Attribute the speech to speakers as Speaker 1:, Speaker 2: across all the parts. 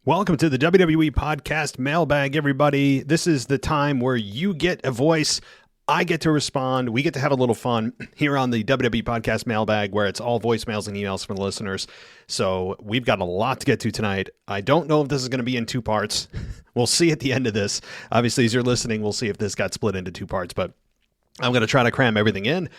Speaker 1: Welcome to the WWE Podcast Mailbag, everybody. This is the time where you get a voice, I get to respond, we get to have a little fun here on the WWE Podcast Mailbag, where it's all voicemails and emails from the listeners. So we've got a lot to get to tonight. I don't know if this is going to be in two parts. We'll see at the end of this. Obviously, as you're listening, we'll see if this got split into two parts, but I'm going to try to cram everything in,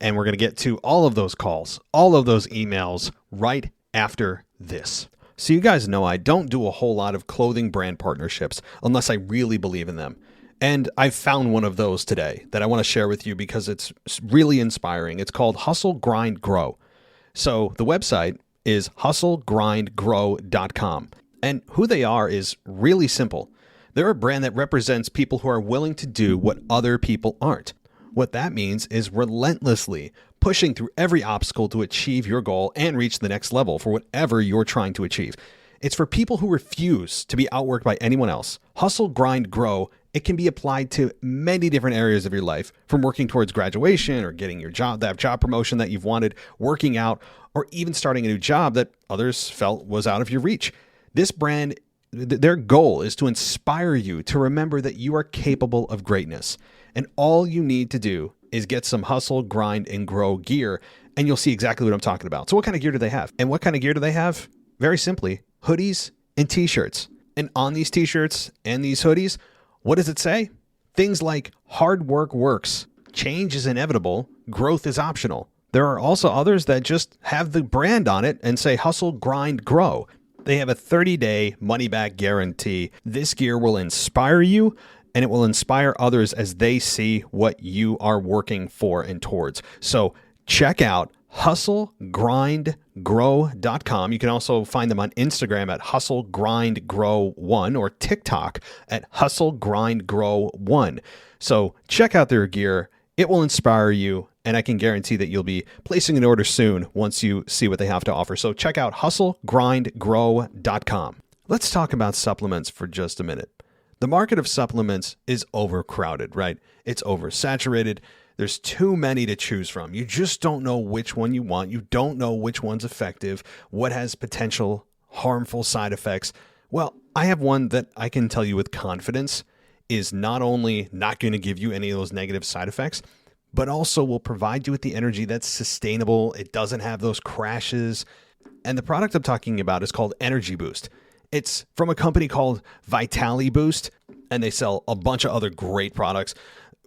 Speaker 1: and we're going to get to all of those calls, all of those emails right after this. So you guys know I don't do a whole lot of clothing brand partnerships unless I really believe in them. And I found one of those today that I want to share with you because it's really inspiring. It's called Hustle, Grind, Grow. So the website is hustlegrindgrow.com. And who they are is really simple. They're a brand that represents people who are willing to do what other people aren't. What that means is relentlessly pushing through every obstacle to achieve your goal and reach the next level for whatever you're trying to achieve. It's for people who refuse to be outworked by anyone else. Hustle, grind, grow. It can be applied to many different areas of your life, from working towards graduation or getting your job, that job promotion that you've wanted, working out, or even starting a new job that others felt was out of your reach. This brand, their goal is to inspire you to remember that you are capable of greatness. And all you need to do is get some hustle, grind, and grow gear, and you'll see exactly what I'm talking about. So what kind of gear do they have? And what kind of gear do they have? Very simply, hoodies and t-shirts. And on these t-shirts and these hoodies, what does it say? Things like hard work works, change is inevitable, growth is optional. There are also others that just have the brand on it and say hustle, grind, grow. They have a 30-day money-back guarantee. This gear will inspire you, and it will inspire others as they see what you are working for and towards. So check out hustlegrindgrow.com. You can also find them on Instagram at hustlegrindgrow1 or TikTok at hustlegrindgrow1. So check out their gear. It will inspire you, and I can guarantee that you'll be placing an order soon once you see what they have to offer. So check out hustlegrindgrow.com. Let's talk about supplements for just a minute. The market of supplements is overcrowded, right? It's oversaturated. There's too many to choose from. You just don't know which one you want. You don't know which one's effective, what has potential harmful side effects. Well, I have one that I can tell you with confidence is not only not going to give you any of those negative side effects, but also will provide you with the energy that's sustainable. It doesn't have those crashes. And the product I'm talking about is called Energy Boost. It's from a company called Vitali Boost, and they sell a bunch of other great products.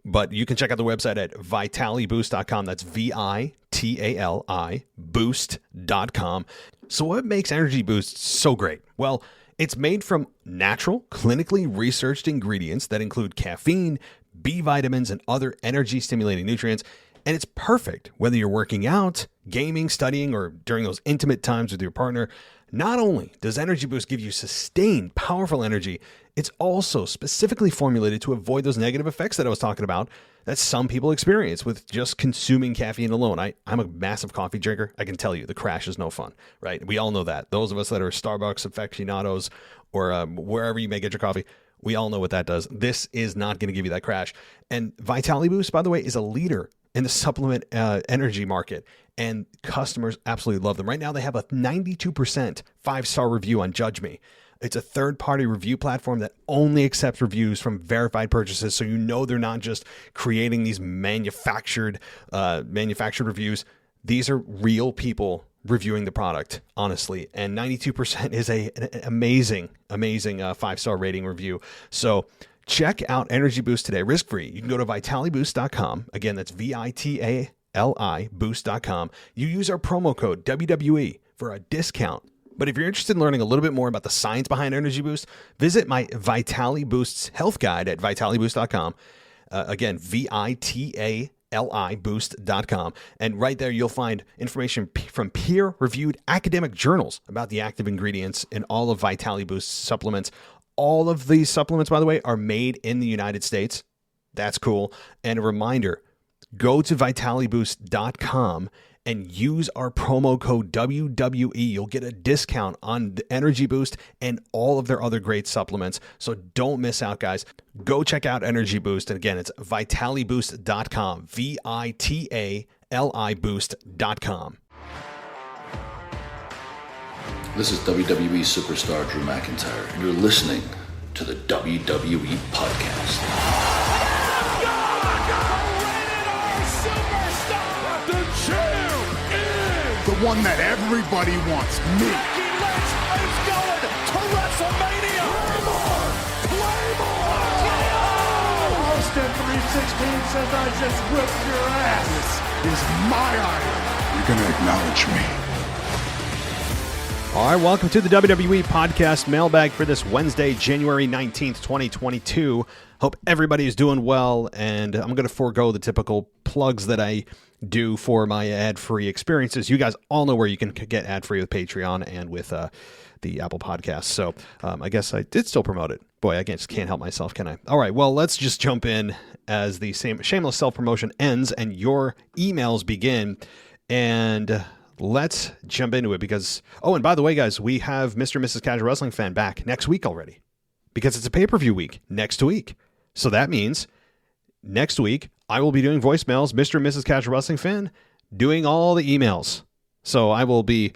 Speaker 1: But you can check out the website at vitaliboost.com. That's VITALI boost.com. So what makes Energy Boost so great? Well, it's made from natural, clinically researched ingredients that include caffeine, B vitamins, and other energy-stimulating nutrients. And it's perfect whether you're working out, gaming, studying, or during those intimate times with your partner. Not only does Energy Boost give you sustained, powerful energy, it's also specifically formulated to avoid those negative effects that I was talking about that some people experience with just consuming caffeine alone. I'm a massive coffee drinker. I can tell you the crash is no fun, right? We all know that. Those of us that are Starbucks aficionados or wherever you may get your coffee, we all know what that does. This is not going to give you that crash. And Vitali Boost, by the way, is a leader in the supplement energy market, and customers absolutely love them. Right now, they have a 92% 5-star review on Judge Me. It's a third-party review platform that only accepts reviews from verified purchases, so you know they're not just creating these manufactured reviews. These are real people reviewing the product, honestly, and 92% is an amazing 5-star rating review. So check out Energy Boost today, risk-free. You can go to vitaliboost.com. Again, that's VITALI boost.com. You use our promo code WWE for a discount. But if you're interested in learning a little bit more about the science behind Energy Boost, visit my Vitali Boost's health guide at vitaliboost.com. Again, VITALI boost.com. And right there, you'll find information from peer-reviewed academic journals about the active ingredients in all of Vitali Boost's supplements. All of these supplements, by the way, are made in the United States. That's cool. And a reminder, go to vitaliboost.com and use our promo code WWE. You'll get a discount on the Energy Boost and all of their other great supplements. So don't miss out, guys. Go check out Energy Boost. And again, it's vitaliboost.com, VITALI boost.com.
Speaker 2: This is WWE superstar Drew McIntyre, and you're listening to the WWE Podcast.
Speaker 3: The champ is
Speaker 4: the one that everybody wants, me.
Speaker 3: Becky Lynch is going to WrestleMania. Claymore! Austin 316 says I just whipped your ass.
Speaker 4: This is my idol. You're going to acknowledge me.
Speaker 1: All right, welcome to the WWE Podcast Mailbag for this Wednesday, January 19th, 2022. Hope everybody is doing well, and I'm going to forego the typical plugs that I do for my ad-free experiences. You guys all know where you can get ad-free with Patreon and with the Apple Podcasts, so I guess I did still promote it. Boy, I just can't help myself, can I? All right, well, let's just jump in as the same shameless self-promotion ends and your emails begin, and let's jump into it because, oh, and by the way, guys, we have Mr. and Mrs. Casual Wrestling Fan back next week already because it's a pay-per-view week next week. So that means next week I will be doing voicemails, Mr. and Mrs. Casual Wrestling Fan, doing all the emails. So I will be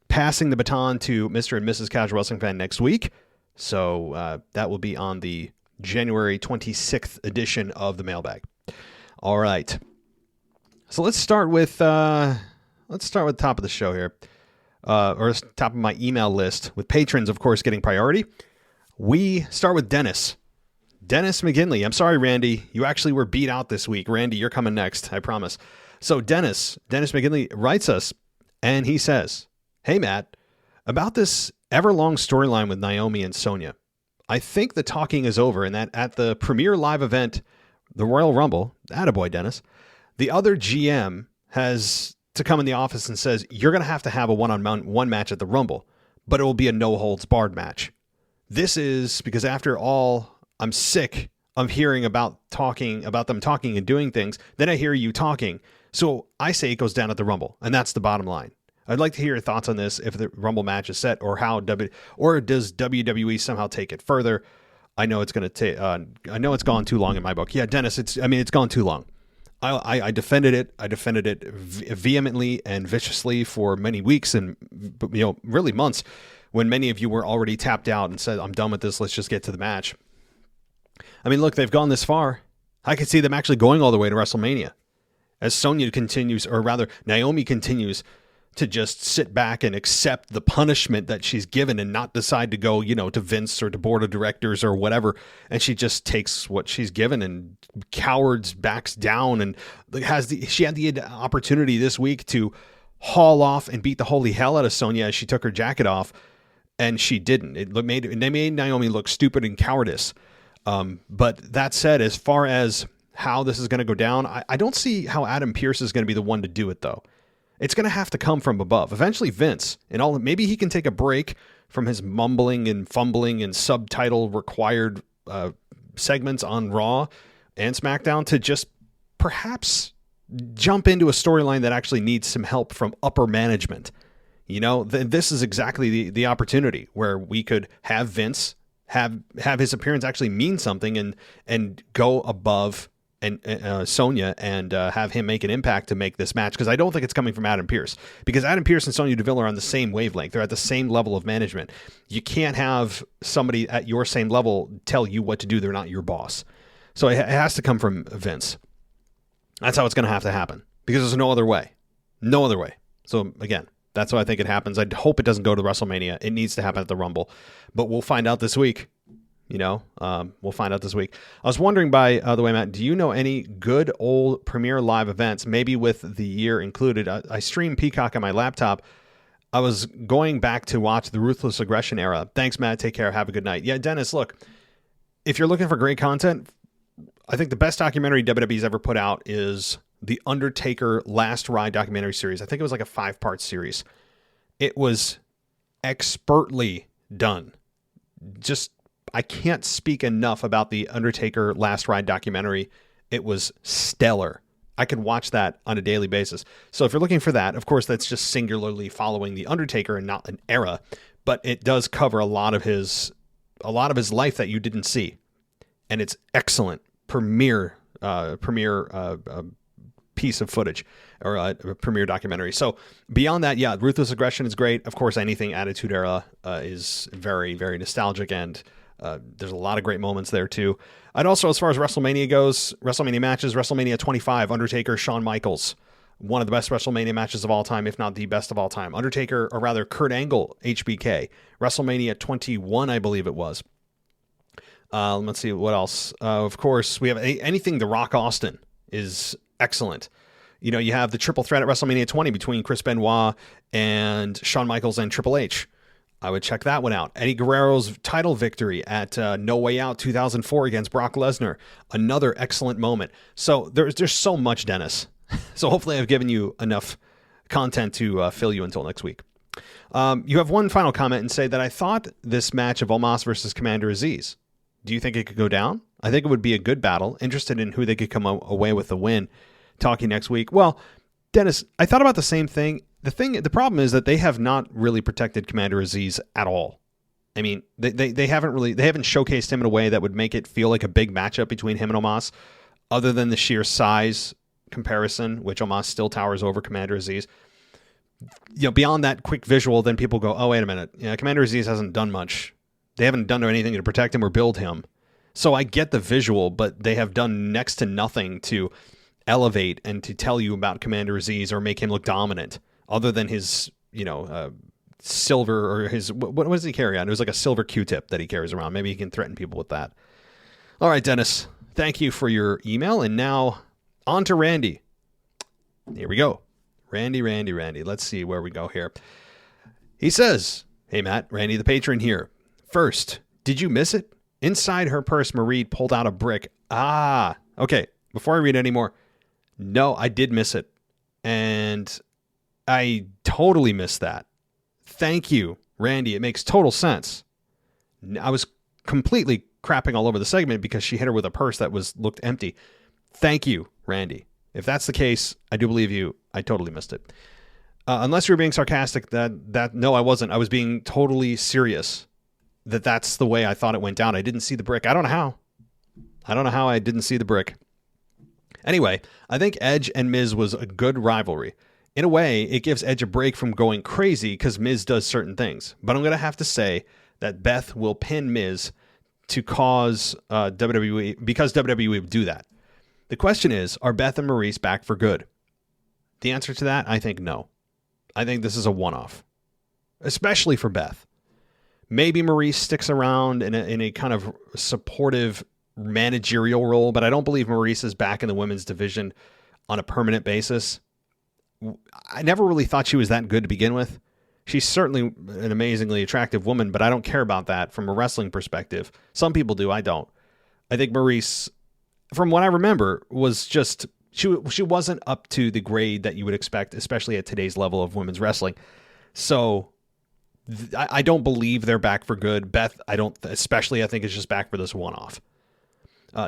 Speaker 1: passing the baton to Mr. and Mrs. Casual Wrestling Fan next week. So that will be on the January 26th edition of the Mailbag. All right. So let's start with the top of the show here, or top of my email list with patrons, of course, getting priority. We start with Dennis McGinley. I'm sorry, Randy. You actually were beat out this week. Randy, you're coming next. I promise. So Dennis McGinley writes us, and he says, "Hey, Matt, about this ever-long storyline with Naomi and Sonya. I think the talking is over and that at the premier live event, the Royal Rumble, attaboy, Dennis, the other GM has to come in the office and says, you're going to have a one-on-one match at the Rumble, but it will be a no-holds-barred match. This is because after all, I'm sick of hearing about them talking and doing things. Then I hear you talking. So I say it goes down at the Rumble, and that's the bottom line. I'd like to hear your thoughts on this, if the Rumble match is set, or or does WWE somehow take it further? I know it's going to take. I know it's gone too long in my book. Yeah, Dennis, it's gone too long. I defended it. I defended it vehemently and viciously for many weeks and really months, when many of you were already tapped out and said, "I'm done with this. Let's just get to the match." I mean, look, they've gone this far. I could see them actually going all the way to WrestleMania, as Sonya continues, or rather Naomi continues, to just sit back and accept the punishment that she's given and not decide to go, to Vince or to board of directors or whatever. And she just takes what she's given and backs down, and she had the opportunity this week to haul off and beat the holy hell out of Sonya as she took her jacket off, and she didn't. They made Naomi look stupid and cowardice. But that said, as far as how this is going to go down, I don't see how Adam Pearce is going to be the one to do it, though. It's going to have to come from above. Eventually, Vince, maybe he can take a break from his mumbling and fumbling and subtitle required segments on Raw and SmackDown to just perhaps jump into a storyline that actually needs some help from upper management. This is exactly the opportunity where we could have Vince have his appearance actually mean something and go above and Sonya and have him make an impact to make this match, because I don't think it's coming from Adam Pearce, because Adam Pearce and Sonya Deville are on the same wavelength. They're at the same level of management. You can't have somebody at your same level tell you what to do. They're not your boss. So it has to come from Vince. That's how it's going to have to happen, because there's no other way. No other way. So again, that's why I think it happens. I hope it doesn't go to WrestleMania. It needs to happen at the Rumble, but we'll find out this week. We'll find out this week. I was wondering, by the way, Matt, do you know any good old premiere live events, maybe with the year included? I stream Peacock on my laptop. I was going back to watch the Ruthless Aggression era. Thanks, Matt. Take care. Have a good night. Yeah, Dennis, look, if you're looking for great content, I think the best documentary WWE's ever put out is the Undertaker Last Ride documentary series. I think it was like a 5-part series. It was expertly done. I can't speak enough about the Undertaker Last Ride documentary. It was stellar. I could watch that on a daily basis. So if you're looking for that, of course, that's just singularly following the Undertaker and not an era, but it does cover a lot of his life that you didn't see. And it's excellent. Premier piece of footage or a premiere documentary. So beyond that, yeah, Ruthless Aggression is great. Of course, anything Attitude Era is very, very nostalgic, and there's a lot of great moments there too. And also, as far as WrestleMania goes, WrestleMania matches, WrestleMania 25, Undertaker, Shawn Michaels, one of the best WrestleMania matches of all time, if not the best of all time. Undertaker, or rather Kurt Angle, HBK, WrestleMania 21, I believe it was. Let's see what else. Of course, we have anything The Rock Austin is excellent. You know, you have the triple threat at WrestleMania 20 between Chris Benoit and Shawn Michaels and Triple H. I would check that one out. Eddie Guerrero's title victory at No Way Out 2004 against Brock Lesnar. Another excellent moment. So there's so much, Dennis. So hopefully I've given you enough content to fill you until next week. You have one final comment and say that I thought this match of Omos versus Commander Aziz. Do you think it could go down? I think it would be a good battle. Interested in who they could come away with the win. Talking next week. Well, Dennis, I thought about the same thing. The problem is that they have not really protected Commander Aziz at all. I mean, they haven't showcased him in a way that would make it feel like a big matchup between him and Omos, other than the sheer size comparison, which Omos still towers over Commander Aziz. You know, beyond that quick visual, then people go, oh, wait a minute. Yeah, Commander Aziz hasn't done much. They haven't done anything to protect him or build him. So I get the visual, but they have done next to nothing to elevate and to tell you about Commander Aziz or make him look dominant, other than his, silver, or his, what does he carry on? It was like a silver Q-tip that he carries around. Maybe he can threaten people with that. All right, Dennis, thank you for your email. And now on to Randy. Here we go. Randy. Let's see where we go here. He says, hey, Matt, Randy the patron here. First, did you miss it? Inside her purse, Marie pulled out a brick. Ah, okay. Before I read any more, no, I did miss it. And I totally missed that. Thank you, Randy. It makes total sense. I was completely crapping all over the segment because she hit her with a purse that looked empty. Thank you, Randy. If that's the case, I do believe you. I totally missed it. Unless you were being sarcastic, no, I wasn't. I was being totally serious. That's the way I thought it went down. I didn't see the brick. I don't know how I didn't see the brick. Anyway, I think Edge and Miz was a good rivalry. In a way, it gives Edge a break from going crazy because Miz does certain things. But I'm going to have to say that Beth will pin Miz to cause WWE, because WWE would do that. The question is, are Beth and Maurice back for good? The answer to that, I think no. I think this is a one-off, especially for Beth. Maybe Maurice sticks around in a kind of supportive managerial role, but I don't believe Maurice is back in the women's division on a permanent basis. I never really thought she was that good to begin with. She's certainly an amazingly attractive woman, but I don't care about that from a wrestling perspective. Some people do, I don't. I think Maurice, from what I remember, was just, she wasn't up to the grade that you would expect, especially at today's level of women's wrestling. So I don't believe they're back for good. Beth, I think is just back for this one-off.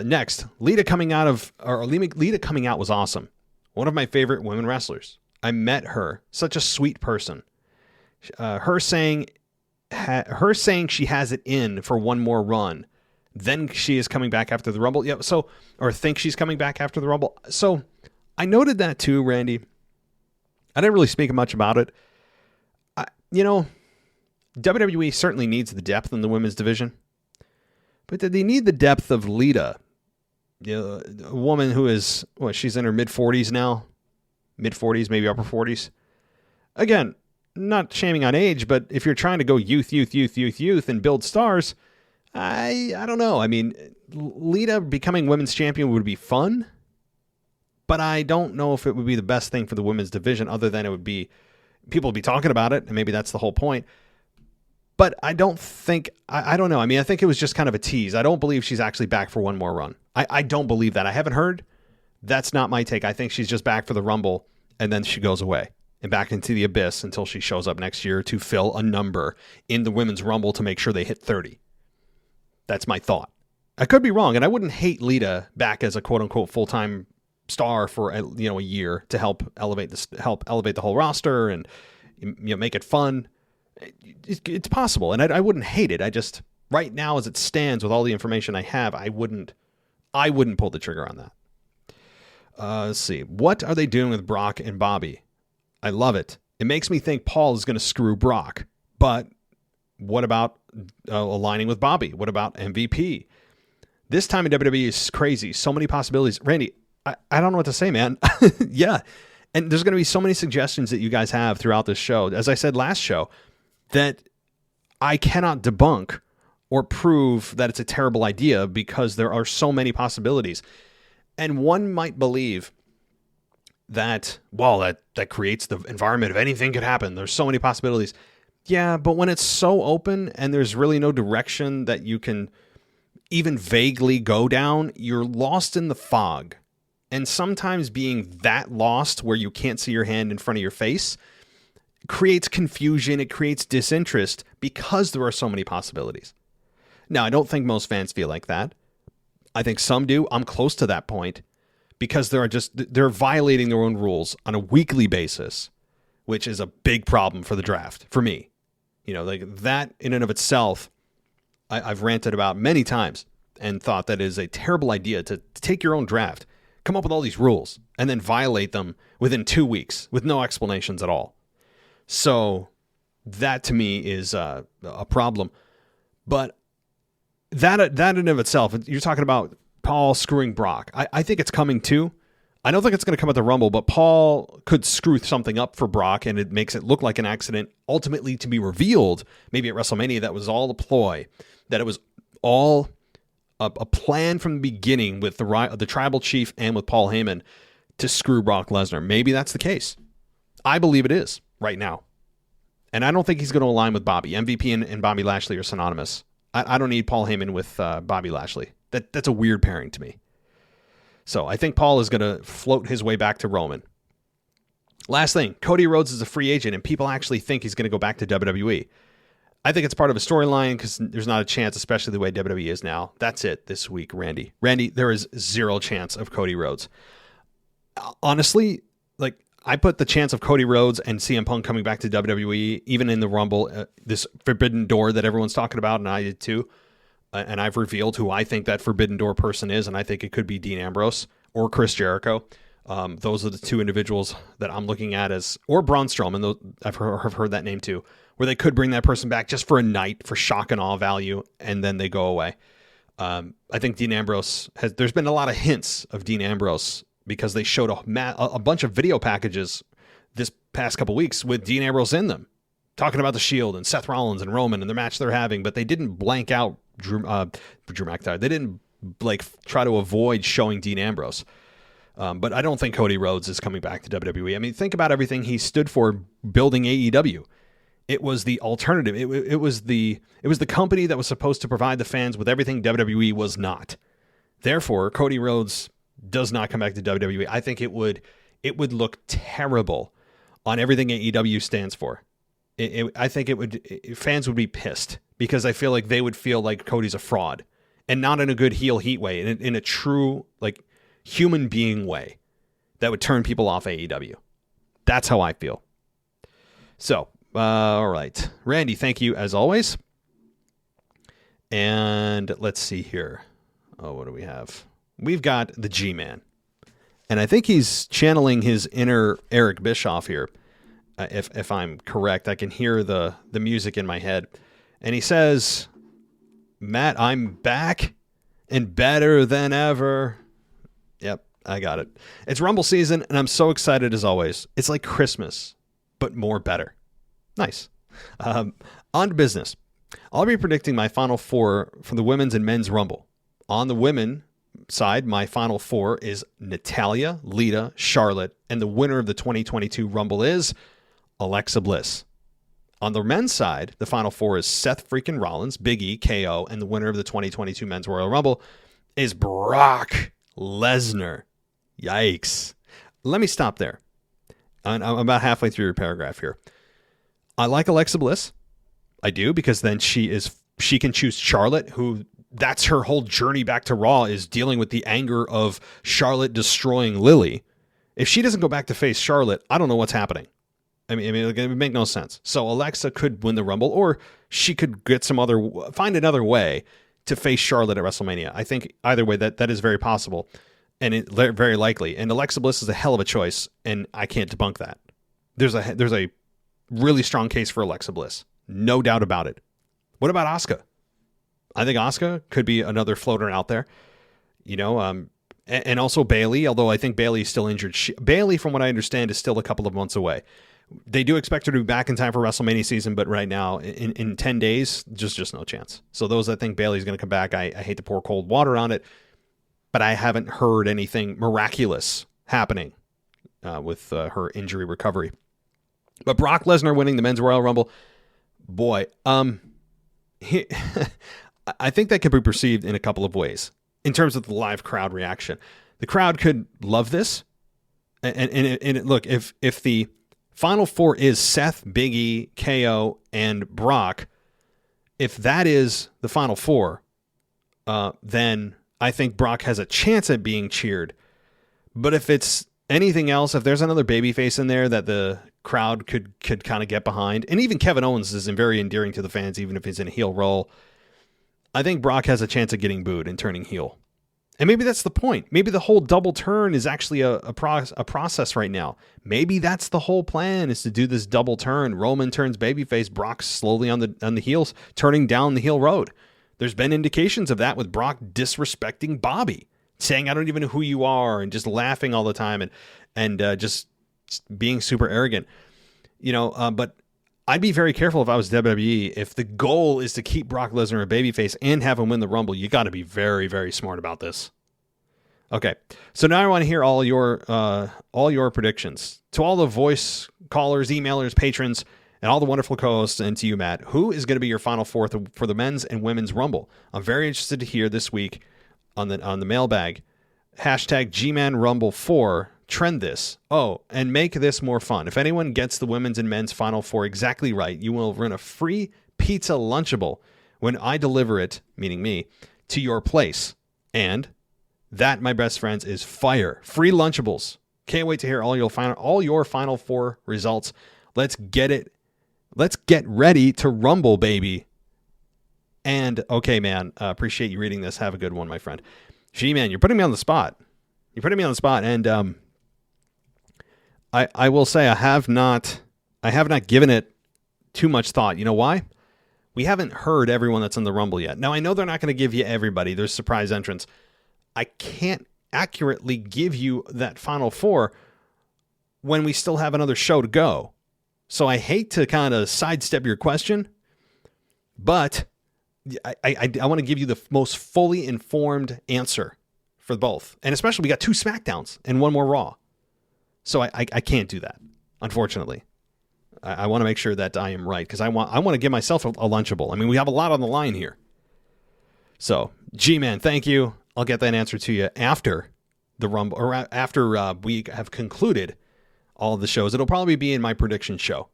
Speaker 1: Next, Lita coming out was awesome. One of my favorite women wrestlers. I met her. Such a sweet person. Her saying she has it in for one more run. Then she is coming back after the Rumble. Yeah. Or think she's coming back after the Rumble. So I noted that too, Randy. I didn't really speak much about it. WWE certainly needs the depth in the women's division, but did they need the depth of Lita? A woman who is, she's in her mid-40s now, mid-40s, maybe upper 40s. Again, not shaming on age, but if you're trying to go youth and build stars, I don't know. I mean, Lita becoming women's champion would be fun, but I don't know if it would be the best thing for the women's division, other than people would be talking about it, and maybe that's the whole point. But I don't think, I don't know. I mean, I think it was just kind of a tease. I don't believe she's actually back for one more run. I don't believe that. I haven't heard. That's not my take. I think she's just back for the Rumble, and then she goes away and back into the abyss until she shows up next year to fill a number in the Women's Rumble to make sure they hit 30. That's my thought. I could be wrong, and I wouldn't hate Lita back as a quote-unquote full-time star for a year to help elevate the whole roster and make it fun. It's possible, and I wouldn't hate it. I just, right now as it stands with all the information I have, I wouldn't pull the trigger on that. Let's see. What are they doing with Brock and Bobby? I love it. It makes me think Paul is going to screw Brock. But what about aligning with Bobby? What about MVP? This time in WWE is crazy. So many possibilities. Randy, I don't know what to say, man. Yeah. And there's going to be so many suggestions that you guys have throughout this show. As I said last show, that I cannot debunk or prove that it's a terrible idea because there are so many possibilities. And one might believe that, well, that creates the environment of anything could happen. There's so many possibilities. Yeah, but when it's so open and there's really no direction that you can even vaguely go down, you're lost in the fog. And sometimes being that lost where you can't see your hand in front of your face creates confusion. It creates disinterest because there are so many possibilities. Now, I don't think most fans feel like that. I think some do. I'm close to that point because they're violating their own rules on a weekly basis, which is a big problem for the draft for me. You know, like that in and of itself, I've ranted about many times and thought that is a terrible idea to take your own draft, come up with all these rules, and then violate them within 2 weeks with no explanations at all. So that to me is a problem. But that in and of itself, you're talking about Paul screwing Brock. I think it's coming too. I don't think it's going to come at the Rumble, but Paul could screw something up for Brock, and it makes it look like an accident, ultimately to be revealed, maybe at WrestleMania, that was all a ploy, that it was all a plan from the beginning with the Tribal Chief and with Paul Heyman to screw Brock Lesnar. Maybe that's the case. I believe it is right now. And I don't think he's going to align with Bobby. MVP and Bobby Lashley are synonymous. I don't need Paul Heyman with Bobby Lashley. That's a weird pairing to me. So I think Paul is going to float his way back to Roman. Last thing, Cody Rhodes is a free agent, and people actually think he's going to go back to WWE. I think it's part of a storyline because there's not a chance, especially the way WWE is now. That's it this week, Randy. Randy, there is zero chance of Cody Rhodes. Honestly, like I put the chance of Cody Rhodes and CM Punk coming back to WWE, even in the Rumble, this forbidden door that everyone's talking about, and I did too. And I've revealed who I think that forbidden door person is, and I think it could be Dean Ambrose or Chris Jericho. Those are the two individuals that I'm looking at as, or Braun Strowman. I've heard that name too, where they could bring that person back just for a night for shock and awe value, and then they go away. I think Dean Ambrose there's been a lot of hints of Dean Ambrose because they showed a bunch of video packages this past couple weeks with Dean Ambrose in them, talking about the Shield and Seth Rollins and Roman and the match they're having, but they didn't blank out Drew McIntyre. They didn't try to avoid showing Dean Ambrose. But I don't think Cody Rhodes is coming back to WWE. I mean, think about everything he stood for building AEW. It was the alternative. It was the company that was supposed to provide the fans with everything WWE was not. Therefore, Cody Rhodes does not come back to WWE. I think it would look terrible on everything AEW stands for. I think fans would be pissed because I feel like they would feel like Cody's a fraud, and not in a good heel heat way, in a true like human being way that would turn people off AEW. That's how I feel. So, all right, Randy, thank you as always. And let's see here. Oh, what do we have? We've got the G-Man, and I think he's channeling his inner Eric Bischoff here. If I'm correct, I can hear the music in my head. And he says, Matt, I'm back and better than ever. Yep, I got it. It's Rumble season, and I'm so excited as always. It's like Christmas, but more better. Nice. On to business. I'll be predicting my final four for the women's and men's Rumble. On the women side, my final four is Natalya, Lita, Charlotte, and the winner of the 2022 Rumble is Alexa Bliss. On the men's side, the final four is Seth freaking Rollins, Big E, KO, and the winner of the 2022 Men's Royal Rumble is Brock Lesnar. Yikes. Let me stop there. I'm about halfway through your paragraph here. I like Alexa Bliss. I do, because then she can choose Charlotte, who that's her whole journey back to Raw, is dealing with the anger of Charlotte destroying Lily. If she doesn't go back to face Charlotte, I don't know what's happening. I mean, it would make no sense. So Alexa could win the Rumble, or she could find another way to face Charlotte at WrestleMania. I think either way, that is very possible. and very likely. And Alexa Bliss is a hell of a choice, and I can't debunk that. There's a really strong case for Alexa Bliss, no doubt about it. What about Asuka? I think Asuka could be another floater out there, and also Bayley, although I think Bayley is still injured. Bayley, from what I understand, is still a couple of months away. They do expect her to be back in time for WrestleMania season, but right now, in 10 days, just no chance. So those, I think Bayley's going to come back. I hate to pour cold water on it, but I haven't heard anything miraculous happening with her injury recovery. But Brock Lesnar winning the Men's Royal Rumble, boy, I think that could be perceived in a couple of ways in terms of the live crowd reaction. The crowd could love this, and look, if the Final Four is Seth, Big E, KO, and Brock, if that is the Final Four, then I think Brock has a chance at being cheered. But if it's anything else, if there's another babyface in there that the crowd could kind of get behind, and even Kevin Owens is very endearing to the fans, even if he's in a heel role, I think Brock has a chance of getting booed and turning heel. And maybe that's the point. Maybe the whole double turn is actually a process right now. Maybe that's the whole plan, is to do this double turn. Roman turns babyface, Brock slowly on the heels, turning down the heel road. There's been indications of that with Brock disrespecting Bobby, saying, "I don't even know who you are," and just laughing all the time and just being super arrogant. But I'd be very careful if I was WWE. If the goal is to keep Brock Lesnar a babyface and have him win the Rumble, you got to be very, very smart about this. Okay, so now I want to hear all your predictions. To all the voice callers, emailers, patrons, and all the wonderful co-hosts, and to you, Matt, who is going to be your Final Four for the Men's and Women's Rumble? I'm very interested to hear this week on the mailbag. Hashtag GManRumble4. Trend this. Oh, and make this more fun. If anyone gets the women's and men's Final Four exactly right, you will win a free pizza Lunchable when I deliver it, meaning me, to your place. And that, my best friends, is fire. Free Lunchables. Can't wait to hear all your Final Four results. Let's get it. Let's get ready to rumble, baby. And, okay, man, appreciate you reading this. Have a good one, my friend. G-Man, you're putting me on the spot. And I will say I have not given it too much thought. You know why? We haven't heard everyone that's in the Rumble yet. Now, I know they're not going to give you everybody. There's surprise entrants. I can't accurately give you that Final Four when we still have another show to go. So I hate to kind of sidestep your question, but I want to give you the most fully informed answer for both. And especially we got 2 SmackDowns and 1 more Raw. So I can't do that, unfortunately. I want to make sure that I am right, because I want to give myself a Lunchable. I mean, we have a lot on the line here. So, G-Man, thank you. I'll get that answer to you after the Rumble, or after we have concluded all of the shows. It'll probably be in my prediction show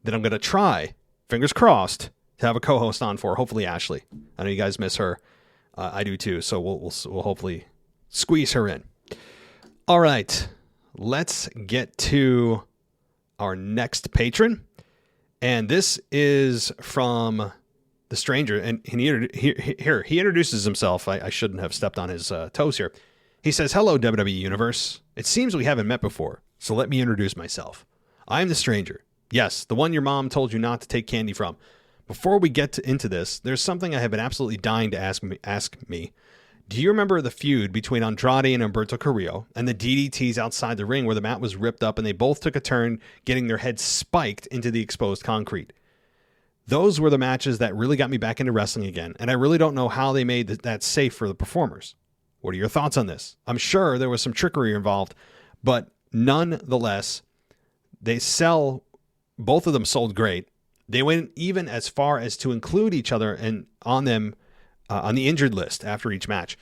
Speaker 1: that I'm going to try, fingers crossed, to have a co-host on for, hopefully Ashley. I know you guys miss her. I do too, so we'll hopefully squeeze her in. All right. Let's get to our next patron. And this is from the stranger. And he introduces himself. I shouldn't have stepped on his toes here. He says, "Hello, WWE Universe. It seems we haven't met before, so let me introduce myself. I'm the stranger. Yes, the one your mom told you not to take candy from. Before we get into this, there's something I have been absolutely dying to ask me. Do you remember the feud between Andrade and Humberto Carrillo and the DDTs outside the ring where the mat was ripped up and they both took a turn getting their heads spiked into the exposed concrete? Those were the matches that really got me back into wrestling again, and I really don't know how they made that safe for the performers. What are your thoughts on this? I'm sure there was some trickery involved, but nonetheless, both of them sold great. They went even as far as to include each other and on them on the injured list after each match.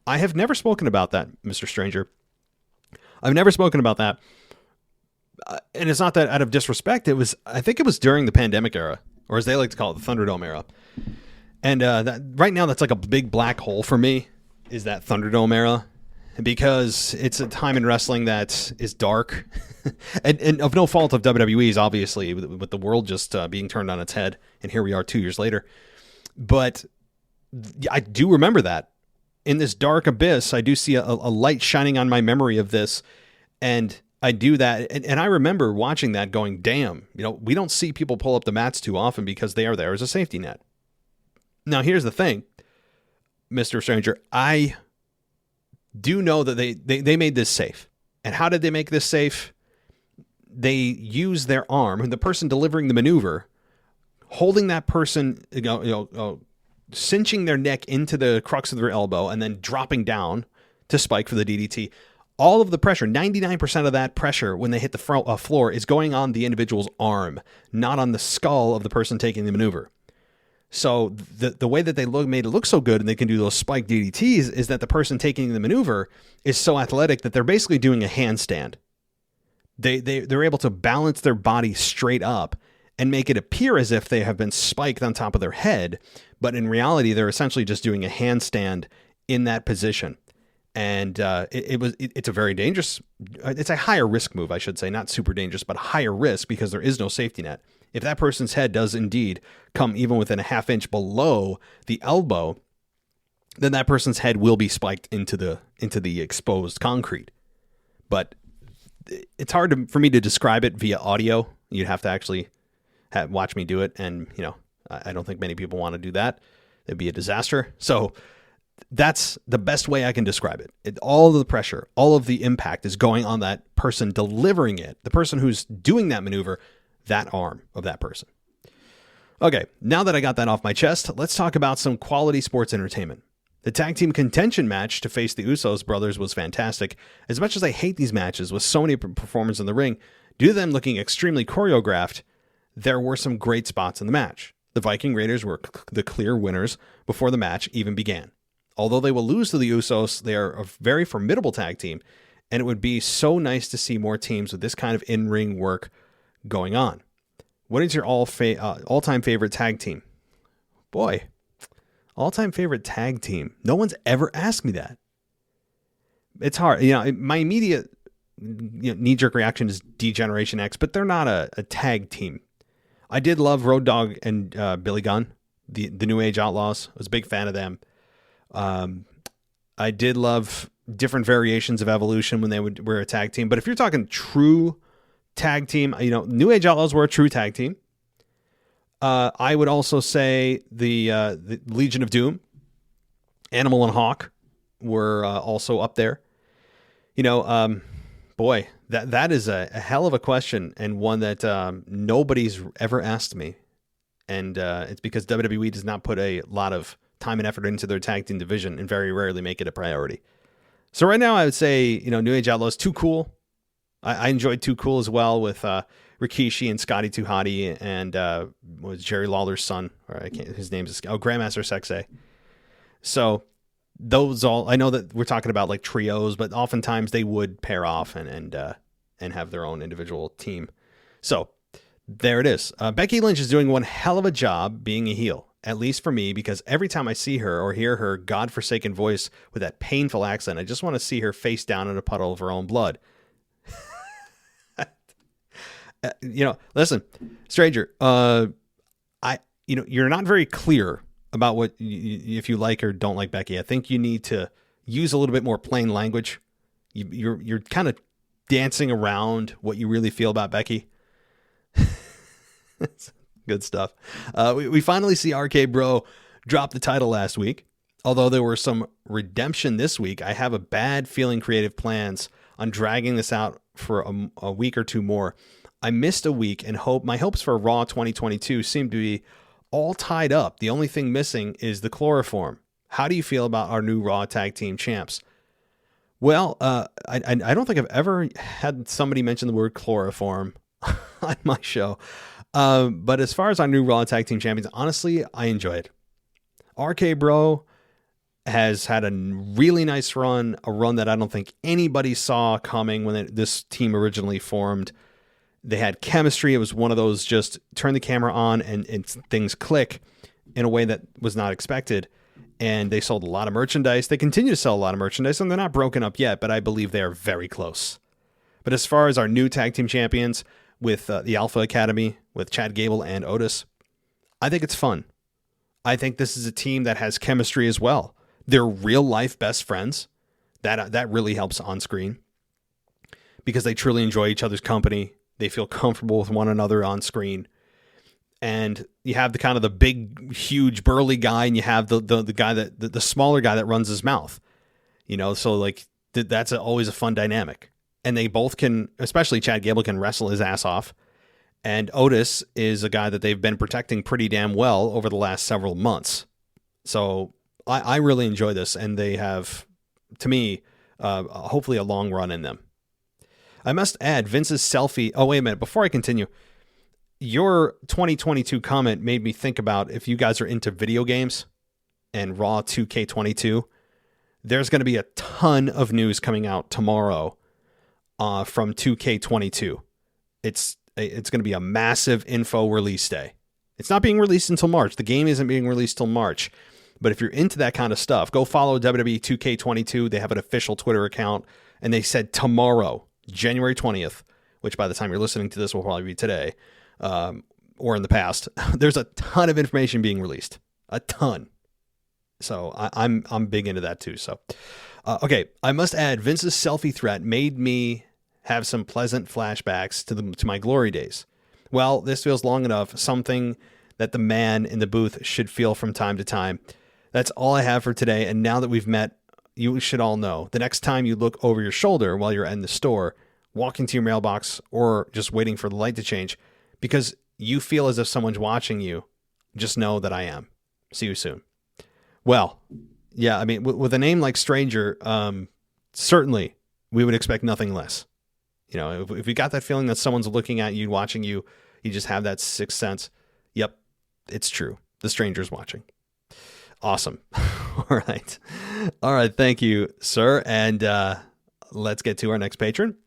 Speaker 1: I have never spoken about that, Mr. Stranger. I've never spoken about that. And it's not that out of disrespect. I think it was during the pandemic era, or as they like to call it, the Thunderdome era. And right now, that's like a big black hole for me, is that Thunderdome era, because it's a time in wrestling that is dark and of no fault of WWE's, obviously, with the world just being turned on its head. And here we are 2 years later. But I do remember that. in this dark abyss, I do see a light shining on my memory of this. And I do that. And I remember watching that going, damn, we don't see people pull up the mats too often because they are there as a safety net. Now, here's the thing, Mr. Stranger. I do know that they made this safe. And how did they make this safe? They use their arm, and the person delivering the maneuver, holding that person, cinching their neck into the crux of their elbow and then dropping down to spike for the DDT. All of the pressure, 99% of that pressure when they hit the floor is going on the individual's arm, not on the skull of the person taking the maneuver. So the way that they made it look so good and they can do those spike DDTs is that the person taking the maneuver is so athletic that they're basically doing a handstand. They're able to balance their body straight up and make it appear as if they have been spiked on top of their head, but in reality, they're essentially just doing a handstand in that position. And it's a very dangerous, it's a higher risk move, I should say, not super dangerous, but higher risk because there is no safety net. If that person's head does indeed come even within a half inch below the elbow, then that person's head will be spiked into the exposed concrete. But it's hard for me to describe it via audio. You'd have to actually watch me do it. And, I don't think many people want to do that. It'd be a disaster. So that's the best way I can describe it. All of the pressure, all of the impact is going on that person delivering it, the person who's doing that maneuver, that arm of that person. Okay, now that I got that off my chest, let's talk about some quality sports entertainment. The tag team contention match to face the Usos brothers was fantastic. As much as I hate these matches with so many performers in the ring, due to them looking extremely choreographed, there were some great spots in the match. The Viking Raiders were the clear winners before the match even began. Although they will lose to the Usos, they are a very formidable tag team, and it would be so nice to see more teams with this kind of in-ring work going on. What is your all-time favorite tag team? Boy, all-time favorite tag team. No one's ever asked me that. It's hard. My immediate knee-jerk reaction is D-Generation X, but they're not a tag team. I did love Road Dogg and Billy Gunn, the New Age Outlaws. I was a big fan of them. I did love different variations of Evolution when they were a tag team. But if you're talking true tag team, New Age Outlaws were a true tag team. I would also say the Legion of Doom, Animal and Hawk were also up there. Boy, that is a hell of a question, and one that nobody's ever asked me. And it's because WWE does not put a lot of time and effort into their tag team division and very rarely make it a priority. So right now I would say, New Age Outlaws, Too Cool. I enjoyed Too Cool as well with Rikishi and Scotty 2 Hotty and was Jerry Lawler's son, or his name is Grandmaster Sexay. So those all, I know that we're talking about like trios, but oftentimes they would pair off and have their own individual team. So there it is. Becky Lynch is doing one hell of a job being a heel, at least for me, because every time I see her or hear her godforsaken voice with that painful accent, I just want to see her face down in a puddle of her own blood. Listen, stranger, you're not very clear about what if you like or don't like Becky. I think you need to use a little bit more plain language. You're kind of dancing around what you really feel about Becky. Good stuff. We finally see RK Bro drop the title last week. Although there were some redemption this week, I have a bad feeling creative plans on dragging this out for a week or two more. I missed a week and my hopes for Raw 2022 seem to be all tied up. The only thing missing is the chloroform. How do you feel about our new Raw tag team champs? Well, I don't think I've ever had somebody mention the word chloroform on my show. But as far as our new Raw tag team champions, honestly, I enjoy it. RK Bro has had a really nice run, a run that I don't think anybody saw coming when this team originally formed. They had chemistry. It was one of those just turn the camera on and things click in a way that was not expected. And they sold a lot of merchandise. They continue to sell a lot of merchandise, and they're not broken up yet, but I believe they are very close. But as far as our new tag team champions with the Alpha Academy, with Chad Gable and Otis, I think it's fun. I think this is a team that has chemistry as well. they're real life best friends. That really helps on screen because they truly enjoy each other's company. They feel comfortable with one another on screen. And you have the kind of the big, huge, burly guy, and you have the guy the smaller guy that runs his mouth. So like that's always a fun dynamic. And they both can, especially Chad Gable, can wrestle his ass off. And Otis is a guy that they've been protecting pretty damn well over the last several months. So I really enjoy this, and they have, to me, hopefully a long run in them. I must add, Vince's selfie. Oh, wait a minute. Before I continue, your 2022 comment made me think about if you guys are into video games and Raw 2K22, there's going to be a ton of news coming out tomorrow from 2K22. It's going to be a massive info release day. It's not being released until March. The game isn't being released till March. But if you're into that kind of stuff, go follow WWE 2K22. They have an official Twitter account, and they said tomorrow, January 20th, which by the time you're listening to this will probably be today, or in the past, there's a ton of information being released. A ton. So I'm big into that too. So, okay, I must add, Vince's selfie threat made me have some pleasant flashbacks to my glory days. Well, this feels long enough, something that the man in the booth should feel from time to time. That's all I have for today. And now that we've met, you should all know the next time you look over your shoulder while you're in the store, walking to your mailbox, or just waiting for the light to change, because you feel as if someone's watching you, just know that I am. See you soon. Well, yeah, I mean, with a name like Stranger, certainly we would expect nothing less. If you got that feeling that someone's looking at you, watching you, you just have that sixth sense. Yep, it's true. The stranger's watching. Awesome. All right. Thank you, sir. And let's get to our next patron.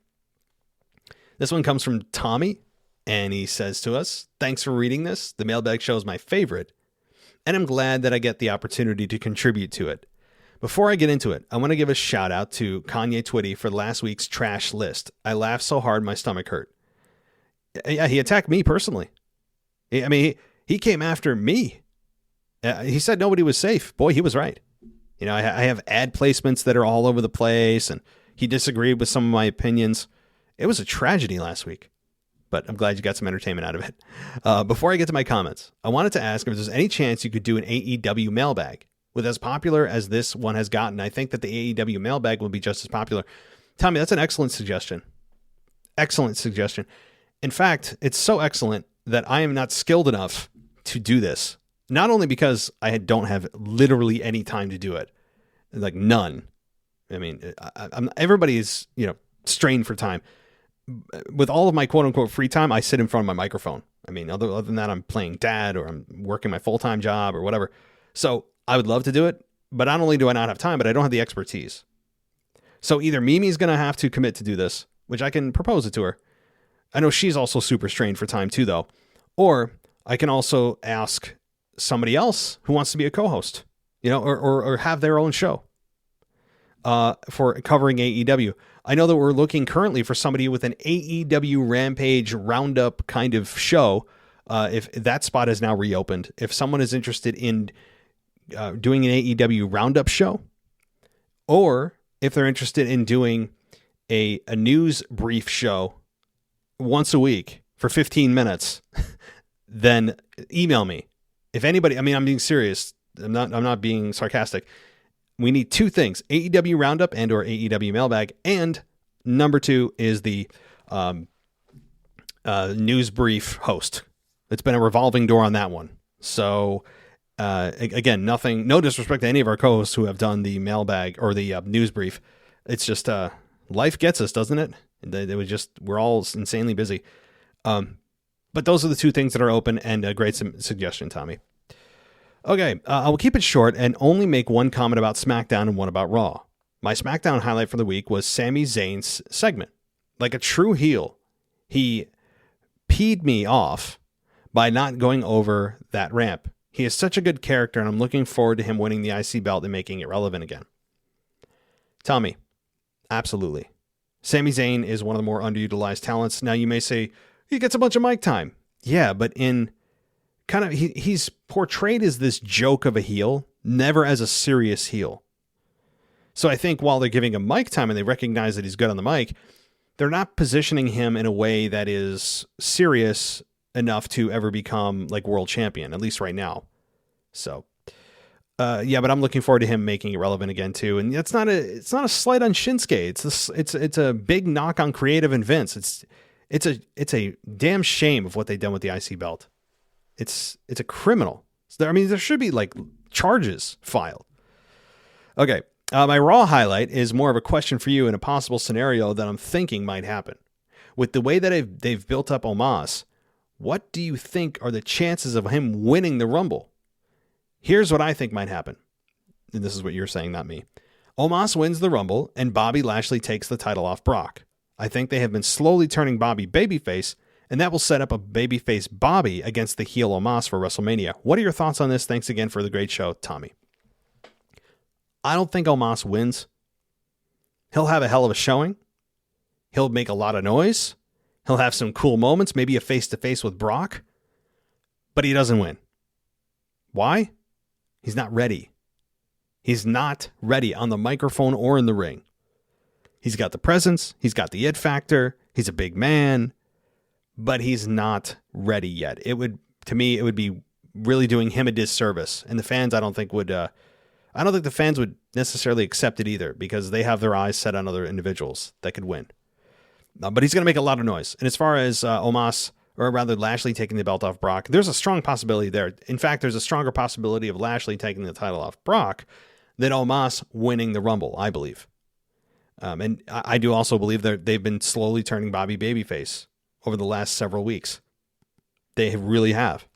Speaker 1: This one comes from Tommy, and he says to us, "Thanks for reading this. The Mailbag Show is my favorite, and I'm glad that I get the opportunity to contribute to it. Before I get into it, I want to give a shout out to Kanye Twitty for last week's trash list. I laughed so hard my stomach hurt." Yeah, he attacked me personally. He came after me. He said nobody was safe. Boy, he was right. I have ad placements that are all over the place, and he disagreed with some of my opinions. It was a tragedy last week, but I'm glad you got some entertainment out of it. Before I get to my comments, I wanted to ask if there's any chance you could do an AEW mailbag. With as popular as this one has gotten, I think that the AEW mailbag will be just as popular. Tommy, that's an excellent suggestion. Excellent suggestion. In fact, it's so excellent that I am not skilled enough to do this. Not only because I don't have literally any time to do it, like none. I mean, everybody is, strained for time. With all of my quote unquote free time, I sit in front of my microphone. I mean, other than that, I'm playing dad, or I'm working my full-time job or whatever. So I would love to do it, but not only do I not have time, but I don't have the expertise. So either Mimi's going to have to commit to do this, which I can propose it to her. I know she's also super strained for time too, though. Or I can also ask somebody else who wants to be a co-host, or have their own show for covering AEW. I know that we're looking currently for somebody with an AEW Rampage roundup kind of show. If that spot is now reopened, if someone is interested in doing an AEW roundup show, or if they're interested in doing a news brief show once a week for 15 minutes, then email me. If anybody, I'm being serious. I'm not being sarcastic. We need two things: AEW roundup and or AEW mailbag. And number two is the news brief host. It's been a revolving door on that one. So again, no disrespect to any of our co-hosts who have done the mailbag or the news brief. It's just life gets us, doesn't it? We're all insanely busy. But those are the two things that are open, and a great suggestion, Tommy. Okay, I will keep it short and only make one comment about SmackDown and one about Raw. My SmackDown highlight for the week was Sami Zayn's segment. Like a true heel, he peed me off by not going over that ramp. He is such a good character, and I'm looking forward to him winning the IC belt and making it relevant again. Tommy, absolutely. Sami Zayn is one of the more underutilized talents. Now you may say, he gets a bunch of mic time. Yeah, but in kind of, he's portrayed as this joke of a heel, never as a serious heel. So I think while they're giving him mic time and they recognize that he's good on the mic, they're not positioning him in a way that is serious enough to ever become like world champion, at least right now. So, yeah, but I'm looking forward to him making it relevant again too. And it's not a slight on Shinsuke. It's a big knock on creative and Vince. It's a damn shame of what they've done with the IC belt. It's a criminal. I mean, there should be like charges filed. Okay. My Raw highlight is more of a question for you in a possible scenario that I'm thinking might happen. With the way that they've built up Omos, what do you think are the chances of him winning the Rumble? Here's what I think might happen. And this is what you're saying, not me. Omos wins the Rumble and Bobby Lashley takes the title off Brock. I think they have been slowly turning Bobby babyface, and that will set up a babyface Bobby against the heel Omos for WrestleMania. What are your thoughts on this? Thanks again for the great show, Tommy. I don't think Omos wins. He'll have a hell of a showing. He'll make a lot of noise. He'll have some cool moments, maybe a face-to-face with Brock, but he doesn't win. Why? He's not ready. He's not ready on the microphone or in the ring. He's got the presence. He's got the it factor. He's a big man, but he's not ready yet. To me, it would be really doing him a disservice. And the fans, I don't think the fans would necessarily accept it either, because they have their eyes set on other individuals that could win. But he's going to make a lot of noise. And as far as Omos, or rather Lashley taking the belt off Brock, there's a strong possibility there. In fact, there's a stronger possibility of Lashley taking the title off Brock than Omos winning the Rumble, I believe. And I do also believe that they've been slowly turning Bobby babyface over the last several weeks. They really have.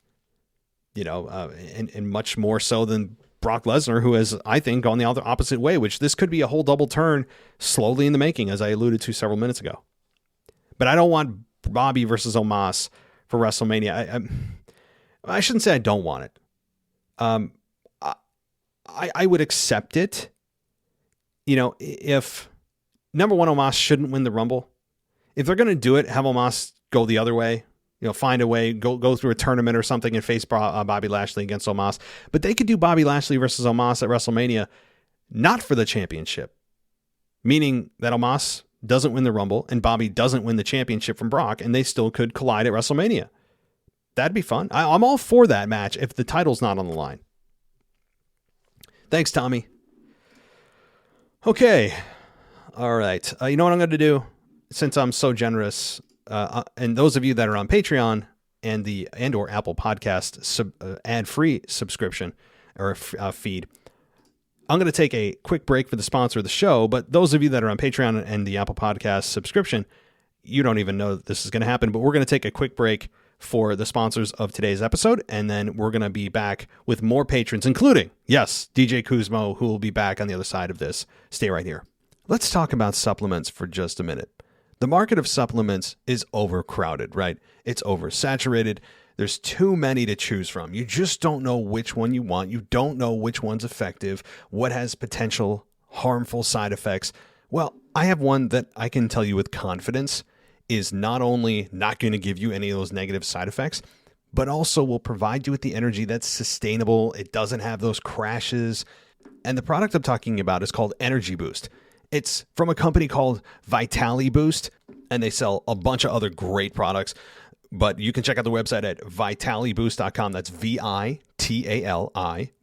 Speaker 1: And much more so than Brock Lesnar, who has, I think, gone the other opposite way, which this could be a whole double turn slowly in the making, as I alluded to several minutes ago. But I don't want Bobby versus Omos for WrestleMania. I shouldn't say I don't want it. I would accept it. If number one, Omos shouldn't win the Rumble. If they're going to do it, have Omos go the other way. Find a way, go through a tournament or something and face Bobby Lashley against Omos. But they could do Bobby Lashley versus Omos at WrestleMania, not for the championship. Meaning that Omos doesn't win the Rumble and Bobby doesn't win the championship from Brock, and they still could collide at WrestleMania. That'd be fun. I'm all for that match if the title's not on the line. Thanks, Tommy. Okay. All right. You know what I'm going to do? Since I'm so generous, and those of you that are on Patreon and or Apple Podcast ad-free subscription or feed, I'm going to take a quick break for the sponsor of the show. But those of you that are on Patreon and the Apple Podcast subscription, you don't even know that this is going to happen. But we're going to take a quick break for the sponsors of today's episode, and then we're going to be back with more patrons, including, yes, DJ Kuzmo, who will be back on the other side of this. Stay right here. Let's talk about supplements for just a minute. The market of supplements is overcrowded, right? It's oversaturated. There's too many to choose from. You just don't know which one you want. You don't know which one's effective, what has potential harmful side effects. Well, I have one that I can tell you with confidence is not only not going to give you any of those negative side effects, but also will provide you with the energy that's sustainable. It doesn't have those crashes. And the product I'm talking about is called Energy Boost. It's from a company called Vitali Boost, and they sell a bunch of other great products. But you can check out the website at vitaliboost.com. That's VITALI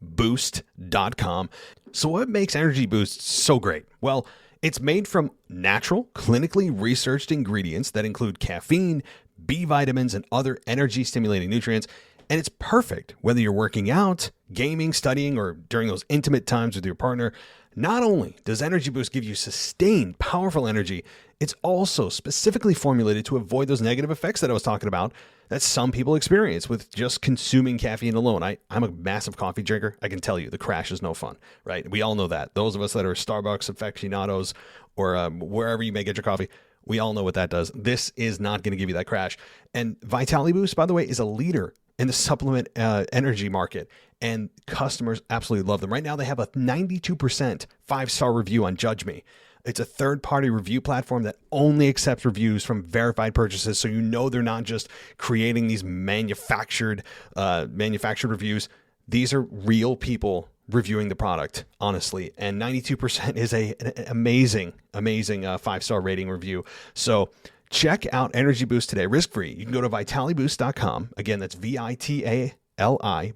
Speaker 1: boost.com. So what makes Energy Boost so great? Well, it's made from natural, clinically researched ingredients that include caffeine, B vitamins, and other energy-stimulating nutrients. And it's perfect whether you're working out, gaming, studying, or during those intimate times with your partner. Not only does Energy Boost give you sustained, powerful energy, it's also specifically formulated to avoid those negative effects that I was talking about that some people experience with just consuming caffeine alone. I'm a massive coffee drinker. I can tell you the crash is no fun, right? We all know that. Those of us that are Starbucks aficionados or wherever you may get your coffee, we all know what that does. This is not going to give you that crash. And Vitali Boost, by the way, is a leader in the supplement energy market, and customers absolutely love them. Right now, they have a 92% 5-star review on Judge Me. It's a third-party review platform that only accepts reviews from verified purchases, so you know they're not just creating these manufactured reviews. These are real people reviewing the product, honestly. And 92% is an amazing 5-star rating review. So check out Energy Boost today, risk-free. You can go to vitaliboost.com. Again, that's VITALI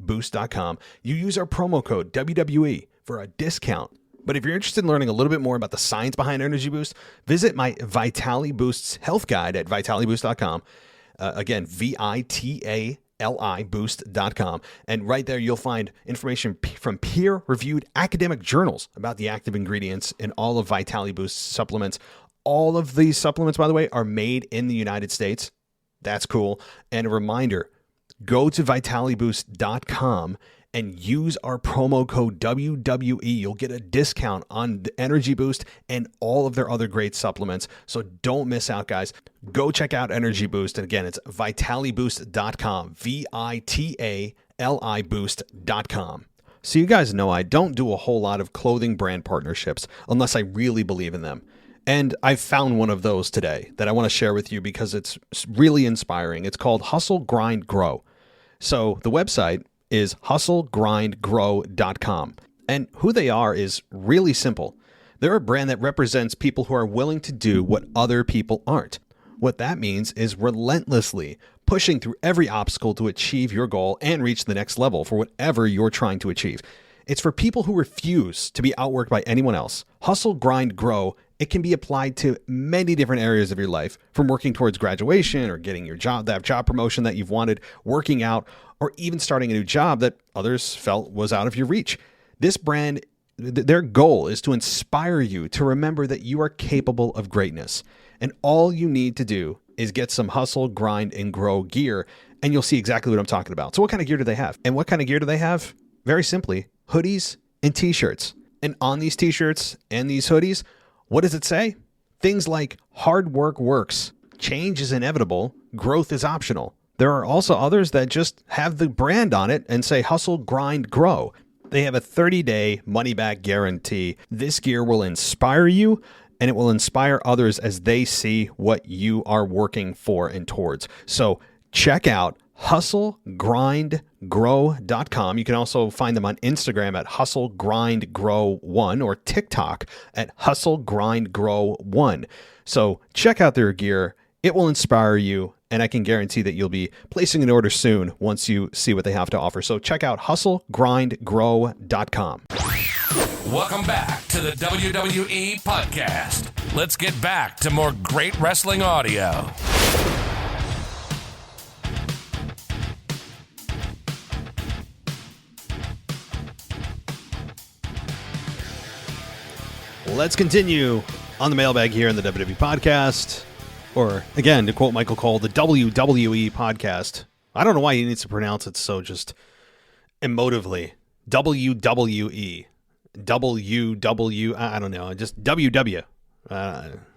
Speaker 1: boost.com. You use our promo code WWE for a discount. But if you're interested in learning a little bit more about the science behind Energy Boost, visit my Vitali Boost's health guide at vitaliboost.com. Again, VITALI boost.com. And right there, you'll find information from peer-reviewed academic journals about the active ingredients in all of Vitali Boost supplements. All of these supplements, by the way, are made in the United States. That's cool. And a reminder, go to vitaliboost.com and use our promo code WWE. You'll get a discount on the Energy Boost and all of their other great supplements. So don't miss out, guys. Go check out Energy Boost. And again, it's vitaliboost.com, VITALI boost.com. So you guys know I don't do a whole lot of clothing brand partnerships unless I really believe in them. And I found one of those today that I want to share with you because it's really inspiring. It's called Hustle, Grind, Grow. So the website is hustlegrindgrow.com. And who they are is really simple. They're a brand that represents people who are willing to do what other people aren't. What that means is relentlessly pushing through every obstacle to achieve your goal and reach the next level for whatever you're trying to achieve. It's for people who refuse to be outworked by anyone else. Hustle, Grind, Grow. It can be applied to many different areas of your life, from working towards graduation or getting your job, that job promotion that you've wanted, working out, or even starting a new job that others felt was out of your reach. This brand, their goal is to inspire you to remember that you are capable of greatness. And all you need to do is get some Hustle, Grind, and Grow gear, and you'll see exactly what I'm talking about. So what kind of gear do they have? And what kind of gear do they have? Very simply, hoodies and t-shirts. And on these t-shirts and these hoodies, what does it say? Things like hard work works, change is inevitable, growth is optional. There are also others that just have the brand on it and say hustle, grind, grow. They have a 30-day money-back guarantee. This gear will inspire you, and it will inspire others as they see what you are working for and towards. So check out hustlegrindgrow.com. You can also find them on Instagram at hustlegrindgrow1 or TikTok at hustlegrindgrow1. So check out their gear. It will inspire you, and I can guarantee that you'll be placing an order soon once you see what they have to offer. So check out hustlegrindgrow.com.
Speaker 5: Welcome back to the WWE Podcast. Let's get back to more great wrestling audio.
Speaker 1: Let's continue on the mailbag here in the WWE Podcast. Or, again, to quote Michael Cole, the WWE Podcast. I don't know why he needs to pronounce it so just emotively. WWE. WW. I don't know. Just WW.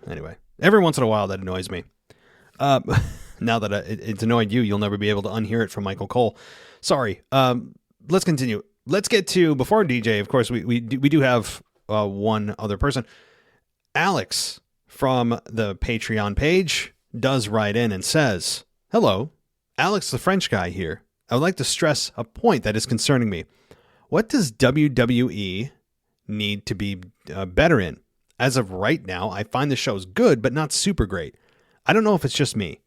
Speaker 1: Anyway, every once in a while that annoys me. Now that it's annoyed you, you'll never be able to unhear it from Michael Cole. Sorry. Let's continue. Let's get to, before DJ, of course, we do have one other person. Alex from the Patreon page does write in and says, "Hello, Alex the French guy here. I would like to stress a point that is concerning me. What does WWE need to be better in? As of right now, I find the shows good, but not super great. I don't know if it's just me.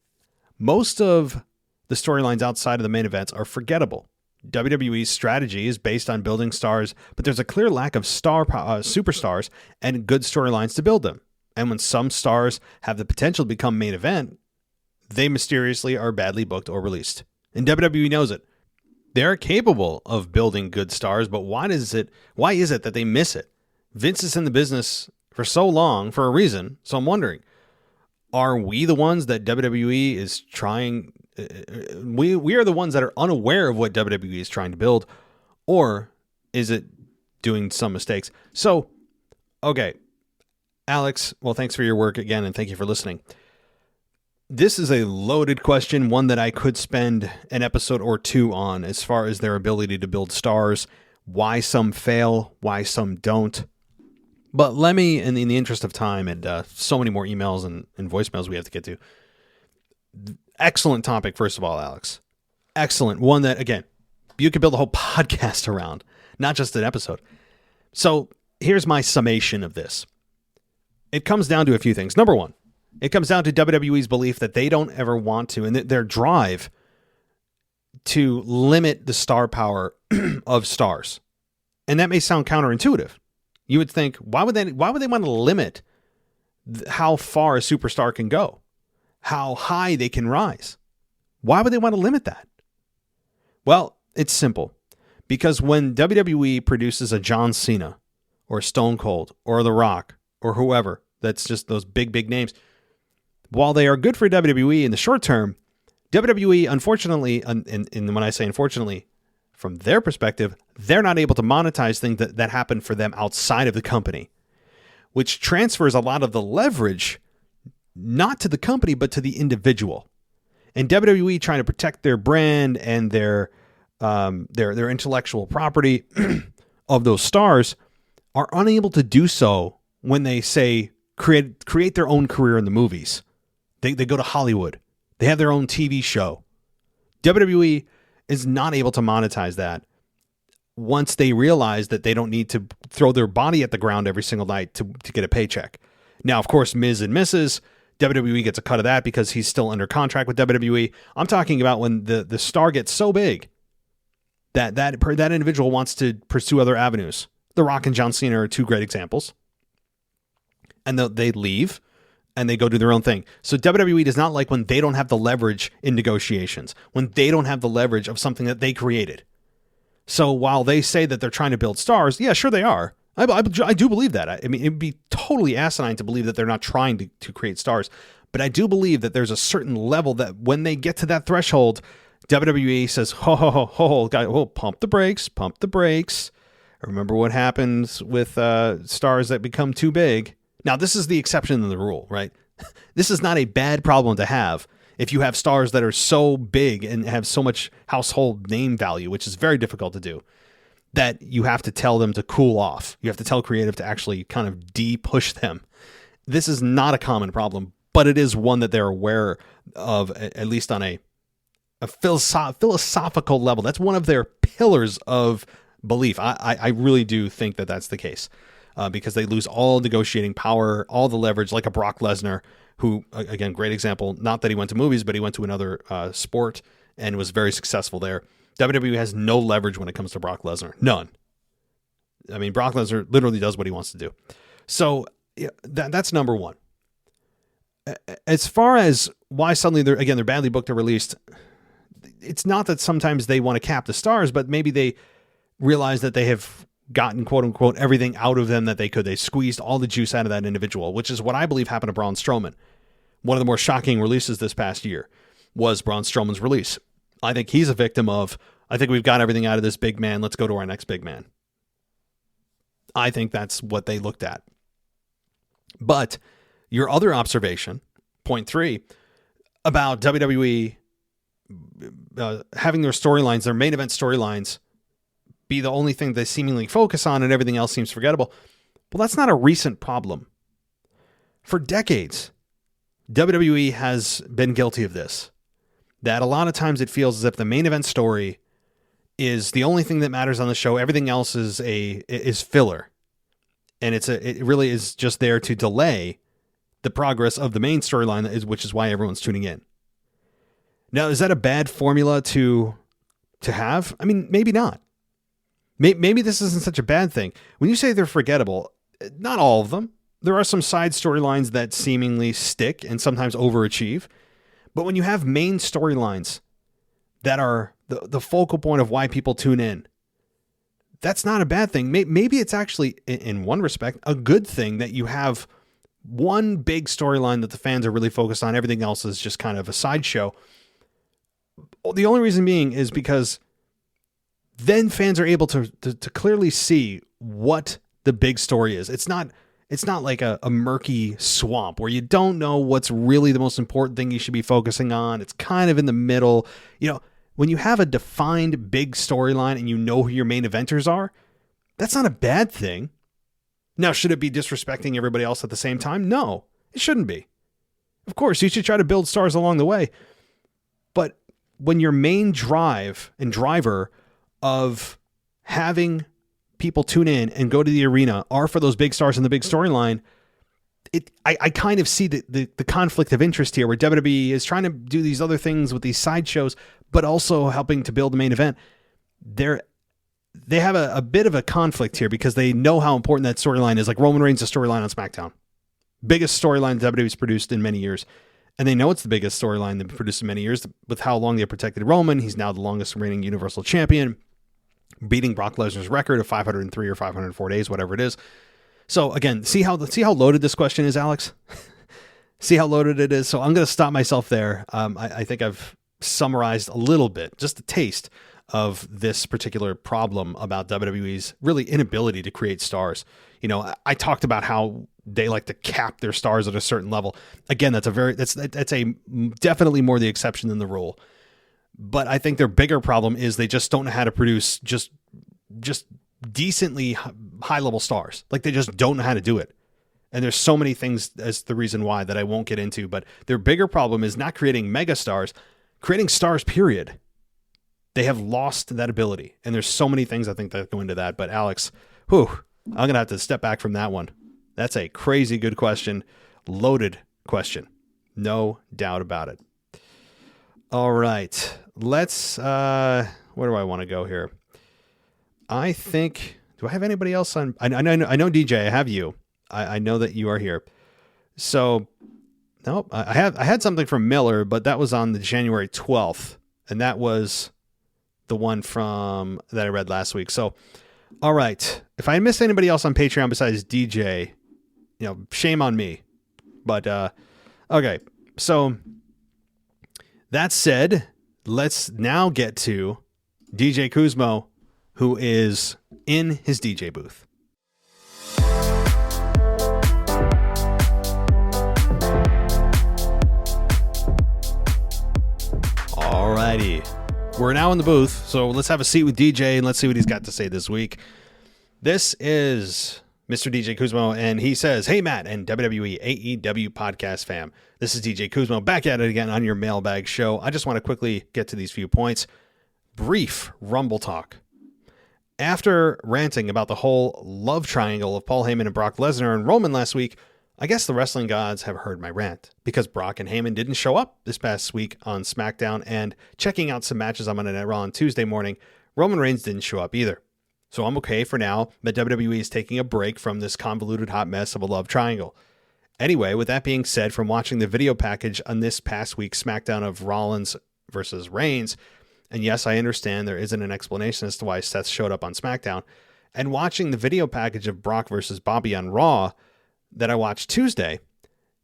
Speaker 1: Most of the storylines outside of the main events are forgettable. WWE's strategy is based on building stars, but there's a clear lack of superstars and good storylines to build them. And when some stars have the potential to become main event, they mysteriously are badly booked or released. And WWE knows it. They're capable of building good stars, but why is it that they miss it? Vince is in the business for so long for a reason, so I'm wondering, are we the ones that WWE is trying... We are the ones that are unaware of what WWE is trying to build, or is it doing some mistakes? So, okay, Alex, well, thanks for your work again, and thank you for listening. This is a loaded question, one that I could spend an episode or two on as far as their ability to build stars, why some fail, why some don't. But let me, in the interest of time and so many more emails and voicemails we have to get to, excellent topic, first of all, Alex. Excellent. One that, again, you could build a whole podcast around. not just an episode. So here's my summation of this. It comes down to a few things. Number one, it comes down to WWE's belief that they don't ever want to, and their drive to limit the star power of stars. And that may sound counterintuitive. You would think, why would they want to limit how far a superstar can go, how high they can rise? Why would they want to limit that? Well, it's simple. Because when WWE produces a John Cena or Stone Cold or The Rock or whoever, that's just those big names, while they are good for WWE in the short term, WWE, unfortunately, and when I say unfortunately, from their perspective, they're not able to monetize things that happen for them outside of the company, which transfers a lot of the leverage not to the company, but to the individual. And WWE, trying to protect their brand and their intellectual property of those stars, are unable to do so when they say create their own career in the movies. They go to Hollywood. They have their own TV show. WWE is not able to monetize that once they realize that they don't need to throw their body at the ground every single night to get a paycheck. Now, of course, Miz and Mrs., WWE gets a cut of that because he's still under contract with WWE. I'm talking about when the star gets so big that individual wants to pursue other avenues. The Rock and John Cena are two great examples. And they leave and they go do their own thing. So WWE does not like when they don't have the leverage in negotiations, when they don't have the leverage of something that they created. So while they say that they're trying to build stars, yeah, sure they are. I do believe that. I mean, it'd be totally asinine to believe that they're not trying to create stars. But I do believe that there's a certain level that when they get to that threshold, WWE says, ho, guys, pump the brakes. Remember what happens with stars that become too big. Now, this is the exception to the rule, right? This is not a bad problem to have if you have stars that are so big and have so much household name value, which is very difficult to do, that you have to tell them to cool off. You have to tell creative to actually kind of de-push them. This is not a common problem, but it is one that they're aware of, at least on a philosophical level. That's one of their pillars of belief. I really do think that that's the case. Because they lose all negotiating power, all the leverage, like a Brock Lesnar, who, again, great example, not that he went to movies, but he went to another sport and was very successful there. WWE has no leverage when it comes to Brock Lesnar. None. I mean, Brock Lesnar literally does what he wants to do. So yeah, that's number one. As far as why suddenly they're badly booked or released, it's not that sometimes they want to cap the stars, but maybe they realize that they have gotten, quote unquote, everything out of them that they could. They squeezed all the juice out of that individual, which is what I believe happened to Braun Strowman. One of the more shocking releases this past year was Braun Strowman's release. I think he's a victim of, I think we've got everything out of this big man. Let's go to our next big man. I think that's what they looked at. But your other observation, point 3, about WWE having their storylines, their main event storylines, be the only thing they seemingly focus on and everything else seems forgettable. Well, that's not a recent problem. For decades, WWE has been guilty of this. That a lot of times it feels as if the main event story is the only thing that matters on the show. Everything else is filler. And it really is just there to delay the progress of the main storyline, which is why everyone's tuning in. Now, is that a bad formula to have? I mean, maybe not. Maybe this isn't such a bad thing. When you say they're forgettable, not all of them. There are some side storylines that seemingly stick and sometimes overachieve. But when you have main storylines that are the focal point of why people tune in, that's not a bad thing. Maybe it's actually, in one respect, a good thing that you have one big storyline that the fans are really focused on. Everything else is just kind of a sideshow. The only reason being is because then fans are able to clearly see what the big story is. It's not like a murky swamp where you don't know what's really the most important thing you should be focusing on. It's kind of in the middle. You know, when you have a defined big storyline and you know who your main eventers are, that's not a bad thing. Now, should it be disrespecting everybody else at the same time? No, it shouldn't be. Of course, you should try to build stars along the way. But when your main drive and driver of having people tune in and go to the arena are for those big stars and the big storyline, I kind of see the conflict of interest here where WWE is trying to do these other things with these sideshows, but also helping to build the main event. They have a bit of a conflict here because they know how important that storyline is. Like Roman Reigns' storyline on SmackDown. Biggest storyline WWE's produced in many years. And they know it's the biggest storyline they've produced in many years with how long they protected Roman. He's now the longest reigning Universal Champion, beating Brock Lesnar's record of 503 or 504 days, whatever it is. So again, see how loaded this question is, Alex? See how loaded it is? So I'm going to stop myself there. I think I've summarized a little bit, just a taste of this particular problem about WWE's really inability to create stars. You know, I talked about how they like to cap their stars at a certain level. Again, that's a definitely more the exception than the rule. But I think their bigger problem is they just don't know how to produce just decently high level stars. Like they just don't know how to do it. And there's so many things as the reason why that I won't get into, but their bigger problem is not creating mega stars, creating stars, period. They have lost that ability. And there's so many things I think that go into that. But Alex, I'm going to have to step back from that one. That's a crazy good question. Loaded question. No doubt about it. All right. Let's, where do I want to go here? I think, do I have anybody else on? I know DJ, I have you. I know that you are here. So, no, I had something from Miller, but that was on the January 12th. And that was the one that I read last week. So, all right. If I missed anybody else on Patreon besides DJ, shame on me. But, okay. So that said, let's now get to DJ Kuzmo, who is in his DJ booth. Alrighty. We're now in the booth, so let's have a seat with DJ and let's see what he's got to say this week. This is Mr. DJ Kuzmo, and he says, "Hey, Matt and WWE AEW podcast fam. This is DJ Kuzmo back at it again on your Mailbag show. I just want to quickly get to these few points. Brief Rumble talk. After ranting about the whole love triangle of Paul Heyman and Brock Lesnar and Roman last week, I guess the wrestling gods have heard my rant because Brock and Heyman didn't show up this past week on SmackDown, and checking out some matches on Monday Night Raw on Tuesday morning, Roman Reigns didn't show up either. So I'm okay for now that WWE is taking a break from this convoluted hot mess of a love triangle. Anyway, with that being said, from watching the video package on this past week's SmackDown of Rollins versus Reigns, and yes, I understand there isn't an explanation as to why Seth showed up on SmackDown, and watching the video package of Brock versus Bobby on Raw that I watched Tuesday,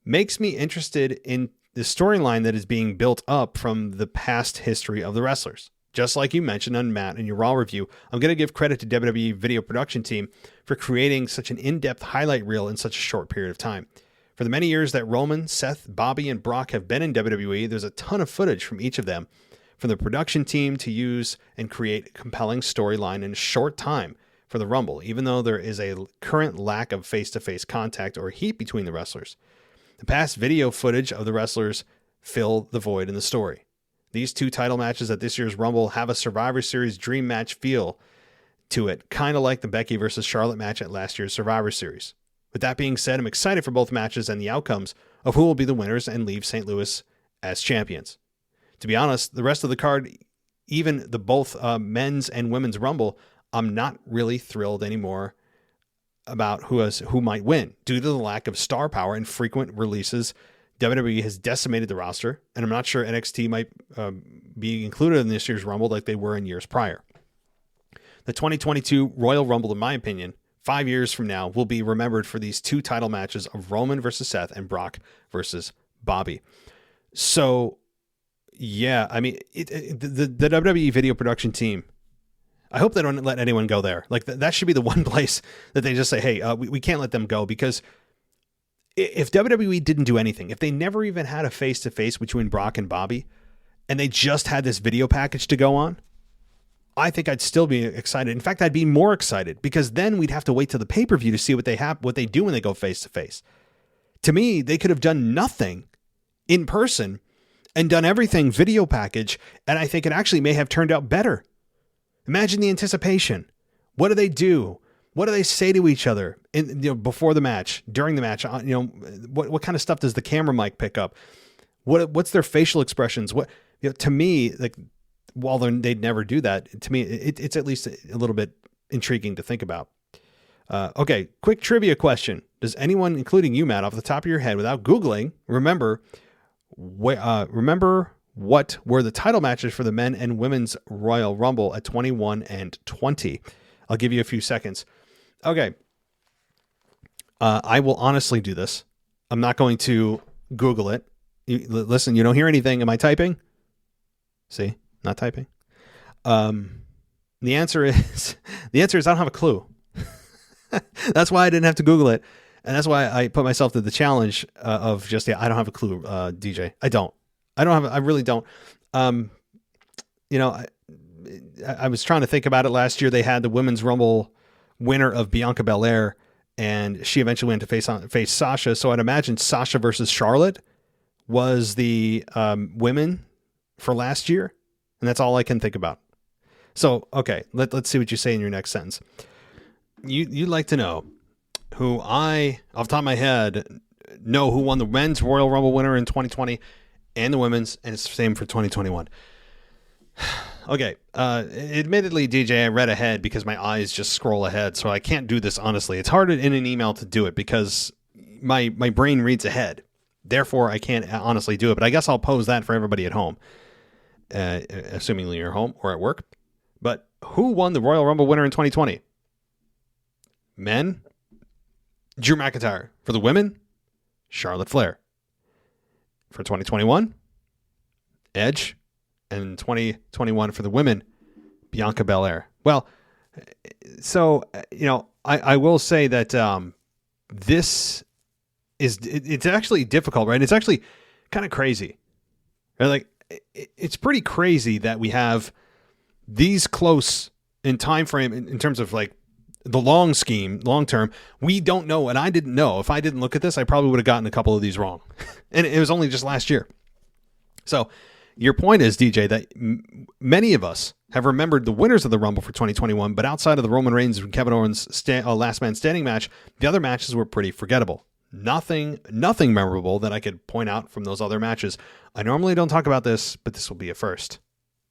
Speaker 1: makes me interested in the storyline that is being built up from the past history of the wrestlers. Just like you mentioned on Matt in your Raw review, I'm going to give credit to WWE video production team for creating such an in-depth highlight reel in such a short period of time. For the many years that Roman, Seth, Bobby, and Brock have been in WWE, there's a ton of footage from each of them, from the production team to use and create a compelling storyline in a short time for the Rumble, even though there is a current lack of face-to-face contact or heat between the wrestlers. The past video footage of the wrestlers fill the void in the story. These two title matches at this year's Rumble have a Survivor Series dream match feel to it, kind of like the Becky versus Charlotte match at last year's Survivor Series. With that being said, I'm excited for both matches and the outcomes of who will be the winners and leave St. Louis as champions. To be honest, the rest of the card, even the both men's and women's Rumble, I'm not really thrilled anymore about who might win. Due to the lack of star power and frequent releases, WWE has decimated the roster, and I'm not sure NXT might be included in this year's Rumble like they were in years prior. The 2022 Royal Rumble, in my opinion, 5 years from now, will be remembered for these two title matches of Roman versus Seth and Brock versus Bobby. So, yeah, I mean, the WWE video production team, I hope they don't let anyone go there. Like that should be the one place that they just say, hey, we can't let them go, because if WWE didn't do anything, if they never even had a face-to-face between Brock and Bobby, and they just had this video package to go on, I think I'd still be excited. In fact, I'd be more excited, because then we'd have to wait till the pay-per-view to see what they do when they go face-to-face. To me, they could have done nothing in person and done everything video package, and I think it actually may have turned out better. Imagine the anticipation. What do they do What do they say to each other before the match, during the match? What kind of stuff does the camera mic pick up? What's their facial expressions? To me, like, while they'd never do that, to me, it's at least a little bit intriguing to think about. Okay, quick trivia question. Does anyone, including you, Matt, off the top of your head, without Googling, remember what were the title matches for the men and women's Royal Rumble at 21 and 20? I'll give you a few seconds. Okay. I will honestly do this. I'm not going to Google it. Listen, you don't hear anything. Am I typing? See, not typing. The answer is I don't have a clue. That's why I didn't have to Google it. And that's why I put myself to the challenge of just, I don't have a clue, DJ. I really don't. I was trying to think about it last year. They had the Women's Rumble winner of Bianca Belair, and she eventually went to face Sasha. So I'd imagine Sasha versus Charlotte was the women for last year. And that's all I can think about. So, okay, let's see what you say in your next sentence. You'd like to know who off the top of my head, know who won the men's Royal Rumble winner in 2020 and the women's, and it's the same for 2021. Okay, admittedly, DJ, I read ahead because my eyes just scroll ahead, so I can't do this honestly. It's hard in an email to do it because my brain reads ahead. Therefore, I can't honestly do it, but I guess I'll pose that for everybody at home, assuming you're home or at work. But who won the Royal Rumble winner in 2020? Men, Drew McIntyre. For the women, Charlotte Flair. For 2021, Edge. And 2021 for the women, Bianca Belair. Well, so, I will say that this it's actually difficult, right? It's actually kind of crazy. Right? Like, it's pretty crazy that we have these close in time frame in terms of like the long term. We don't know, and I didn't know. If I didn't look at this, I probably would have gotten a couple of these wrong. And it was only just last year. So your point is, DJ, that many of us have remembered the winners of the Rumble for 2021, but outside of the Roman Reigns and Kevin Owens last man standing match, the other matches were pretty forgettable. Nothing memorable that I could point out from those other matches. I normally don't talk about this, but this will be a first.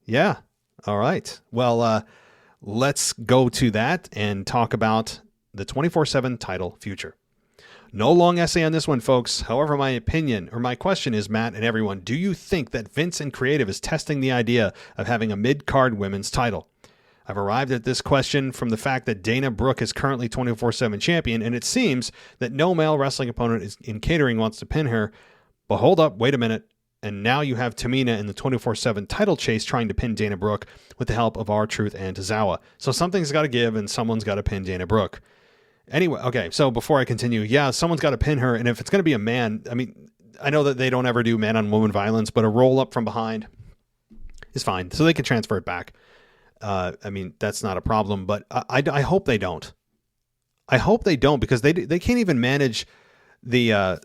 Speaker 1: Yeah. All right. Well, let's go to that and talk about the 24/7 title future. No long essay on this one, folks. However, my opinion or my question is, Matt and everyone, do you think that Vince and creative is testing the idea of having a mid-card women's title? I've arrived at this question from the fact that Dana Brooke is currently 24/7 champion, and it seems that no male wrestling opponent in catering wants to pin her. But hold up, wait a minute. And now you have Tamina in the 24/7 title chase trying to pin Dana Brooke with the help of R-Truth and Tozawa. So something's got to give, and someone's got to pin Dana Brooke. Anyway, okay, so before I continue, someone's got to pin her, and if it's going to be a man, I mean, I know that they don't ever do man-on-woman violence, but a roll-up from behind is fine, so they can transfer it back. I mean, that's not a problem, but I hope they don't. I hope they don't, because they can't even manage the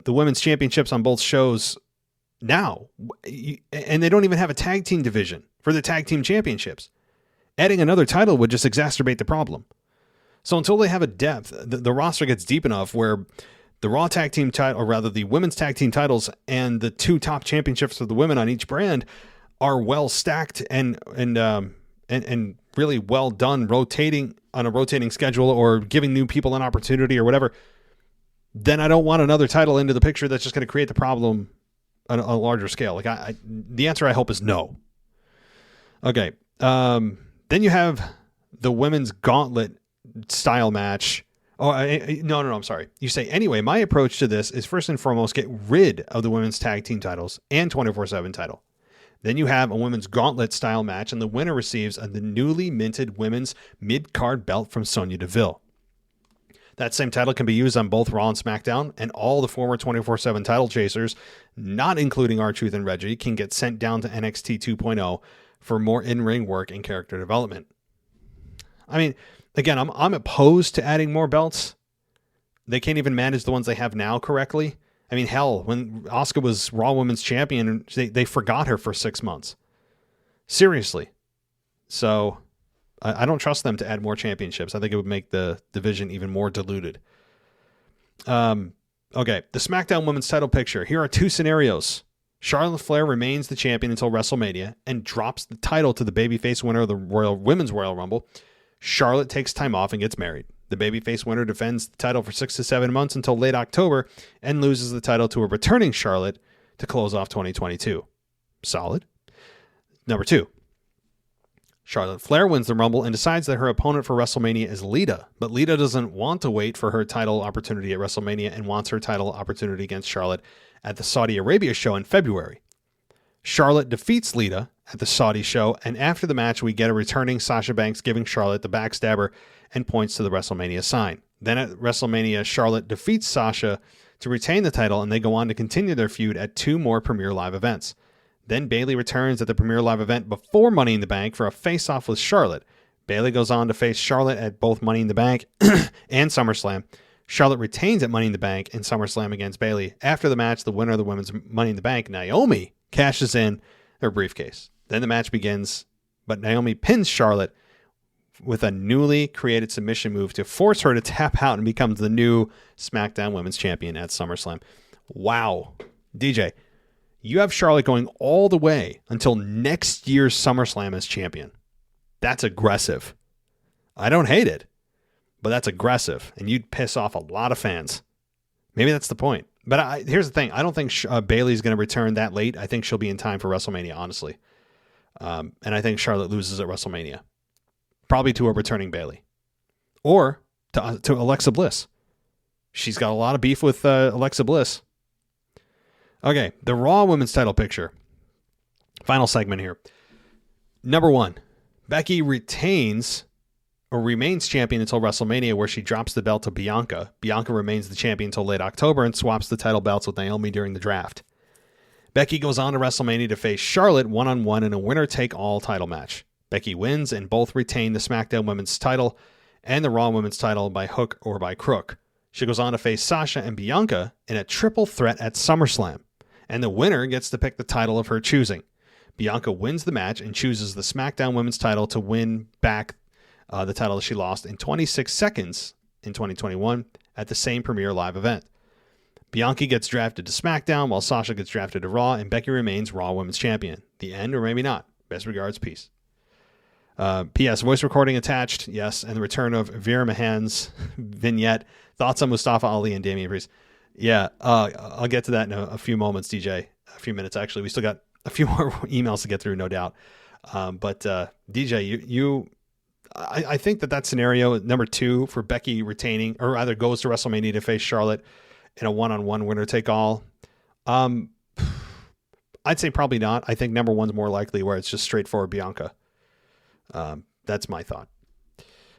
Speaker 1: women's championships on both shows now, and they don't even have a tag team division for the tag team championships. Adding another title would just exacerbate the problem. So until they have a depth, the roster gets deep enough where the Raw tag team title, or rather the women's tag team titles, and the two top championships of the women on each brand are well stacked and really well done, rotating on a rotating schedule or giving new people an opportunity or whatever, then I don't want another title into the picture that's just going to create the problem on a larger scale. Like the answer I hope is no. Okay. Then you have the women's gauntlet style match. No, I'm sorry. You say, anyway, my approach to this is first and foremost, get rid of the women's tag team titles and 24/7 title. Then you have a women's gauntlet style match, and the winner receives the newly minted women's mid-card belt from Sonya Deville. That same title can be used on both Raw and SmackDown, and all the former 24/7 title chasers, not including R-Truth and Reggie, can get sent down to NXT 2.0 for more in-ring work and character development. I mean, again, I'm opposed to adding more belts. They can't even manage the ones they have now correctly. I mean, hell, when Asuka was Raw Women's Champion, they forgot her for 6 months. Seriously. So, I don't trust them to add more championships. I think it would make the division even more diluted. Okay, the SmackDown Women's title picture. Here are two scenarios. Charlotte Flair remains the champion until WrestleMania and drops the title to the babyface winner of the Women's Royal Rumble. Charlotte takes time off and gets married. The babyface winner defends the title for 6 to 7 months until late October and loses the title to a returning Charlotte to close off 2022. Solid. Number 2. Charlotte Flair wins the Rumble and decides that her opponent for WrestleMania is Lita, but Lita doesn't want to wait for her title opportunity at WrestleMania and wants her title opportunity against Charlotte at the Saudi Arabia show in February. Charlotte defeats Lita at the Saudi show, and after the match, we get a returning Sasha Banks giving Charlotte the backstabber and points to the WrestleMania sign. Then at WrestleMania, Charlotte defeats Sasha to retain the title, and they go on to continue their feud at 2 more Premier Live events. Then Bayley returns at the Premier Live event before Money in the Bank for a face-off with Charlotte. Bayley goes on to face Charlotte at both Money in the Bank and SummerSlam. Charlotte retains at Money in the Bank and SummerSlam against Bayley. After the match, the winner of the Women's Money in the Bank, Naomi, cashes in her briefcase. Then the match begins, but Naomi pins Charlotte with a newly created submission move to force her to tap out and becomes the new SmackDown Women's Champion at SummerSlam. Wow. DJ, you have Charlotte going all the way until next year's SummerSlam as champion. That's aggressive. I don't hate it, but that's aggressive, and you'd piss off a lot of fans. Maybe that's the point. But here's the thing. I don't think Bayley's going to return that late. I think she'll be in time for WrestleMania, honestly. And I think Charlotte loses at WrestleMania. Probably to a returning Bayley. Or to Alexa Bliss. She's got a lot of beef with Alexa Bliss. Okay, the Raw Women's title picture. Final segment here. Number 1, Becky remains champion until WrestleMania, where she drops the belt to Bianca. Bianca remains the champion until late October and swaps the title belts with Naomi during the draft. Becky goes on to WrestleMania to face Charlotte one-on-one in a winner-take-all title match. Becky wins and both retain the SmackDown Women's title and the Raw Women's title by hook or by crook. She goes on to face Sasha and Bianca in a triple threat at SummerSlam, and the winner gets to pick the title of her choosing. Bianca wins the match and chooses the SmackDown Women's title to win back the title she lost in 26 seconds in 2021 at the same Premier Live event. Bianca gets drafted to SmackDown while Sasha gets drafted to Raw, and Becky remains Raw Women's Champion. The end, or maybe not. Best regards, peace. P.S. Voice recording attached, yes, and the return of Veer Mahan's vignette. Thoughts on Mustafa Ali and Damian Priest? Yeah, I'll get to that in a few moments, DJ. A few minutes, actually. We still got a few more emails to get through, no doubt. But DJ, I think that scenario, number 2, for Becky retaining, or either goes to WrestleMania to face Charlotte in a one-on-one winner-take-all, I'd say probably not. I think number 1's more likely, where it's just straightforward Bianca. That's my thought.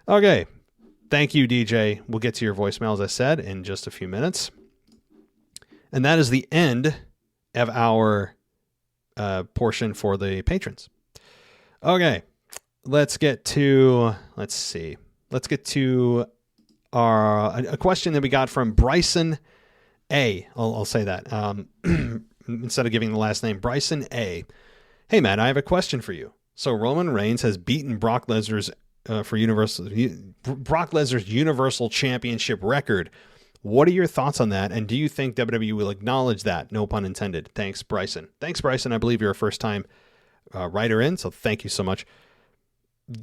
Speaker 1: Okay. Thank you, DJ. We'll get to your voicemail, as I said, in just a few minutes. And that is the end of our portion for the patrons. Okay. Let's get to a question that we got from Bryson A. I'll say that. Instead of giving the last name, Bryson A. Hey, Matt, I have a question for you. So Roman Reigns has beaten Brock Lesnar's Universal Championship record. What are your thoughts on that? And do you think WWE will acknowledge that? No pun intended. Thanks, Bryson. Thanks, Bryson. I believe you're a first-time writer in, so thank you so much.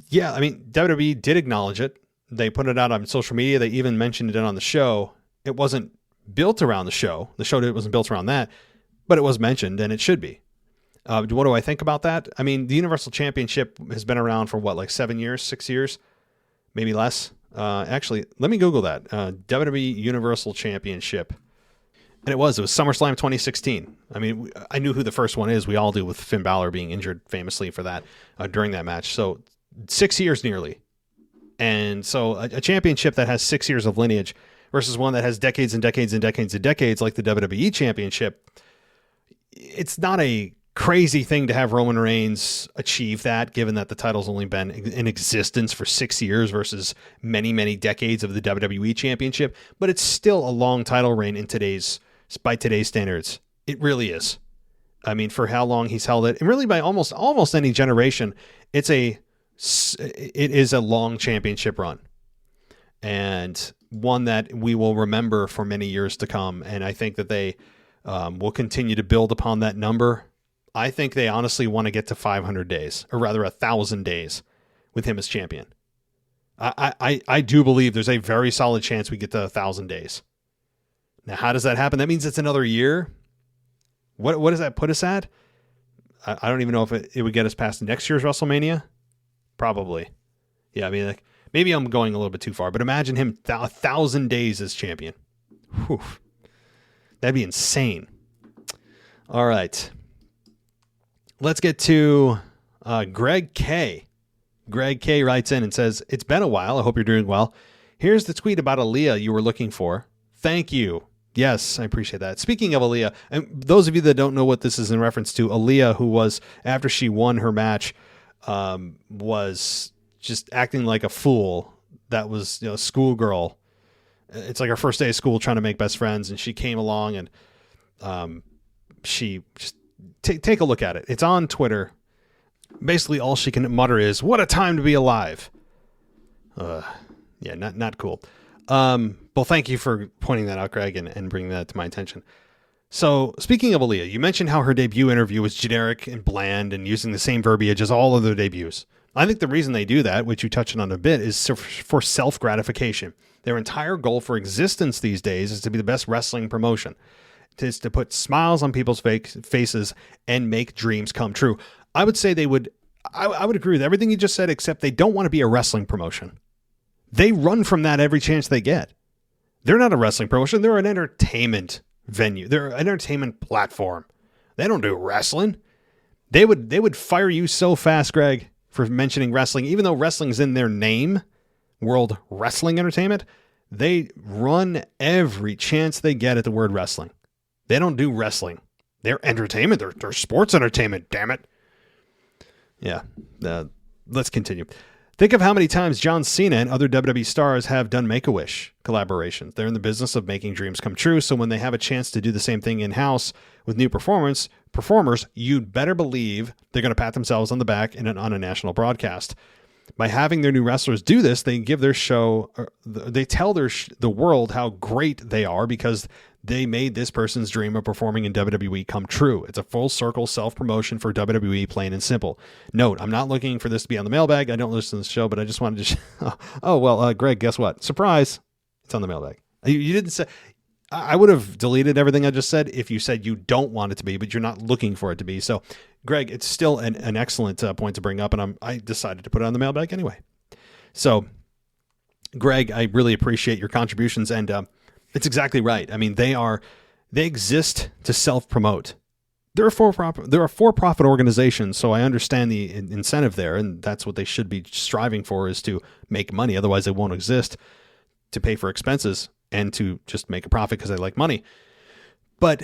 Speaker 1: Yeah, I mean, WWE did acknowledge it. They put it out on social media. They even mentioned it on the show. It wasn't built around the show. The show wasn't built around that, but it was mentioned, and it should be. What do I think about that? I mean, the Universal Championship has been around for what, like 7 years, 6 years, maybe less. Actually, let me Google that. WWE Universal Championship. And it was SummerSlam 2016. I mean, I knew who the first one is. We all do, with Finn Balor being injured famously for that during that match. So 6 years nearly. And so a championship that has 6 years of lineage versus one that has decades and decades and decades and decades, like the WWE Championship. It's not a crazy thing to have Roman Reigns achieve that, given that the title's only been in existence for 6 years versus many, many decades of the WWE Championship. But it's still a long title reign by today's standards. It really is. I mean, for how long he's held it, and really by almost any generation, it's a it is a long championship run, and one that we will remember for many years to come. And I think that they will continue to build upon that number. I think they honestly want to get to 500 days, or rather 1,000 days with him as champion. I do believe there's a very solid chance we get to 1,000 days. Now, how does that happen? That means it's another year. What does that put us at? I don't even know if it would get us past next year's WrestleMania. Probably. Yeah, I mean, like, maybe I'm going a little bit too far, but imagine him 1,000 days as champion. Whew. That'd be insane. All right. Let's get to Greg K. Greg K writes in and says, "It's been a while. I hope you're doing well. Here's the tweet about Aaliyah you were looking for. Thank you." Yes, I appreciate that. Speaking of Aaliyah, and those of you that don't know what this is in reference to, Aaliyah, who was, after she won her match, was just acting like a fool. That was, schoolgirl. It's like her first day of school trying to make best friends, and she came along and she just take a look at it. It's on Twitter. Basically, all she can mutter is, "What a time to be alive." Yeah, not cool. Well, thank you for pointing that out, Greg, and bringing that to my attention. So, speaking of Aaliyah, you mentioned how her debut interview was generic and bland and using the same verbiage as all other debuts. I think the reason they do that, which you touched on a bit, is for self-gratification. Their entire goal for existence these days is to be the best wrestling promotion. It is to put smiles on people's faces and make dreams come true. I would say I would agree with everything you just said, except they don't want to be a wrestling promotion. They run from that every chance they get. They're not a wrestling promotion. They're an entertainment venue. They're an entertainment platform. They don't do wrestling. They would fire you so fast, Greg, for mentioning wrestling. Even though wrestling's in their name, World Wrestling Entertainment, they run every chance they get at the word wrestling. They don't do wrestling. They're entertainment. They're sports entertainment, damn it. Yeah, let's continue. Think of how many times John Cena and other WWE stars have done Make-A-Wish collaborations. They're in the business of making dreams come true, so when they have a chance to do the same thing in-house with new performers, you'd better believe they're going to pat themselves on the back on a national broadcast. By having their new wrestlers do this, they give their show, they tell the world how great they are because they made this person's dream of performing in WWE come true. It's a full circle self-promotion for WWE, plain and simple. Note, I'm not looking for this to be on the mailbag. I don't listen to the show, but I just wanted to Greg, guess what? Surprise. It's on the mailbag. You didn't say, I would have deleted everything I just said if you said you don't want it to be, but you're not looking for it to be. So, Greg, it's still an excellent point to bring up, and I decided to put it on the mailbag anyway. So, Greg, I really appreciate your contributions, and it's exactly right. I mean, they exist to self-promote. They're a for-profit organization, so I understand the incentive there, and that's what they should be striving for, is to make money. Otherwise, they won't exist to pay for expenses and to just make a profit because they like money. But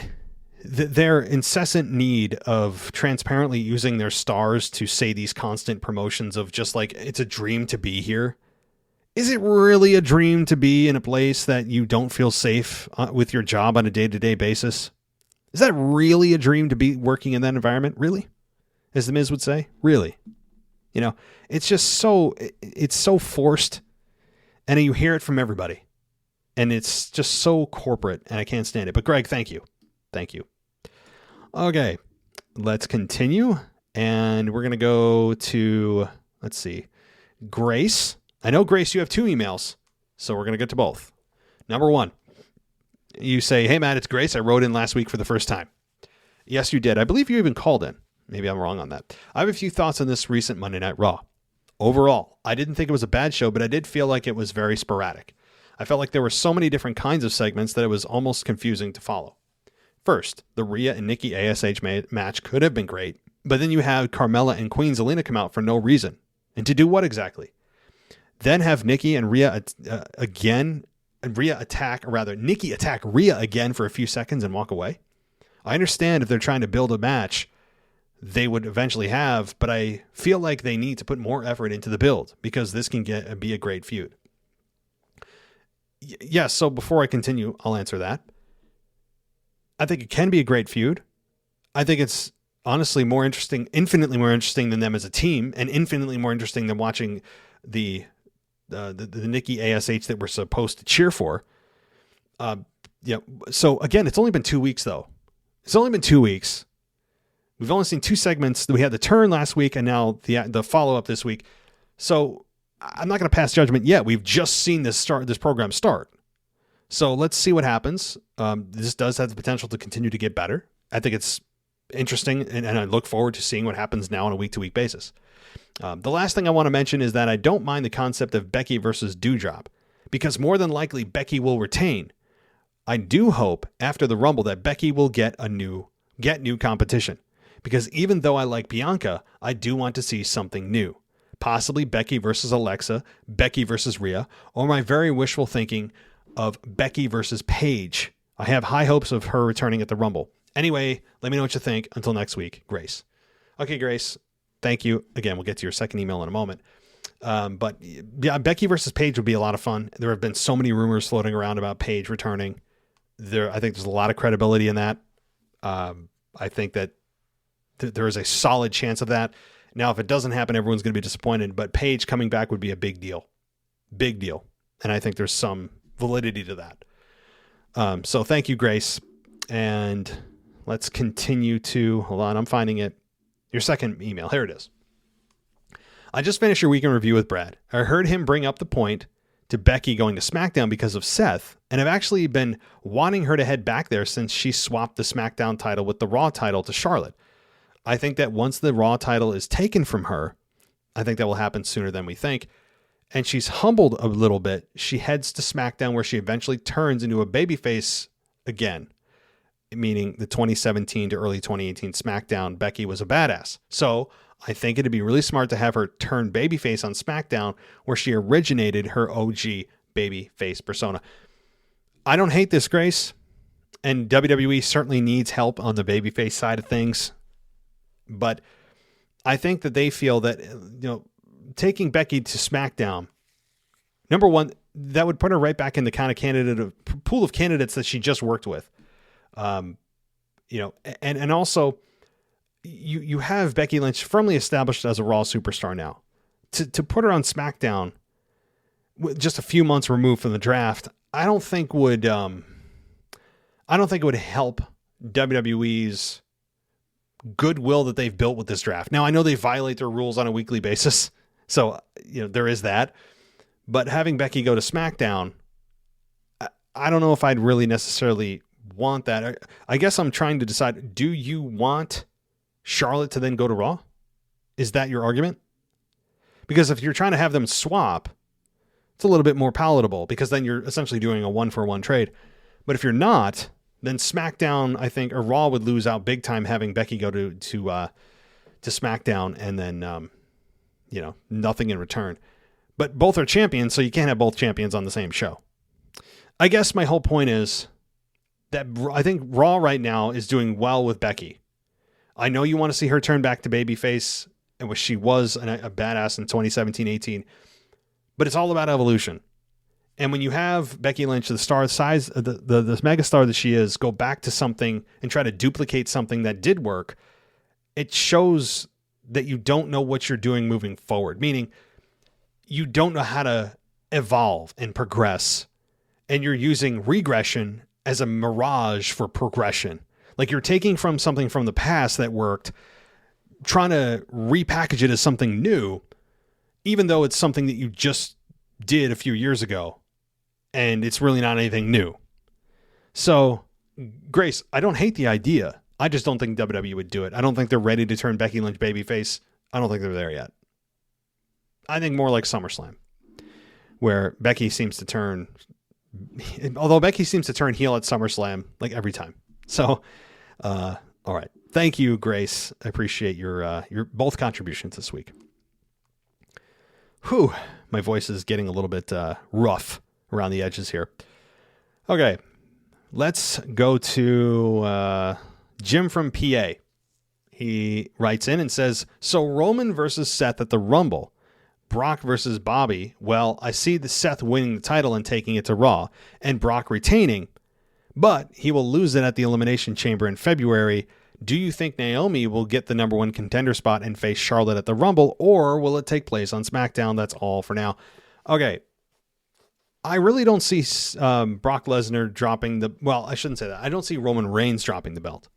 Speaker 1: their incessant need of transparently using their stars to say these constant promotions of just like, it's a dream to be here. Is it really a dream to be in a place that you don't feel safe with your job on a day-to-day basis? Is that really a dream to be working in that environment? Really? As the Miz would say? Really? It's just it's so forced, and you hear it from everybody. And it's just so corporate, and I can't stand it. But Greg, thank you. Thank you. Okay, let's continue. And we're going to go to, let's see, Grace. I know, Grace, you have 2 emails, so we're going to get to both. Number 1, you say, "Hey, Matt, it's Grace. I wrote in last week for the first time." Yes, you did. I believe you even called in. Maybe I'm wrong on that. I have a few thoughts on this recent Monday Night Raw. Overall, I didn't think it was a bad show, but I did feel like it was very sporadic. I felt like there were so many different kinds of segments that it was almost confusing to follow. First, the Rhea and Nikki ASH match could have been great, but then you had Carmella and Queen Zelina come out for no reason. And to do what exactly? Then have Nikki and Rhea Nikki attack Rhea again for a few seconds and walk away. I understand if they're trying to build a match they would eventually have, but I feel like they need to put more effort into the build because this can be a great feud. Yes, so before I continue, I'll answer that. I think it can be a great feud. I think it's honestly more interesting, infinitely more interesting than them as a team, and infinitely more interesting than watching the Nikki ASH that we're supposed to cheer for. So again, it's only been 2 weeks though. It's only been 2 weeks. We've only seen 2 segments. We had the turn last week and now the follow-up this week. So I'm not going to pass judgment yet. We've just seen this program start. So let's see what happens. This does have the potential to continue to get better. I think it's interesting, and I look forward to seeing what happens now on a week-to-week basis. The last thing I want to mention is that I don't mind the concept of Becky versus Doudrop, because more than likely Becky will retain. I do hope after the Rumble that Becky will get new competition, because even though I like Bianca, I do want to see something new. Possibly Becky versus Alexa, Becky versus Rhea, or my very wishful thinking of Becky versus Paige. I have high hopes of her returning at the Rumble. Anyway, let me know what you think. Until next week, Grace. Okay, Grace, thank you. Again, we'll get to your second email in a moment. But yeah, Becky versus Paige would be a lot of fun. There have been so many rumors floating around about Paige returning. I think there's a lot of credibility in that. I think that there is a solid chance of that. Now, if it doesn't happen, everyone's going to be disappointed, but Paige coming back would be a big deal. Big deal. And I think there's some validity to that. So thank you, Grace. And let's continue to, hold on, I'm finding it. Your second email. Here it is. I just finished your weekend review with Brad. I heard him bring up the point to Becky going to SmackDown because of Seth, and I've actually been wanting her to head back there since she swapped the SmackDown title with the Raw title to Charlotte. I think that once the Raw title is taken from her, I think that will happen sooner than we think, and she's humbled a little bit. She heads to SmackDown where she eventually turns into a babyface again, meaning the 2017 to early 2018 SmackDown, Becky was a badass. So I think it'd be really smart to have her turn babyface on SmackDown where she originated her OG babyface persona. I don't hate this, Grace, and WWE certainly needs help on the babyface side of things. But I think that they feel that, taking Becky to SmackDown, number one, that would put her right back in the kind of pool of candidates that she just worked with. And also you have Becky Lynch firmly established as a Raw superstar now. To put her on SmackDown just a few months removed from the draft, I don't think it would help WWE's goodwill that they've built with this draft. Now, I know they violate their rules on a weekly basis, so there is that. But having Becky go to SmackDown, I don't know if I'd really necessarily want that. I guess I'm trying to decide, do you want Charlotte to then go to Raw? Is that your argument? Because if you're trying to have them swap, it's a little bit more palatable, because then you're essentially doing a 1-for-1 trade. But if you're not, then SmackDown, I think, or Raw would lose out big time having Becky go to SmackDown and then, nothing in return. But both are champions, so you can't have both champions on the same show. I guess my whole point is that I think Raw right now is doing well with Becky. I know you want to see her turn back to babyface, and she was a badass in 2017-18, but it's all about evolution. And when you have Becky Lynch, the star size, the megastar that she is, go back to something and try to duplicate something that did work, it shows that you don't know what you're doing moving forward, meaning you don't know how to evolve and progress, and you're using regression as a mirage for progression. Like you're taking from something from the past that worked, trying to repackage it as something new, even though it's something that you just did a few years ago, and it's really not anything new. So, Grace, I don't hate the idea. I just don't think WWE would do it. I don't think they're ready to turn Becky Lynch babyface. I don't think they're there yet. I think more like SummerSlam, where Becky seems to turn, although Becky seems to turn heel at SummerSlam like every time. So, all right. Thank you, Grace. I appreciate your both contributions this week. Whew, my voice is getting a little bit rough around the edges here. Okay, let's go to Jim from PA. He writes in and says, so Roman versus Seth at the Rumble. Brock versus Bobby. Well, I see the Seth winning the title and taking it to Raw, and Brock retaining, but he will lose it at the Elimination Chamber in February. Do you think Naomi will get the number one contender spot and face Charlotte at the Rumble, or will it take place on SmackDown? That's all for now. Okay. I really don't see Brock Lesnar dropping the... Well, I shouldn't say that. I don't see Roman Reigns dropping the belt.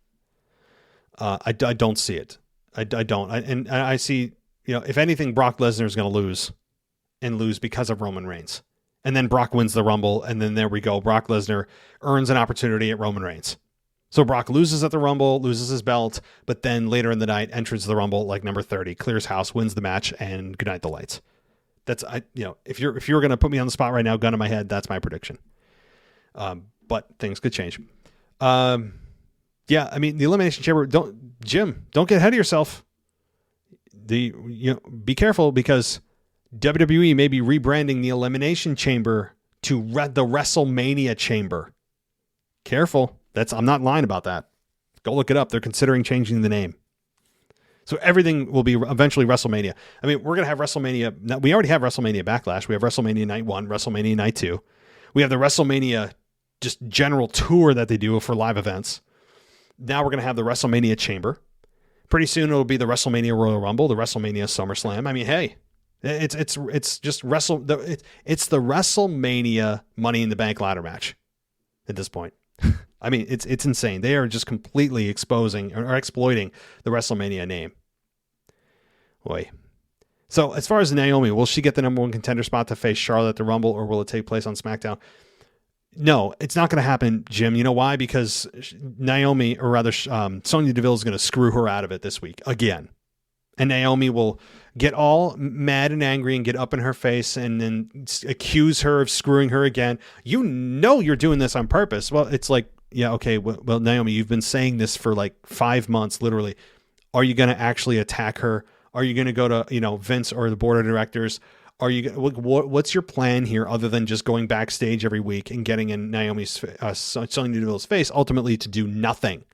Speaker 1: I don't see it. I don't. I see, if anything, Brock Lesnar is going to lose because of Roman Reigns. And then Brock wins the Rumble, and then there we go. Brock Lesnar earns an opportunity at Roman Reigns. So Brock loses at the Rumble, loses his belt, but then later in the night enters the Rumble like number 30, clears house, wins the match, and good night the lights. That's if you're going to put me on the spot right now, gun to my head, that's my prediction. But things could change. Yeah, I mean, the Elimination Chamber, don't get ahead of yourself. Be careful, because WWE may be rebranding the Elimination Chamber to the WrestleMania Chamber. Careful. I'm not lying about that. Go look it up. They're considering changing the name. So everything will be eventually WrestleMania. I mean, we're going to have WrestleMania. We already have WrestleMania Backlash. We have WrestleMania Night 1, WrestleMania Night 2. We have the WrestleMania just general tour that they do for live events. Now we're going to have the WrestleMania Chamber. Pretty soon it'll be the WrestleMania Royal Rumble, the WrestleMania SummerSlam. I mean, hey, it's just it's the WrestleMania Money in the Bank ladder match at this point. I mean, it's insane. They are just completely exposing or exploiting the WrestleMania name. Boy. So as far as Naomi, will she get the number one contender spot to face Charlotte at the Rumble, or will it take place on SmackDown? No, it's not going to happen, Jim. You know why? Because Naomi, or rather Sonya Deville, is going to screw her out of it this week again. And Naomi will get all mad and angry and get up in her face and then accuse her of screwing her again. You're doing this on purpose. Well, it's like, yeah, okay, well, Naomi, you've been saying this for like 5 months, literally. Are you going to actually attack her? Are you going to go to, Vince or the board of directors? Are you? What's your plan here, other than just going backstage every week and getting in Naomi's Sonya Deville's face, ultimately to do nothing?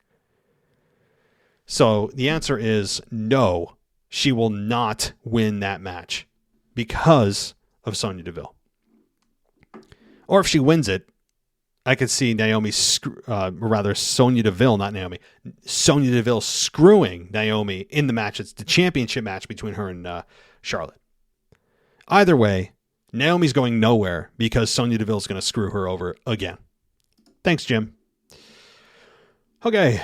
Speaker 1: So the answer is no. She will not win that match because of Sonya Deville. Or if she wins it, I could see Sonya Deville, not Naomi, Sonya Deville screwing Naomi in the match. It's the championship match between her and Charlotte. Either way, Naomi's going nowhere because Sonya Deville's going to screw her over again. Thanks, Jim. Okay,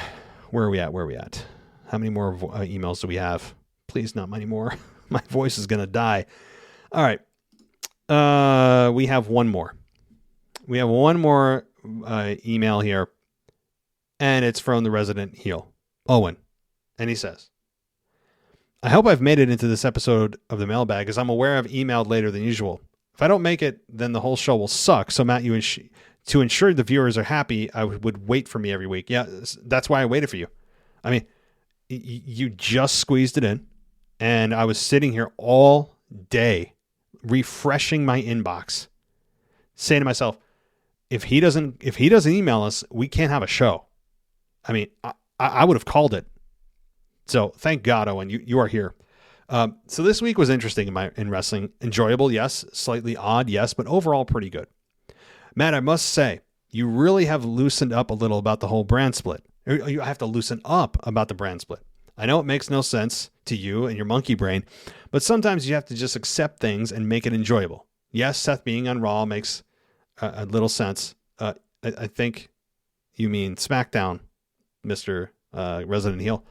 Speaker 1: where are we at? How many more emails do we have? Please, not many more. My voice is going to die. All right. We have one more. We have one more email here, and it's from the resident heel, Owen. And he says, I hope I've made it into this episode of the Mailbag, as I'm aware I've emailed later than usual. If I don't make it, then the whole show will suck. So, Matt, to ensure the viewers are happy, I would wait for me every week. Yeah, that's why I waited for you. I mean, you just squeezed it in, and I was sitting here all day refreshing my inbox, saying to myself, if he doesn't email us, we can't have a show. I mean, I would have called it. So thank God, Owen, you are here. So this week was interesting in wrestling. Enjoyable, yes. Slightly odd, yes. But overall, pretty good. Matt, I must say, you really have loosened up a little about the whole brand split. You have to loosen up about the brand split. I know it makes no sense to you and your monkey brain, but sometimes you have to just accept things and make it enjoyable. Yes, Seth being on Raw makes a little sense. I think you mean SmackDown, Mr. Resident Heel,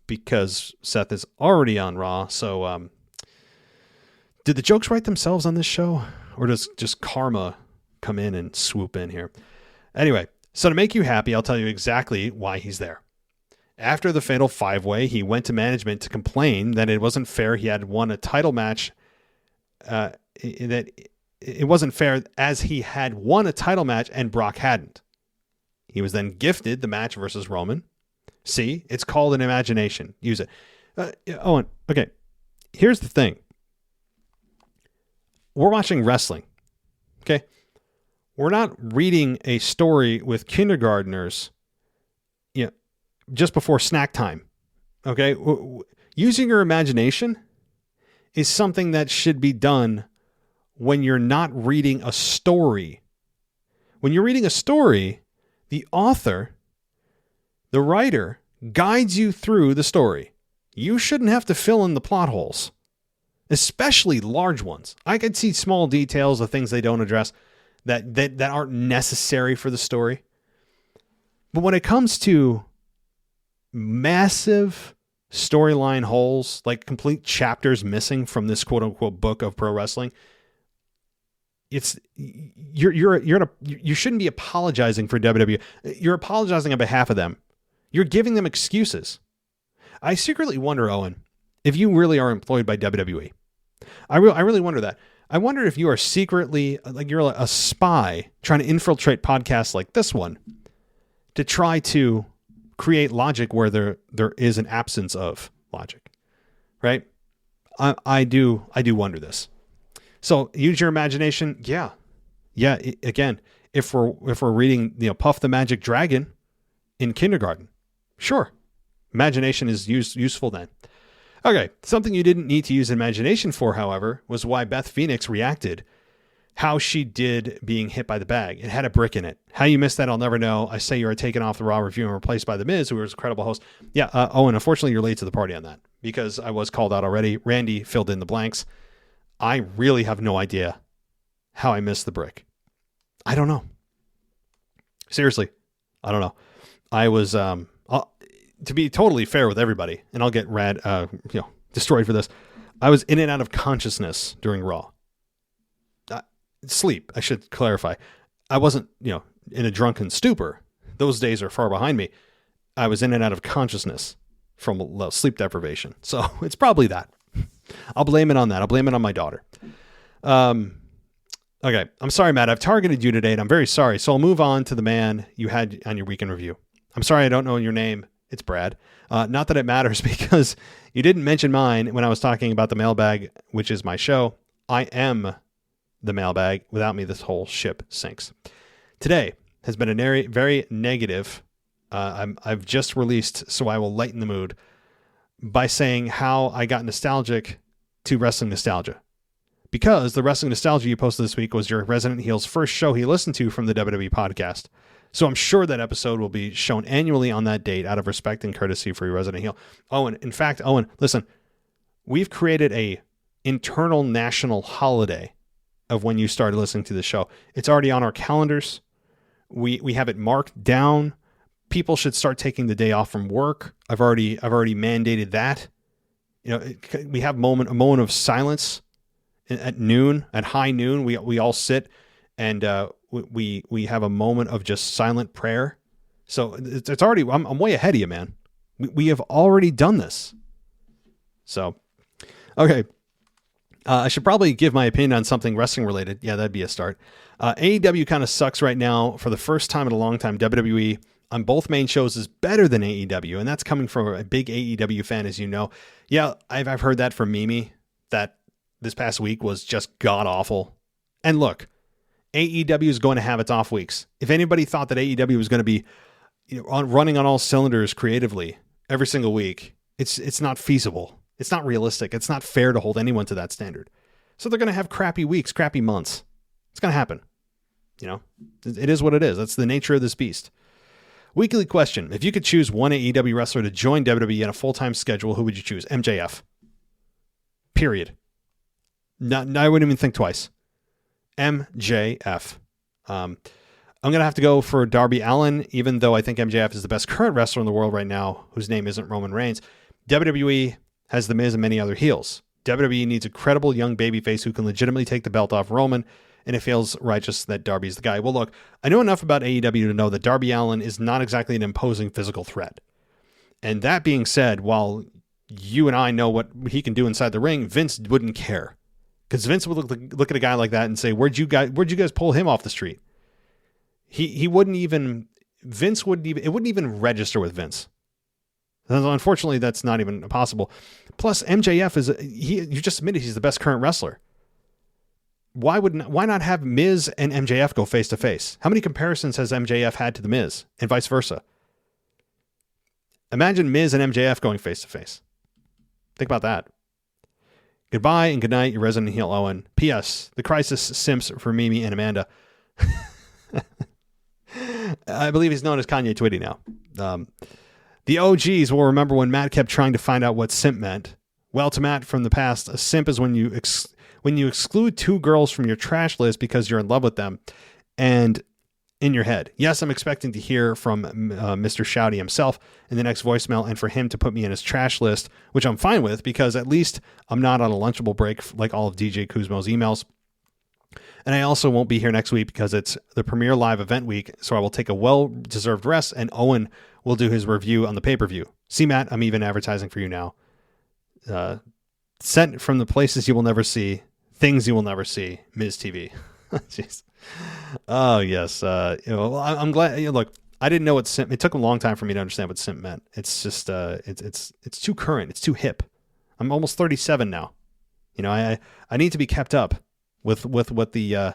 Speaker 1: because Seth is already on Raw. So did the jokes write themselves on this show, or does just karma come in and swoop in here? Anyway, so to make you happy, I'll tell you exactly why he's there. After the Fatal 5-Way, he went to management to complain that it wasn't fair he had won a title match, that it wasn't fair as he had won a title match and Brock hadn't. He was then gifted the match versus Roman. See, it's called an imagination. Use it. Owen, okay, here's the thing. We're watching wrestling, okay? We're not reading a story with kindergartners, just before snack time, okay? Using your imagination is something that should be done when you're not reading a story. When you're reading a story, the author, the writer, guides you through the story. You shouldn't have to fill in the plot holes, especially large ones. I could see small details of things they don't address that aren't necessary for the story. But when it comes to massive storyline holes, like complete chapters missing from this quote unquote book of pro wrestling, you shouldn't be apologizing for WWE. You're apologizing on behalf of them. You're giving them excuses. I secretly wonder, Owen, if you really are employed by WWE. I really wonder that. I wonder if you are secretly, like you're a spy trying to infiltrate podcasts like this one to try to create logic where there is an absence of logic, right? I do wonder this. So use your imagination. Yeah. Again, if we're reading, Puff the Magic Dragon in kindergarten, sure, imagination is useful then. Okay, something you didn't need to use imagination for, however, was why Beth Phoenix reacted how she did being hit by the bag. It had a brick in it. How you missed that, I'll never know. I say you are taken off the Raw review and replaced by The Miz, who was a credible host. Yeah, Owen, unfortunately, you're late to the party on that because I was called out already. Randy filled in the blanks. I really have no idea how I missed the brick. I don't know. Seriously, I don't know. I was, to be totally fair with everybody, and I'll get destroyed for this. I was in and out of consciousness during Raw. Sleep, I should clarify. I wasn't, in a drunken stupor. Those days are far behind me. I was in and out of consciousness from sleep deprivation. So it's probably that. I'll blame it on that. I'll blame it on my daughter. Okay. I'm sorry, Matt. I've targeted you today, and I'm very sorry. So I'll move on to the man you had on your weekend review. I'm sorry I don't know your name. It's Brad. Not that it matters because you didn't mention mine when I was talking about the Mailbag, which is my show. I am the Mailbag. Without me, this whole ship sinks. Today has been a very negative. I've just released, so I will lighten the mood by saying how I got nostalgic to Wrestling Nostalgia. Because the Wrestling Nostalgia you posted this week was your Resident Heel's first show he listened to from the WWE podcast. So I'm sure that episode will be shown annually on that date out of respect and courtesy for your Resident Heel. Owen, listen, we've created a internal national holiday of when you started listening to the show. It's already on our calendars. We have it marked down. People should start taking the day off from work. I've already mandated that. We have a moment of silence at noon, at high noon. We all sit and we have a moment of just silent prayer. So it's already, I'm way ahead of you, man. We have already done this. So, okay. I should probably give my opinion on something wrestling related. Yeah, that'd be a start. AEW kind of sucks right now. For the first time in a long time, WWE on both main shows is better than AEW. And that's coming from a big AEW fan, as you know. Yeah, I've heard that from Mimi, that this past week was just god awful. And look, AEW is going to have its off weeks. If anybody thought that AEW was going to be running on all cylinders creatively every single week, it's not feasible. It's not realistic. It's not fair to hold anyone to that standard. So they're going to have crappy weeks, crappy months. It's going to happen. It is what it is. That's the nature of this beast. Weekly question. If you could choose one AEW wrestler to join WWE in a full-time schedule, who would you choose? MJF. Period. I wouldn't even think twice. MJF. I'm going to have to go for Darby Allin, even though I think MJF is the best current wrestler in the world right now, whose name isn't Roman Reigns. WWE has The Miz and many other heels. WWE needs a credible young babyface who can legitimately take the belt off Roman, and it feels righteous that Darby's the guy. Well, look, I know enough about AEW to know that Darby Allin is not exactly an imposing physical threat. And that being said, while you and I know what he can do inside the ring, Vince wouldn't care. Because Vince would look at a guy like that and say, where'd you guys pull him off the street? He wouldn't even, Vince wouldn't even, it wouldn't even register with Vince. Unfortunately, that's not even possible. Plus, MJF you just admitted he's the best current wrestler. Why not have Miz and MJF go face to face? How many comparisons has MJF had to the Miz and vice versa? Imagine Miz and MJF going face to face. Think about that. Goodbye and good night, your Resident Heel Owen. P.S. The crisis simps for Mimi and Amanda. I believe he's known as Kanye Twitty now. The OGs will remember when Matt kept trying to find out what simp meant. Well, to Matt from the past, a simp is when you exclude two girls from your trash list because you're in love with them and in your head. Yes, I'm expecting to hear from Mr. Shouty himself in the next voicemail and for him to put me in his trash list, which I'm fine with because at least I'm not on a lunchable break like all of DJ Kuzmo's emails. And I also won't be here next week because it's the premiere live event week, so I will take a well-deserved rest, and Owen will do his review on the pay-per-view. See, Matt, I'm even advertising for you now. Sent from the places you will never see, things you will never see, Ms. TV. Jeez. Oh, yes. I'm glad. Look, I didn't know what simp. It took a long time for me to understand what simp meant. It's just, it's too current. It's too hip. I'm almost 37 now. I need to be kept up with what the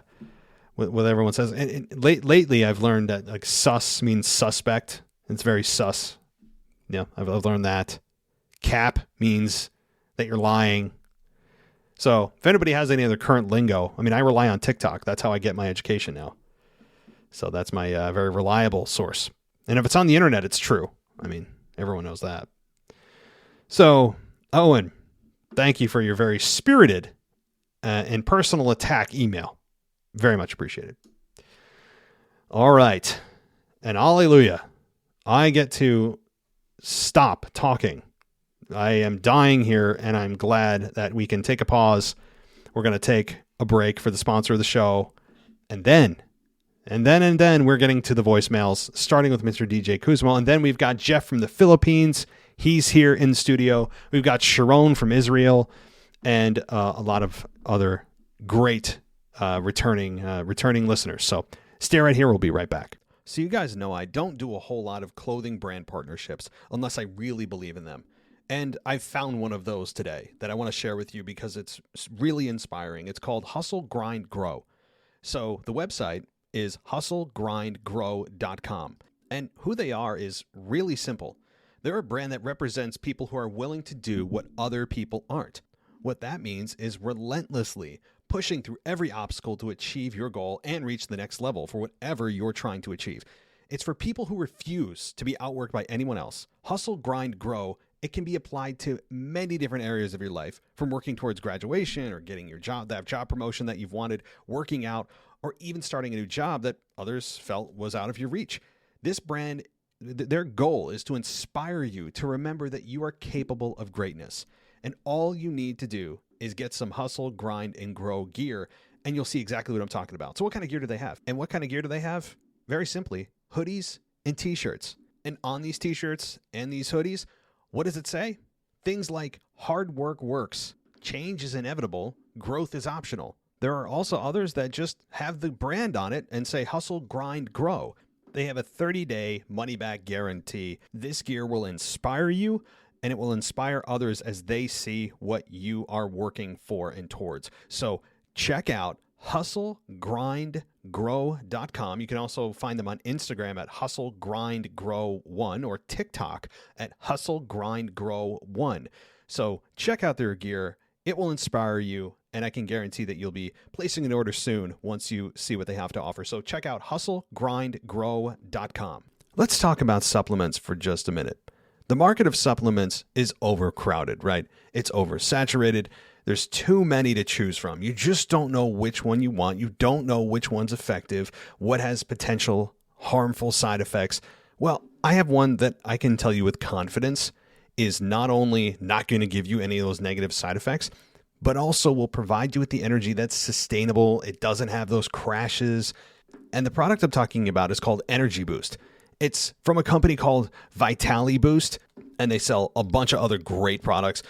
Speaker 1: what everyone says. And lately, I've learned that like sus means suspect. It's very sus. Yeah, I've learned that. Cap means that you're lying. So if anybody has any other current lingo, I rely on TikTok. That's how I get my education now. So that's my very reliable source. And if it's on the internet, it's true. Everyone knows that. So, Owen, thank you for your very spirited and personal attack email. Very much appreciated. All right. And hallelujah. I get to stop talking. I am dying here, and I'm glad that we can take a pause. We're going to take a break for the sponsor of the show. And then we're getting to the voicemails, starting with Mr. DJ Kuzmo. And then we've got Jeff from the Philippines. He's here in the studio. We've got Sharon from Israel and a lot of other great returning listeners. So stay right here. We'll be right back. So you guys know I don't do a whole lot of clothing brand partnerships unless I really believe in them. And I found one of those today that I want to share with you because it's really inspiring. It's called Hustle, Grind, Grow. So the website is hustlegrindgrow.com. And who they are is really simple. They're a brand that represents people who are willing to do what other people aren't. What that means is relentlessly pushing through every obstacle to achieve your goal and reach the next level for whatever you're trying to achieve. It's for people who refuse to be outworked by anyone else. Hustle, Grind, Grow. It can be applied to many different areas of your life, from working towards graduation or getting your job, that job promotion that you've wanted, working out, or even starting a new job that others felt was out of your reach. This brand, their goal is to inspire you to remember that you are capable of greatness. And all you need to do is get some Hustle, Grind, and Grow gear, and you'll see exactly what I'm talking about. So what kind of gear do they have? And what kind of gear do they have? Very simply, hoodies and t-shirts. And on these t-shirts and these hoodies, what does it say? Things like hard work works, change is inevitable, growth is optional. There are also others that just have the brand on it and say hustle, grind, grow. They have a 30-day money-back guarantee. This gear will inspire you, and it will inspire others as they see what you are working for and towards. So check out hustlegrindgrow.com. You can also find them on Instagram at hustlegrindgrow1 or TikTok at hustlegrindgrow1. So check out their gear. It will inspire you, and I can guarantee that you'll be placing an order soon once you see what they have to offer. So check out hustlegrindgrow.com. Let's talk about supplements for just a minute. The market of supplements is overcrowded, right? It's oversaturated. There's too many to choose from. You just don't know which one you want. You don't know which one's effective, what has potential harmful side effects. Well, I have one that I can tell you with confidence is not only not going to give you any of those negative side effects, but also will provide you with the energy that's sustainable. It doesn't have those crashes. And the product I'm talking about is called Energy Boost. It's from a company called Vitali Boost, and they sell a bunch of other great products.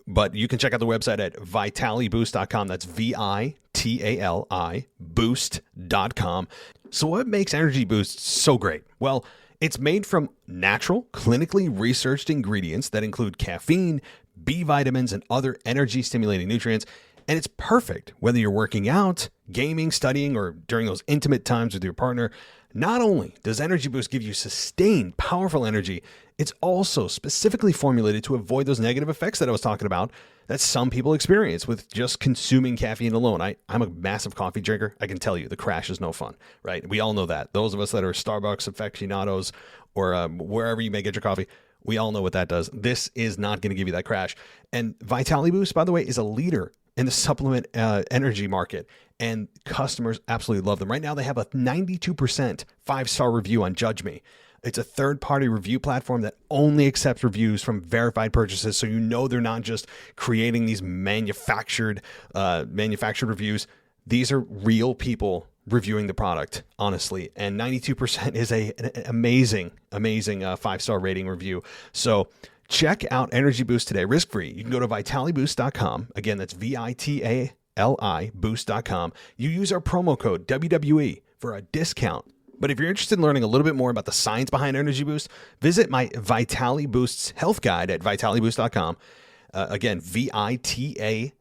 Speaker 1: But you can check out the website at vitaliboost.com. That's VITALI boost.com. So what makes Energy Boost so great? Well, it's made from natural, clinically researched ingredients that include caffeine, B vitamins, and other energy-stimulating nutrients. And it's perfect whether you're working out, gaming, studying, or during those intimate times with your partner. Not only does Energy Boost give you sustained, powerful energy, it's also specifically formulated to avoid those negative effects that I was talking about that some people experience with just consuming caffeine alone. I'm a massive coffee drinker. I can tell you the crash is no fun, right? We all know that. Those of us that are Starbucks aficionados or wherever you may get your coffee, We all know what that does. This is not going to give you that crash. And Vitality Boost, by the way, is a leader in the supplement energy market, and customers absolutely love them. Right now, they have a 92% 5-star review on Judge Me. It's a third-party review platform that only accepts reviews from verified purchases, so you know they're not just creating these manufactured reviews. These are real people reviewing the product, honestly. And 92% is an amazing 5-star rating review. So check out Energy Boost today, risk-free. You can go to vitaliboost.com. Again, that's VITALI boost.com. You use our promo code WWE for a discount. But if you're interested in learning a little bit more about the science behind Energy Boost, visit my Vitality Boost's health guide at vitaliboost.com. Again, VITALI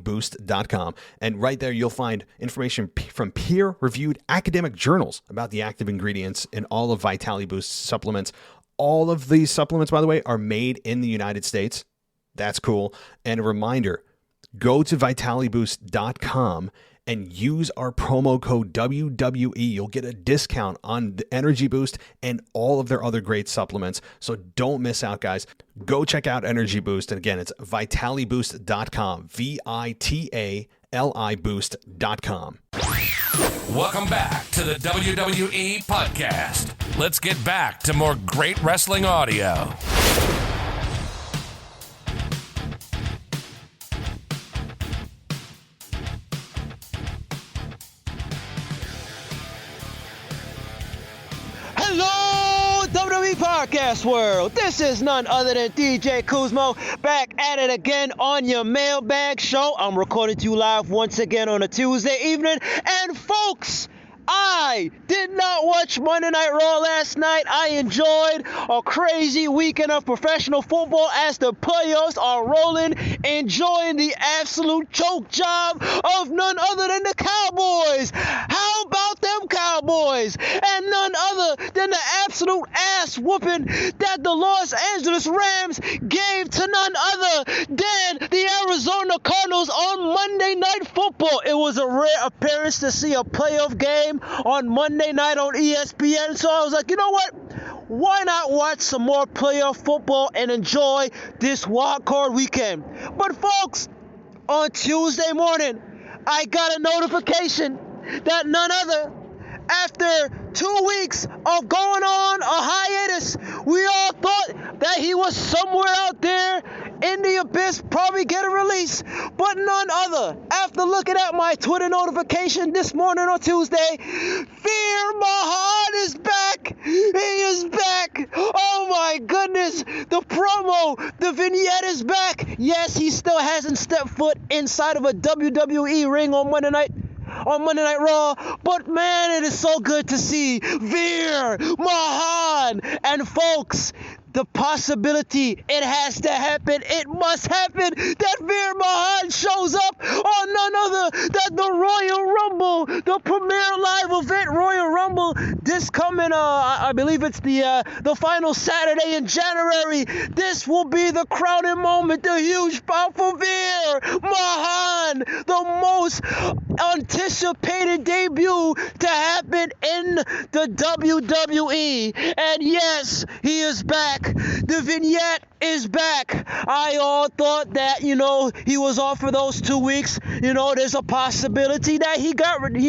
Speaker 1: boost.com. And right there, you'll find information from peer-reviewed academic journals about the active ingredients in all of Vitality Boost's supplements. All of these supplements, by the way, are made in the United States. That's cool. And a reminder, go to vitaliboost.com and use our promo code WWE. You'll get a discount on the Energy Boost and all of their other great supplements. So don't miss out, guys. Go check out Energy Boost. And again, it's vitaliboost.com, VITALI boost.com.
Speaker 5: Welcome back to the WWE Podcast. Let's get back to more great wrestling audio.
Speaker 6: Hello, WWE Podcast World. This is none other than DJ Kuzmo, back at it again on your Mailbag show. I'm recording to you live once again on a Tuesday evening. And folks, I did not watch Monday Night Raw last night. I enjoyed a crazy weekend of professional football as the playoffs are rolling, enjoying the absolute choke job of none other than the Cowboys. How about them Cowboys? And none other than the absolute ass whooping that the Los Angeles Rams gave to none other than the Arizona Cardinals on Monday Night Football. It was a rare appearance to see a playoff game on Monday night on ESPN, so I was like, you know what? Why not watch some more playoff football and enjoy this wild card weekend? But folks, on Tuesday morning, I got a notification that none other, after 2 weeks of going on a hiatus, we all thought that he was somewhere out there in the abyss, probably get a release, but none other. After looking at my Twitter notification this morning on Tuesday, Veer Mahan is back. He is back. Oh my goodness. The promo, the vignette is back. Yes, he still hasn't stepped foot inside of a WWE ring on Monday Night Raw, but man, it is so good to see Veer Mahan. And folks, the possibility, it has to happen, it must happen, that Veer Mahan shows up on none other than the Royal Rumble, the premier live event Royal Rumble, this coming, I believe it's the final Saturday in January. This will be the crowning moment, the huge bout for Veer Mahan, the most anticipated debut to happen in the WWE. And yes, he is back. The vignette is back. I all thought that, he was off for those 2 weeks. There's a possibility that he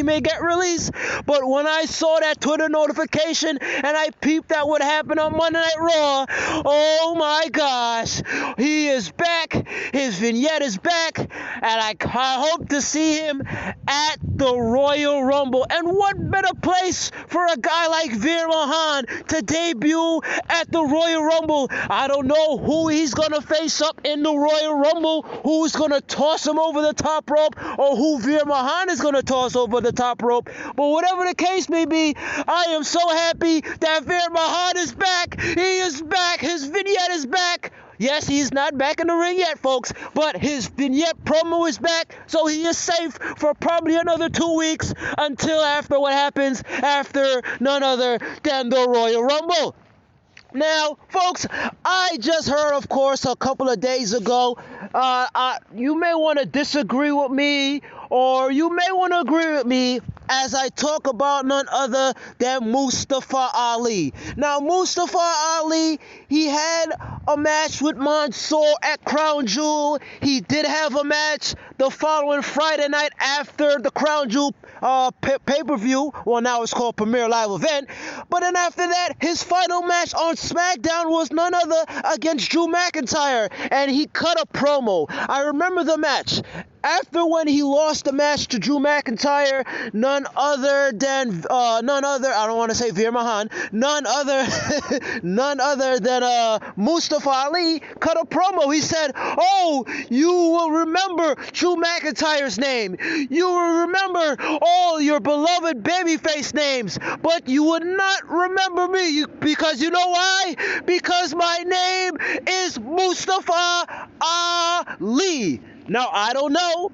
Speaker 6: may get released. But when I saw that Twitter notification and I peeped at what happened on Monday Night Raw, oh my gosh, he is back. His vignette is back, and I hope to see him at the Royal Rumble. And what better place for a guy like Veer Mahan to debut at the Royal Rumble? I don't know who he's going to face up in the Royal Rumble, who's going to toss him over the top rope, or who Veer Mahan is going to toss over the top rope. But whatever the case may be, I am so happy that Veer Mahan is back. He is back. His vignette is back. Yes, he's not back in the ring yet, folks, but his vignette promo is back, so he is safe for probably another 2 weeks until after what happens after none other than the Royal Rumble. Now, folks, I just heard, of course, a couple of days ago, you may want to disagree with me or you may want to agree with me as I talk about none other than Mustafa Ali. Now, Mustafa Ali, he had a match with Mansoor at Crown Jewel. He did have a match the following Friday night after the Crown Jewel pay-per-view. Well, now it's called Premier Live Event. But then after that, his final match on SmackDown was none other against Drew McIntyre, and he cut a promo. I remember the match. After when he lost the match to Drew McIntyre, none other, I don't want to say Veer Mahan, none other than Mustafa Ali cut a promo. He said, "Oh, you will remember Drew McIntyre's name. You will remember all your beloved babyface names, but you would not remember me because you know why? Because my name is Mustafa Ali." Now, I don't know.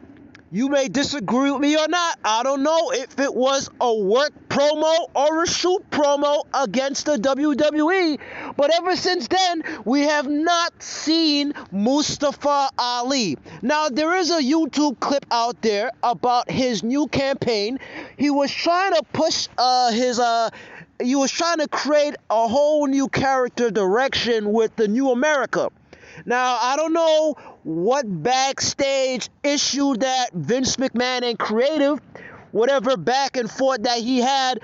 Speaker 6: You may disagree with me or not. I don't know if it was a work promo or a shoot promo against the WWE. But ever since then, we have not seen Mustafa Ali. Now, there is a YouTube clip out there about his new campaign. He was trying to push he was trying to create a whole new character direction with the New America. Now, I don't know what backstage issue that Vince McMahon and creative, whatever back and forth that he had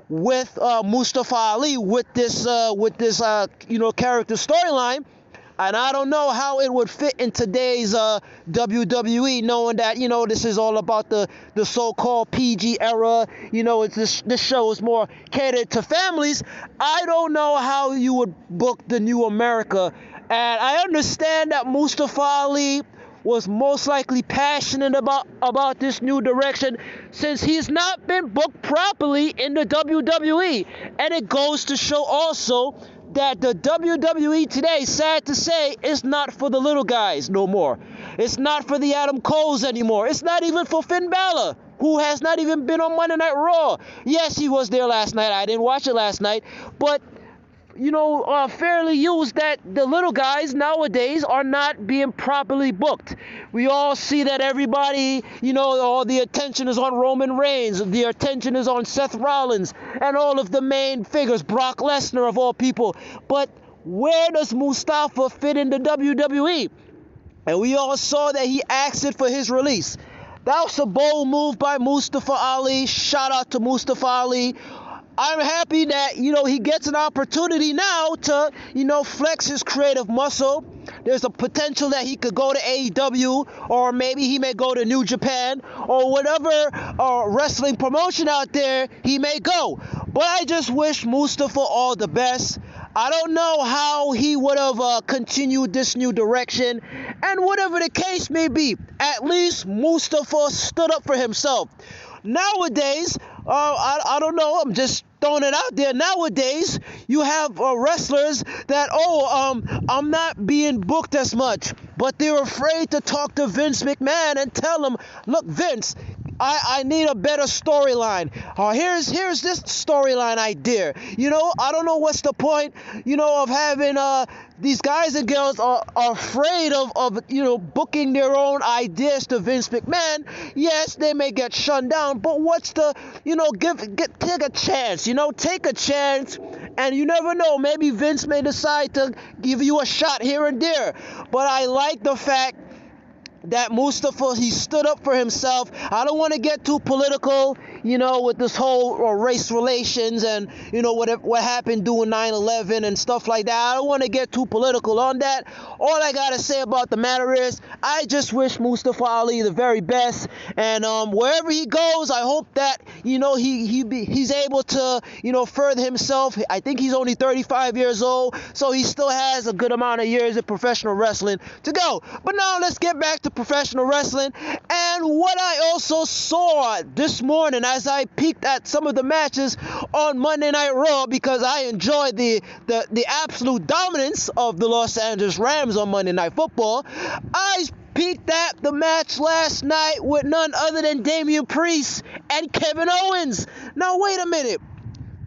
Speaker 6: with Mustafa Ali with this character storyline. And I don't know how it would fit in today's WWE, knowing that, this is all about the so-called PG era. This show is more catered to families. I don't know how you would book the New America. And I understand that Mustafa Ali was most likely passionate about this new direction since he's not been booked properly in the WWE. And it goes to show also that the WWE today, sad to say, is not for the little guys no more. It's not for the Adam Coles anymore. It's not even for Finn Balor, who has not even been on Monday Night Raw. Yes, he was there last night. I didn't watch it last night. But fairly used that the little guys nowadays are not being properly booked. We all see that everybody, all the attention is on Roman Reigns, the attention is on Seth Rollins, and all of the main figures, Brock Lesnar of all people. But where does Mustafa fit in the WWE? And we all saw that he asked for his release. That was a bold move by Mustafa Ali. Shout out to Mustafa Ali. I'm happy that, he gets an opportunity now to, flex his creative muscle. There's a potential that he could go to AEW, or maybe he may go to New Japan, or whatever wrestling promotion out there he may go. But I just wish Mustafa all the best. I don't know how he would have continued this new direction. And whatever the case may be, at least Mustafa stood up for himself. Nowadays, I don't know, I'm just throwing it out there. Nowadays, you have wrestlers that, I'm not being booked as much, but they're afraid to talk to Vince McMahon and tell him, look, Vince, I need a better storyline. Here's this storyline idea. I don't know what's the point, of having these guys and girls are afraid of booking their own ideas to Vince McMahon. Yes, they may get shut down, but what's the, take a chance, take a chance, and you never know, maybe Vince may decide to give you a shot here and there. But I like the fact that Mustafa, he stood up for himself. I don't want to get too political, with this whole race relations and, what happened during 9/11 and stuff like that. I don't want to get too political on that. All I got to say about the matter is I just wish Mustafa Ali the very best. And wherever he goes, I hope that, he's able to, further himself. I think he's only 35 years old, so he still has a good amount of years of professional wrestling to go. But now let's get back to professional wrestling. And what I also saw this morning as I peeked at some of the matches on Monday Night Raw, because I enjoyed the absolute dominance of the Los Angeles Rams on Monday Night Football, I peeked at the match last night with none other than Damian Priest and Kevin Owens. Now wait a minute.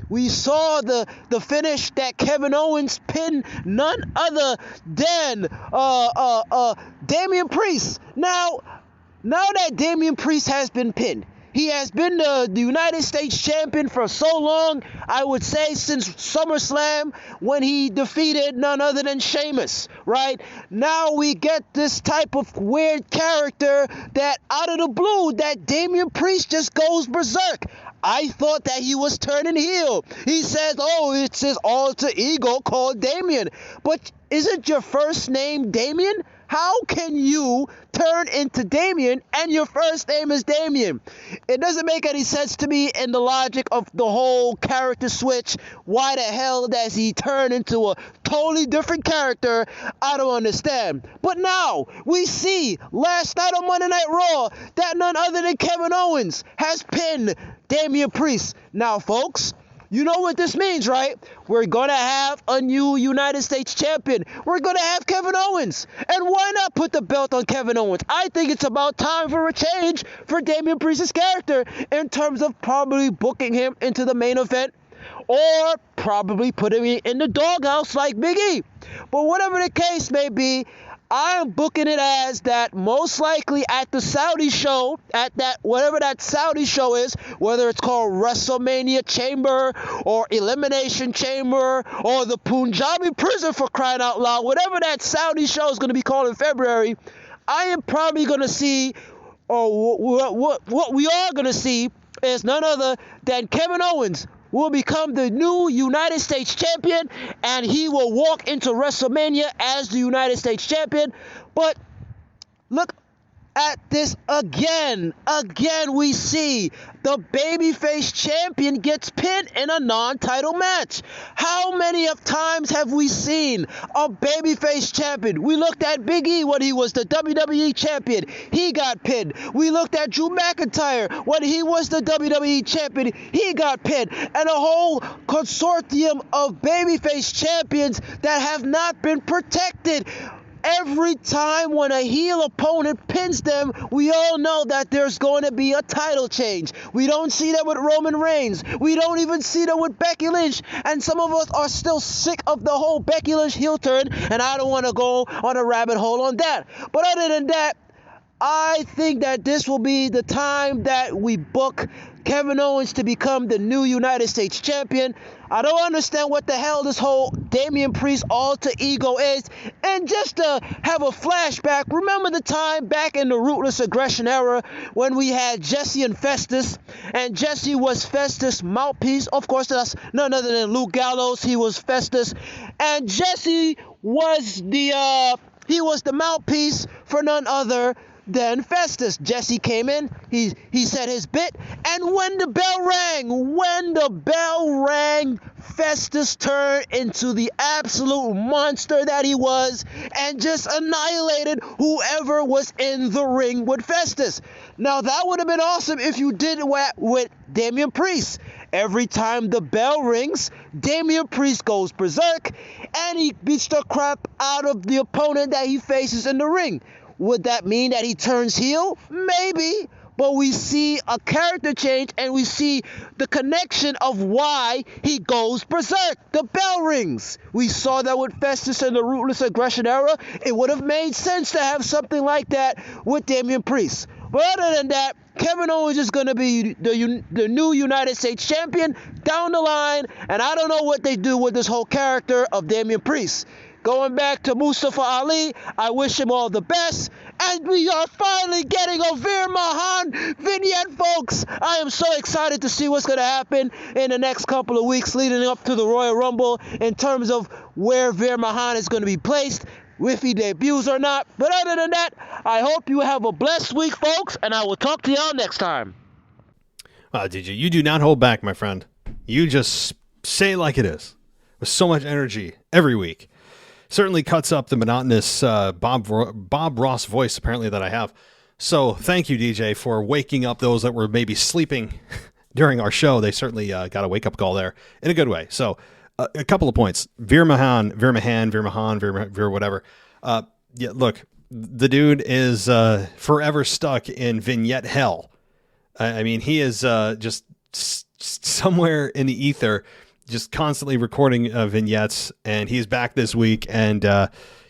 Speaker 6: We saw the finish that Kevin Owens pinned none other than Damian Priest. Now, now that Damian Priest has been pinned, he has been the United States champion for so long, I would say since SummerSlam when he defeated none other than Sheamus, right? Now we get this type of weird character that out of the blue, that Damian Priest just goes berserk. I thought that he was turning heel. He says, oh, it's his alter ego called Damien. But isn't your first name Damien? How can you turn into Damien and your first name is Damien? It doesn't make any sense to me in the logic of the whole character switch. Why the hell does he turn into a totally different character? I don't understand. But now we see last night on Monday Night Raw that none other than Kevin Owens has pinned Damian Priest. Now, folks, you know what this means, right? We're going to have a new United States champion. We're going to have Kevin Owens. And why not put the belt on Kevin Owens? I think it's about time for a change for Damian Priest's character in terms of probably booking him into the main event or probably putting him in the doghouse like Big E. But whatever the case may be, I'm booking it as that most likely at the Saudi show, at that whatever that Saudi show is, whether it's called WrestleMania Chamber or Elimination Chamber or the Punjabi Prison for crying out loud, whatever that Saudi show is going to be called in February, I am probably going to see, or what we are going to see is none other than Kevin Owens will become the new United States champion, and he will walk into WrestleMania as the United States champion. But look at this again. Again, we see the babyface champion gets pinned in a non-title match. How many of times have we seen a babyface champion? We looked at Big E when he was the WWE champion. He got pinned. We looked at Drew McIntyre when he was the WWE champion. He got pinned. And a whole consortium of babyface champions that have not been protected. Every time when a heel opponent pins them, we all know that there's going to be a title change. We don't see that with Roman Reigns. We don't even see that with Becky Lynch. And some of us are still sick of the whole Becky Lynch heel turn, and I don't want to go on a rabbit hole on that. But other than that, I think that this will be the time that we book Kevin Owens to become the new United States champion. I don't understand what the hell this whole Damian Priest alter ego is. And just to have a flashback, remember the time back in the Ruthless Aggression era when we had Jesse and Festus, and Jesse was Festus' mouthpiece. Of course, that's none other than Luke Gallows. He was Festus, and Jesse was the mouthpiece for none other than Festus. Jesse came in, he said his bit, and when the bell rang, Festus turned into the absolute monster that he was and just annihilated whoever was in the ring with Festus. Now that would have been awesome if you did it with Damian Priest. Every time the bell rings, Damian Priest goes berserk and he beats the crap out of the opponent that he faces in the ring. Would that mean that he turns heel? Maybe. But we see a character change and we see the connection of why he goes berserk. The bell rings. We saw that with Festus in the Ruthless Aggression era. It would have made sense to have something like that with Damian Priest. But other than that, Kevin Owens is going to be the new United States champion down the line. And I don't know what they do with this whole character of Damian Priest. Going back to Mustafa Ali, I wish him all the best. And we are finally getting a Veer Mahaan vignette, folks. I am so excited to see what's going to happen in the next couple of weeks leading up to the Royal Rumble in terms of where Veer Mahaan is going to be placed, if he debuts or not. But other than that, I hope you have a blessed week, folks, and I will talk to y'all next time.
Speaker 1: DJ, you do not hold back, my friend. You just say it like it is with so much energy every week. Certainly cuts up the monotonous Bob Ross voice, apparently, that I have. So thank you, DJ, for waking up those that were maybe sleeping during our show. They certainly got a wake-up call there in a good way. So a couple of points. Veer Mahaan, whatever. Yeah, look, the dude is forever stuck in vignette hell. I mean, he is just somewhere in the ether, just constantly recording vignettes, and he's back this week. And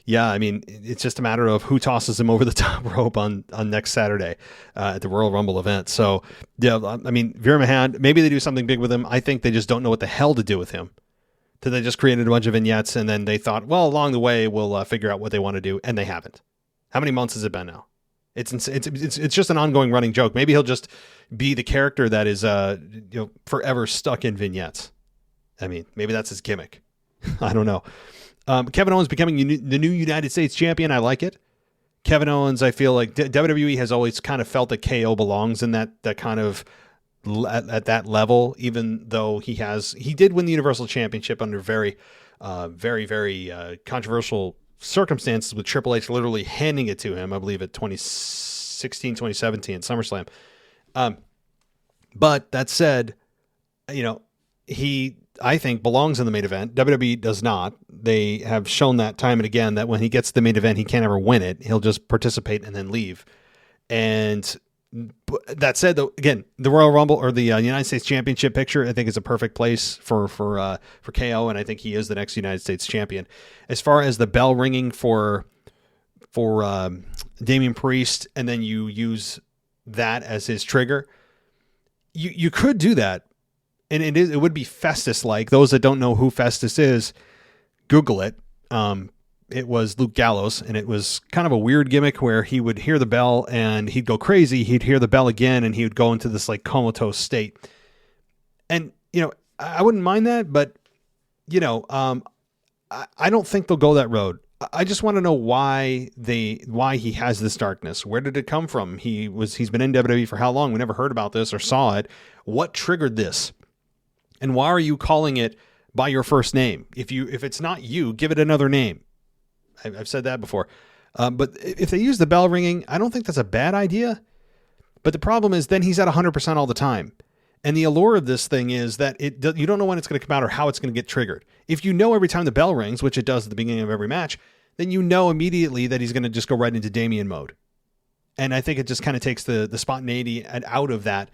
Speaker 1: Yeah, I mean, it's just a matter of who tosses him over the top rope on next Saturday at the Royal Rumble event. So, yeah, I mean, Veer Mahan, maybe they do something big with him. I think they just don't know what the hell to do with him. So they just created a bunch of vignettes, and then they thought, well, along the way, we'll figure out what they want to do, and they haven't. How many months has it been now? It's just an ongoing running joke. Maybe he'll just be the character that is forever stuck in vignettes. I mean, maybe that's his gimmick. I don't know. Kevin Owens becoming the new United States champion. I like it. Kevin Owens, I feel like WWE has always kind of felt that KO belongs in that kind of at that level, even though he did win the Universal Championship under very controversial circumstances with Triple H literally handing it to him, I believe at 2016, 2017 at SummerSlam. But that said, he, I think, belongs in the main event. WWE does not. They have shown that time and again that when he gets to the main event, he can't ever win it. He'll just participate and then leave. And that said, though, again, the Royal Rumble or the United States Championship picture, I think, is a perfect place for KO, and I think he is the next United States champion. As far as the bell ringing for Damian Priest, and then you use that as his trigger, you could do that. And it would be Festus-like. Those that don't know who Festus is, Google it. It was Luke Gallows, and it was kind of a weird gimmick where he would hear the bell and he'd go crazy. He'd hear the bell again, and he would go into this like comatose state. And I wouldn't mind that, but I don't think they'll go that road. I just want to know why he has this darkness. Where did it come from? He's been in WWE for how long? We never heard about this or saw it. What triggered this? And why are you calling it by your first name? If it's not you, give it another name. I've said that before. But if they use the bell ringing, I don't think that's a bad idea. But the problem is then he's at 100% all the time. And the allure of this thing is that you don't know when it's going to come out or how it's going to get triggered. If you know every time the bell rings, which it does at the beginning of every match, then you know immediately that he's going to just go right into Damian mode. And I think it just kind of takes the spontaneity out of that.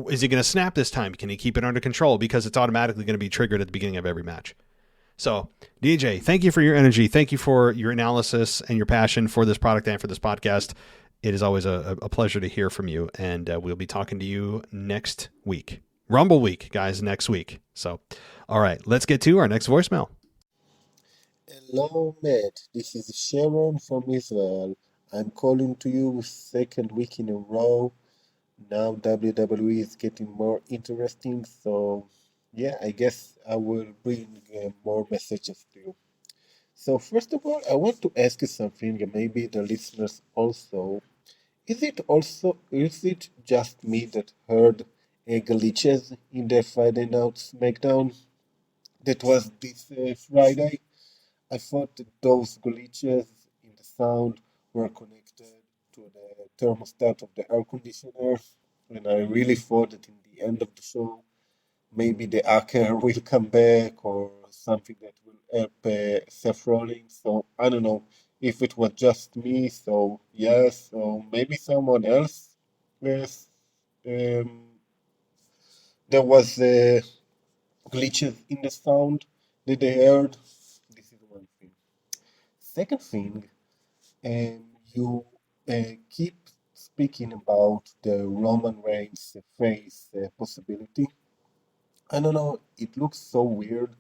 Speaker 1: Is he going to snap this time? Can he keep it under control? Because it's automatically going to be triggered at the beginning of every match. So, DJ, thank you for your energy. Thank you for your analysis and your passion for this product and for this podcast. It is always a pleasure to hear from you. And we'll be talking to you next week. Rumble week, guys, next week. So, all right, let's get to our next voicemail.
Speaker 7: Hello, Matt. This is Sharon from Israel. I'm calling to you second week in a row. Now WWE is getting more interesting, so yeah, I guess I will bring more messages to you. So first of all, I want to ask you something, and maybe the listeners also. Is it just me that heard glitches in the Friday Night SmackDown that was this Friday? I thought that those glitches in the sound were connected to the thermostat of the air conditioner, and I really thought that in the end of the show, maybe the hacker will come back or something that will help Seth Rollins. So I don't know if it was just me. So yes, or maybe someone else. Yes, um, there was glitches in the sound that they heard. This is one thing. Second thing, you keep speaking about the Roman Reigns face possibility. I don't know, it looks so weird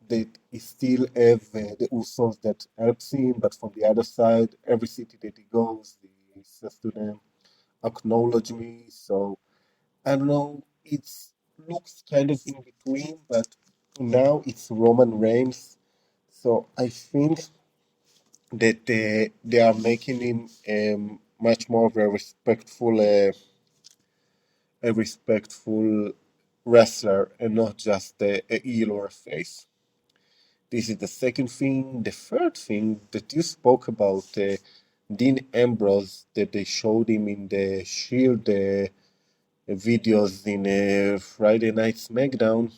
Speaker 7: that he still have the Usos that helps him, but from the other side, every city that he goes, he says to them, acknowledge me. So I don't know, it looks kind of in between, but now it's Roman Reigns. So I think that they are making him much more of a respectful wrestler and not just a heel or a face. This is the second thing. The third thing that you spoke about, Dean Ambrose, that they showed him in the Shield videos in Friday Night SmackDown.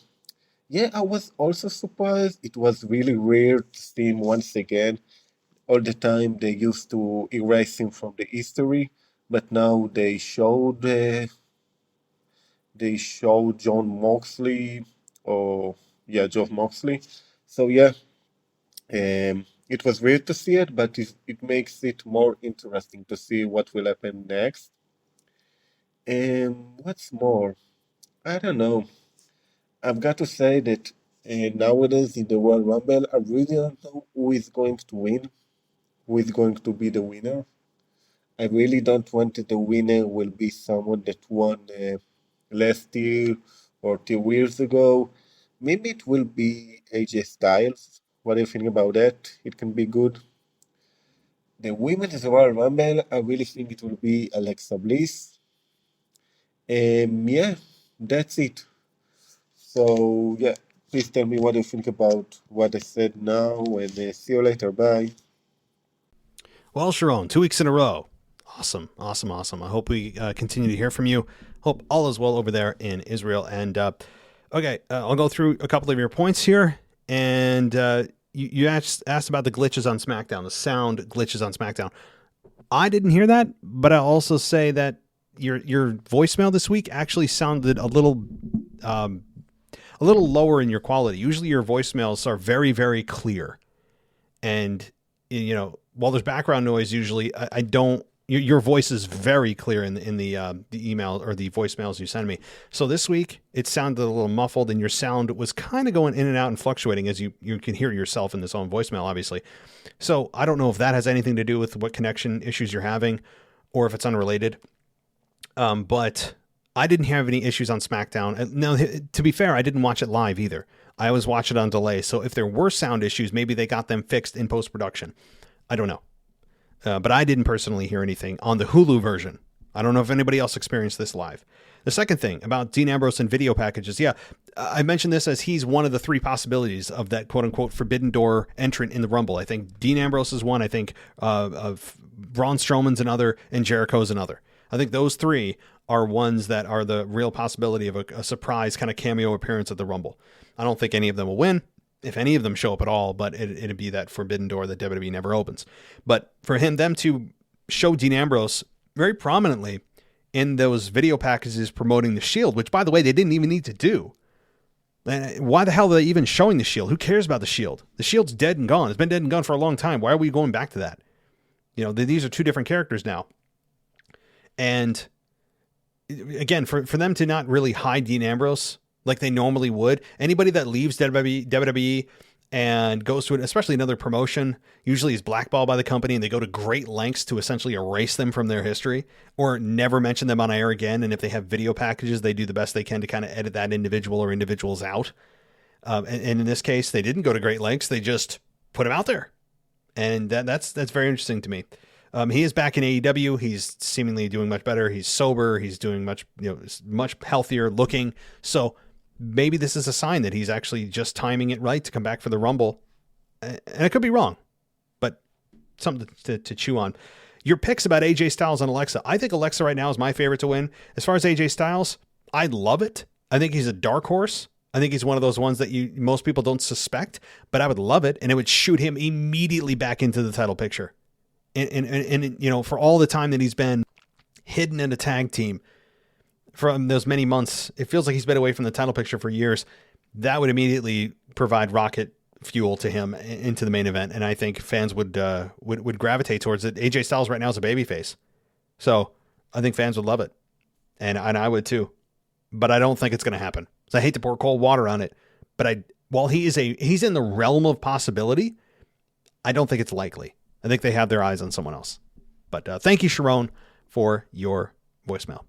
Speaker 7: Yeah, I was also surprised. It was really weird to see him once again. All the time they used to erase him from the history, but now they showed John Moxley, or yeah, John Moxley. So yeah, it was weird to see it, but it makes it more interesting to see what will happen next. And what's more, I don't know. I've got to say that nowadays in the Royal Rumble, I really don't know who is going to win, who is going to be the winner. I really don't want that the winner will be someone that won last year or 2 years ago. Maybe it will be AJ Styles. What do you think about that? It can be good. The women's Royal Rumble, I really think it will be Alexa Bliss. Yeah, that's it. So, yeah, please tell me what you think about what I said now, and see you later. Bye.
Speaker 1: Well, Sharon, 2 weeks in a row. Awesome. I hope we continue to hear from you. Hope all is well over there in Israel. And okay, I'll go through a couple of your points here. And you asked about the glitches on SmackDown, the sound glitches on SmackDown. I didn't hear that, but I'll also say that your voicemail this week actually sounded a little lower in your quality. Usually your voicemails are very, very clear. And, you know, while there's background noise, usually I don't, your voice is very clear in the email or the voicemails you send me. So this week it sounded a little muffled, and your sound was kind of going in and out and fluctuating as you can hear yourself in this own voicemail, obviously. So I don't know if that has anything to do with what connection issues you're having or if it's unrelated. But I didn't have any issues on SmackDown. Now, to be fair, I didn't watch it live either. I always watch it on delay. So if there were sound issues, maybe they got them fixed in post-production. I don't know. But I didn't personally hear anything on the Hulu version. I don't know if anybody else experienced this live. The second thing about Dean Ambrose and video packages. Yeah, I mentioned this as he's one of the three possibilities of that quote unquote forbidden door entrant in the Rumble. I think Dean Ambrose is one. I think of Braun Strowman's another, and Jericho's another. I think those three are ones that are the real possibility of a surprise kind of cameo appearance at the Rumble. I don't think any of them will win, if any of them show up at all, but it'd be that forbidden door that WWE never opens. But for them to show Dean Ambrose very prominently in those video packages promoting the Shield, which, by the way, they didn't even need to do. And why the hell are they even showing the Shield? Who cares about the Shield? The Shield's dead and gone. It's been dead and gone for a long time. Why are we going back to that? You know, these are two different characters now. And again, for them to not really hide Dean Ambrose like they normally would, anybody that leaves WWE and goes to it, especially another promotion, usually is blackballed by the company, and they go to great lengths to essentially erase them from their history or never mention them on air again. And if they have video packages, they do the best they can to kind of edit that individual or individuals out. And in this case, they didn't go to great lengths. They just put him out there. And that's very interesting to me. He is back in AEW. He's seemingly doing much better. He's sober. He's doing much healthier looking. So maybe this is a sign that he's actually just timing it right to come back for the Rumble. And I could be wrong, but something to chew on. Your picks about AJ Styles and Alexa. I think Alexa right now is my favorite to win. As far as AJ Styles, I love it. I think he's a dark horse. I think he's one of those ones that most people don't suspect, but I would love it. And it would shoot him immediately back into the title picture. And you know, for all the time that he's been hidden in a tag team from those many months, it feels like he's been away from the title picture for years. That would immediately provide rocket fuel to him into the main event, and I think fans would gravitate towards it. AJ Styles right now is a babyface, so I think fans would love it, and I would too. But I don't think it's going to happen. So I hate to pour cold water on it, but while he's in the realm of possibility, I don't think it's likely. I think they have their eyes on someone else. But thank you, Sharon, for your voicemail.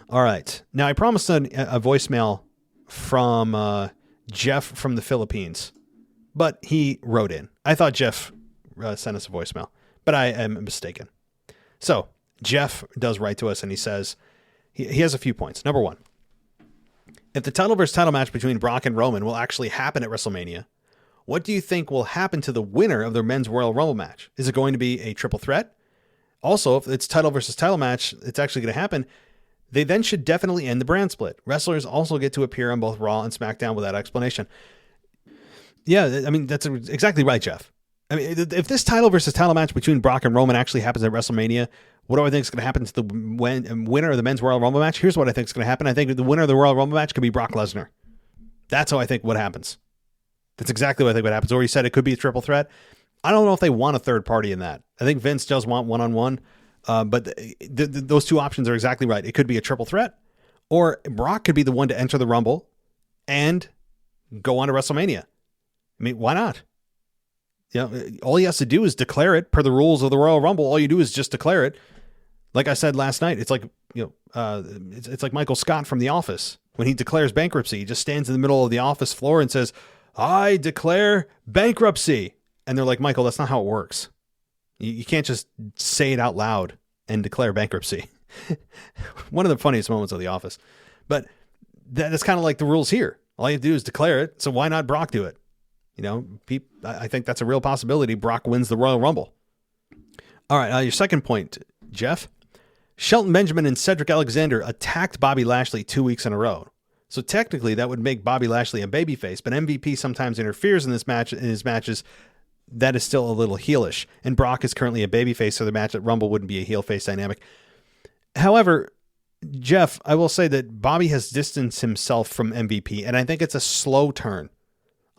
Speaker 1: All right. Now, I promised a voicemail from Jeff from the Philippines, but he wrote in. I thought Jeff sent us a voicemail, but I am mistaken. So Jeff does write to us, and he says he has a few points. Number one, if the title versus title match between Brock and Roman will actually happen at WrestleMania, what do you think will happen to the winner of their men's Royal Rumble match? Is it going to be a triple threat? Also, if it's title versus title match, it's actually going to happen, they then should definitely end the brand split. Wrestlers also get to appear on both Raw and SmackDown without explanation. Yeah, I mean, that's exactly right, Jeff. I mean, if this title versus title match between Brock and Roman actually happens at WrestleMania, what do I think is going to happen to the winner of the men's Royal Rumble match? Here's what I think is going to happen. I think the winner of the Royal Rumble match could be Brock Lesnar. That's how I think what happens. That's exactly what I think what happens. Or he said it could be a triple threat. I don't know if they want a third party in that. I think Vince does want one-on-one, but those two options are exactly right. It could be a triple threat, or Brock could be the one to enter the Rumble and go on to WrestleMania. I mean, why not? You know, all he has to do is declare it per the rules of the Royal Rumble. All you do is just declare it. Like I said last night, it's like, it's like Michael Scott from The Office. When he declares bankruptcy, he just stands in the middle of the office floor and says, "I declare bankruptcy." And they're like, "Michael, that's not how it works. You can't just say it out loud and declare bankruptcy." One of the funniest moments of The Office. But that's kind of like the rules here. All you have to do is declare it. So why not Brock do it? You know, I think that's a real possibility. Brock wins the Royal Rumble. All right, your second point, Jeff. Shelton Benjamin and Cedric Alexander attacked Bobby Lashley 2 weeks in a row. So technically that would make Bobby Lashley a babyface, but MVP sometimes interferes in his matches. That is still a little heelish. And Brock is currently a babyface, so the match at Rumble wouldn't be a heel face dynamic. However, Jeff, I will say that Bobby has distanced himself from MVP, and I think it's a slow turn.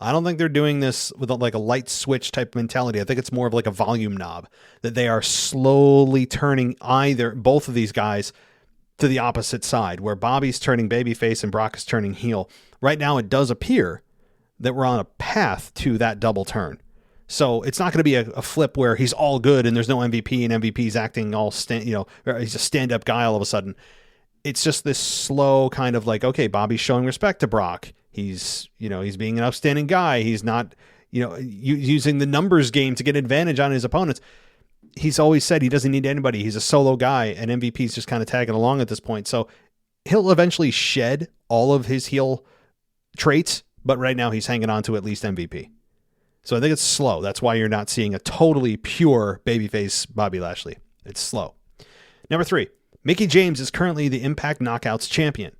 Speaker 1: I don't think they're doing this with like a light switch type mentality. I think it's more of like a volume knob, that they are slowly turning both of these guys to the opposite side, where Bobby's turning babyface and Brock is turning heel. Right now, it does appear that we're on a path to that double turn. So it's not going to be a flip where he's all good and there's no MVP and MVP's acting all he's a stand-up guy all of a sudden. It's just this slow kind of like, okay, Bobby's showing respect to Brock. He's being an outstanding guy. He's not, using the numbers game to get advantage on his opponents. He's always said he doesn't need anybody. He's a solo guy, and MVP's just kind of tagging along at this point. So he'll eventually shed all of his heel traits, but right now he's hanging on to at least MVP. So I think it's slow. That's why you're not seeing a totally pure babyface Bobby Lashley. It's slow. Number 3, Mickie James is currently the Impact Knockouts champion.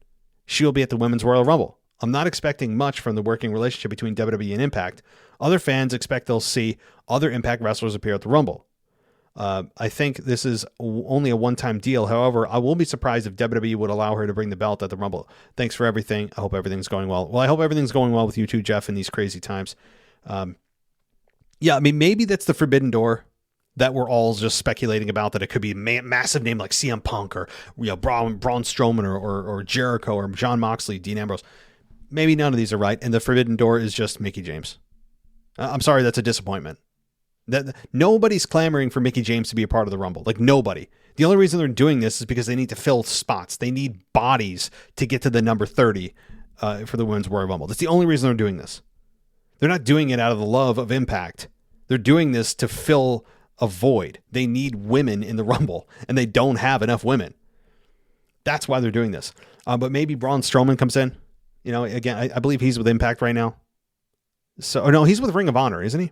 Speaker 1: She will be at the Women's Royal Rumble. I'm not expecting much from the working relationship between WWE and Impact. Other fans expect they'll see other Impact wrestlers appear at the Rumble. I think this is only a one-time deal. However, I will be surprised if WWE would allow her to bring the belt at the Rumble. Thanks for everything. I hope everything's going well. Well, I hope everything's going well with you too, Jeff, in these crazy times. Maybe that's the forbidden door that we're all just speculating about, that it could be a massive name like CM Punk or Braun Strowman or Jericho or Jon Moxley, Dean Ambrose. Maybe none of these are right, and the forbidden door is just Mickie James. I'm sorry, that's a disappointment. That nobody's clamoring for Mickie James to be a part of the Rumble. Like, nobody. The only reason they're doing this is because they need to fill spots. They need bodies to get to the number 30 for the Women's Royal Rumble. That's the only reason they're doing this. They're not doing it out of the love of Impact. They're doing this to fill a void. They need women in the Rumble, and they don't have enough women. That's why they're doing this. But maybe Braun Strowman comes in. Again, I believe he's with Impact right now. No, he's with Ring of Honor, isn't he?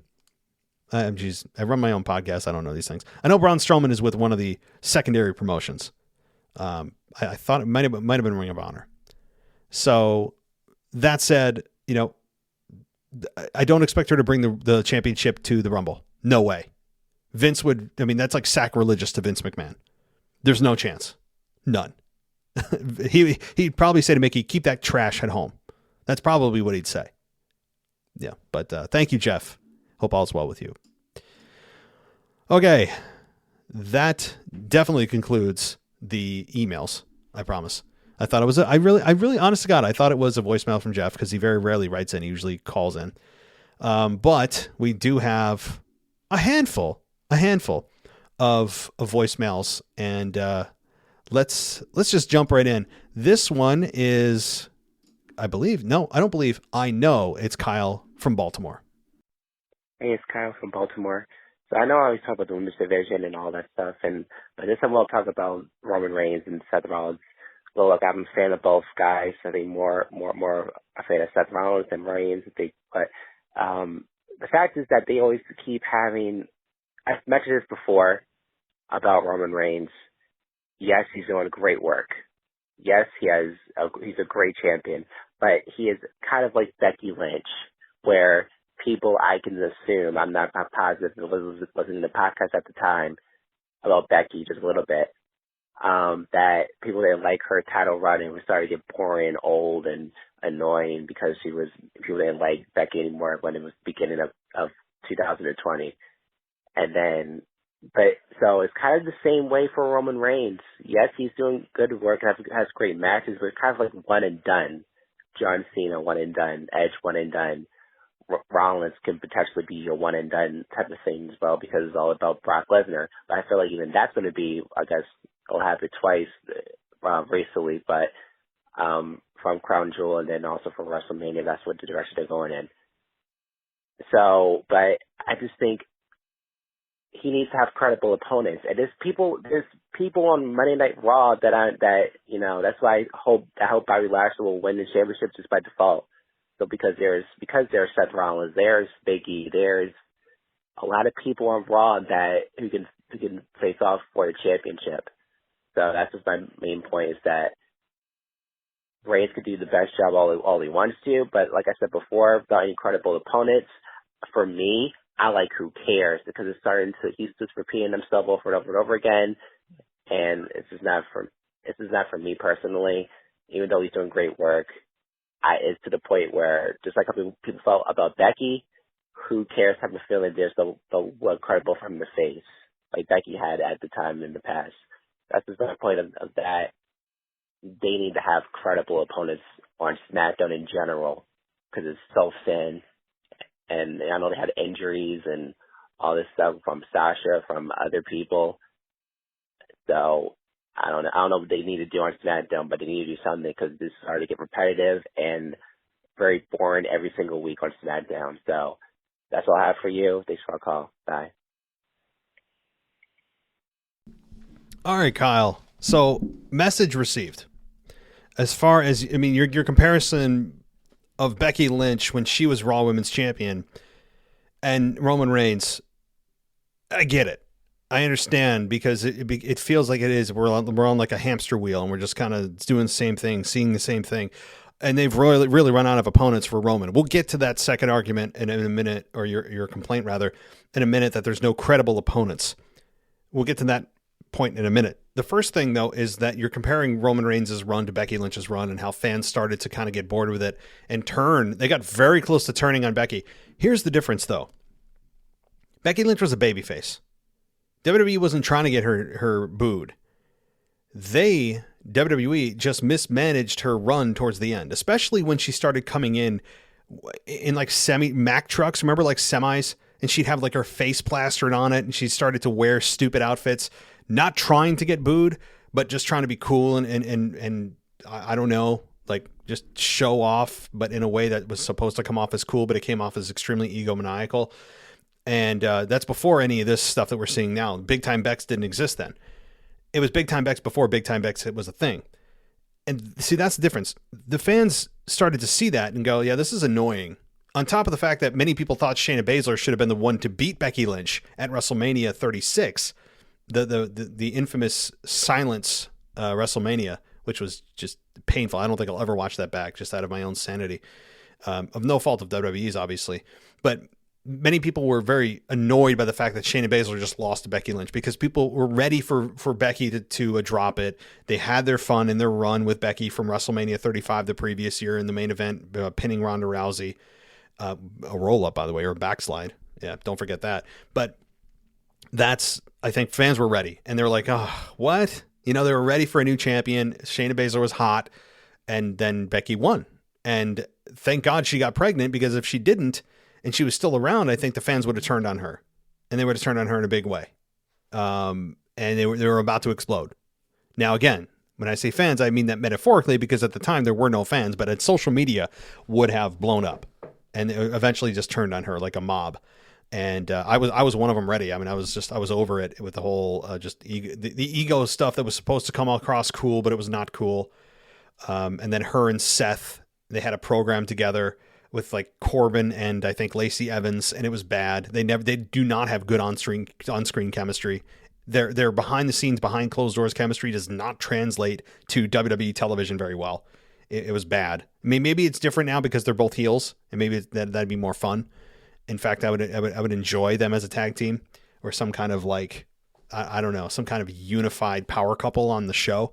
Speaker 1: I run my own podcast. I don't know these things. I know Braun Strowman is with one of the secondary promotions. I thought it might have been Ring of Honor. So that said, I don't expect her to bring the championship to the Rumble. No way. Vince would, that's like sacrilegious to Vince McMahon. There's no chance. None. He'd probably say to Mickie, keep that trash at home. That's probably what he'd say. Yeah, but thank you, Jeff. Hope all's well with you. Okay, that definitely concludes the emails. I promise. I thought it was I really, honest to God, I thought it was a voicemail from Jeff, because he very rarely writes in. He usually calls in. But we do have a handful of voicemails, and let's just jump right in. This one is, I know it's Kyle from Baltimore.
Speaker 8: Hey, it's Kyle from Baltimore. So I know I always talk about the women's division and all that stuff, but this time we'll talk about Roman Reigns and Seth Rollins. Well, look, I'm a fan of both guys. I think more a fan of Seth Rollins than Reigns. But the fact is that they always keep having. I've mentioned this before about Roman Reigns. Yes, he's doing great work. Yes, he's a great champion, but he is kind of like Becky Lynch, where people, I can assume, I'm not positive, I was listening to the podcast at the time about Becky just a little bit, that people didn't like her title run and was starting to get boring, old, and annoying because people didn't like Becky anymore when it was beginning of 2020. And then, but so it's kind of the same way for Roman Reigns. Yes, he's doing good work and has great matches, but it's kind of like one and done. John Cena, one and done. Edge, one and done. Rollins can potentially be your one and done type of thing as well because it's all about Brock Lesnar. But I feel like even that's going to be, I guess, it'll happen twice recently, but from Crown Jewel and then also from WrestleMania, that's what the direction they're going in. So, but I just think he needs to have credible opponents. And there's people on Monday Night Raw that's why I hope Bobby Lashley will win the championship just by default. So because there's Seth Rollins, there's Big E, there's a lot of people on Raw who can face off for the championship. So that's just my main point, is that Reigns could do the best job all he wants to, but like I said before, without any credible opponents, for me, I like Who Cares, because he's just repeating himself over and over and over again, and this is not for me personally. Even though he's doing great work, it's to the point where, just like how people felt about Becky, Who Cares have a feeling there's the credible from the face, like Becky had at the time in the past. That's just my point of that. They need to have credible opponents on SmackDown in general, because it's so thin. And I know they had injuries and all this stuff from Sasha, from other people. So I don't know what they need to do on SmackDown, but they need to do something, because this is starting to get repetitive and very boring every single week on SmackDown. So that's all I have for you. Thanks for the call. Bye.
Speaker 1: All right, Kyle. So, message received. As far as, I mean, your comparison of Becky Lynch when she was Raw Women's Champion and Roman Reigns, I get it. I understand, because it feels like it is. We're on like a hamster wheel, and we're just kind of doing the same thing, seeing the same thing. And they've really run out of opponents for Roman. We'll get to that second argument in a minute, or your complaint rather, in a minute, that there's no credible opponents. We'll get to that point in a minute. The first thing, though, is that you're comparing Roman Reigns' run to Becky Lynch's run, and how fans started to kind of get bored with it and turn. They got very close to turning on Becky. Here's the difference, though. Becky Lynch was a babyface. WWE wasn't trying to get her booed. WWE just mismanaged her run towards the end, especially when she started coming in like Mack trucks. Remember, like semis? And she'd have like her face plastered on it, and she started to wear stupid outfits, not trying to get booed, but just trying to be cool and I don't know, like just show off, but in a way that was supposed to come off as cool, but it came off as extremely egomaniacal. And that's before any of this stuff that we're seeing now. Big Time Bex didn't exist then. It was Big Time Bex before Big Time Bex was a thing. And see, that's the difference. The fans started to see that and go, yeah, this is annoying. On top of the fact that many people thought Shayna Baszler should have been the one to beat Becky Lynch at WrestleMania 36, the infamous silence WrestleMania, which was just painful. I don't think I'll ever watch that back, just out of my own sanity. Of no fault of WWE's, obviously. But many people were very annoyed by the fact that Shayna Baszler just lost to Becky Lynch, because people were ready for Becky to drop it. They had their fun in their run with Becky from WrestleMania 35 the previous year in the main event, pinning Ronda Rousey. A roll-up, by the way, or a backslide. Yeah, don't forget that. But I think fans were ready. And they were like, oh, what? They were ready for a new champion. Shayna Baszler was hot. And then Becky won. And thank God she got pregnant, because if she didn't, and she was still around, I think the fans would have turned on her. And they would have turned on her in a big way. And they were about to explode. Now, again, when I say fans, I mean that metaphorically, because at the time there were no fans, but social media would have blown up. And eventually just turned on her like a mob. And I was one of them ready. I mean, I was over it with the whole the ego stuff that was supposed to come across cool, but it was not cool. And then her and Seth, they had a program together with like Corbin and I think Lacey Evans, and it was bad. They do not have good on-screen chemistry. Their behind the scenes, behind closed doors chemistry does not translate to WWE television very well. It was bad. I mean, maybe it's different now because they're both heels, and maybe that'd be more fun. In fact, I would enjoy them as a tag team, or some kind of like, I don't know, some kind of unified power couple on the show.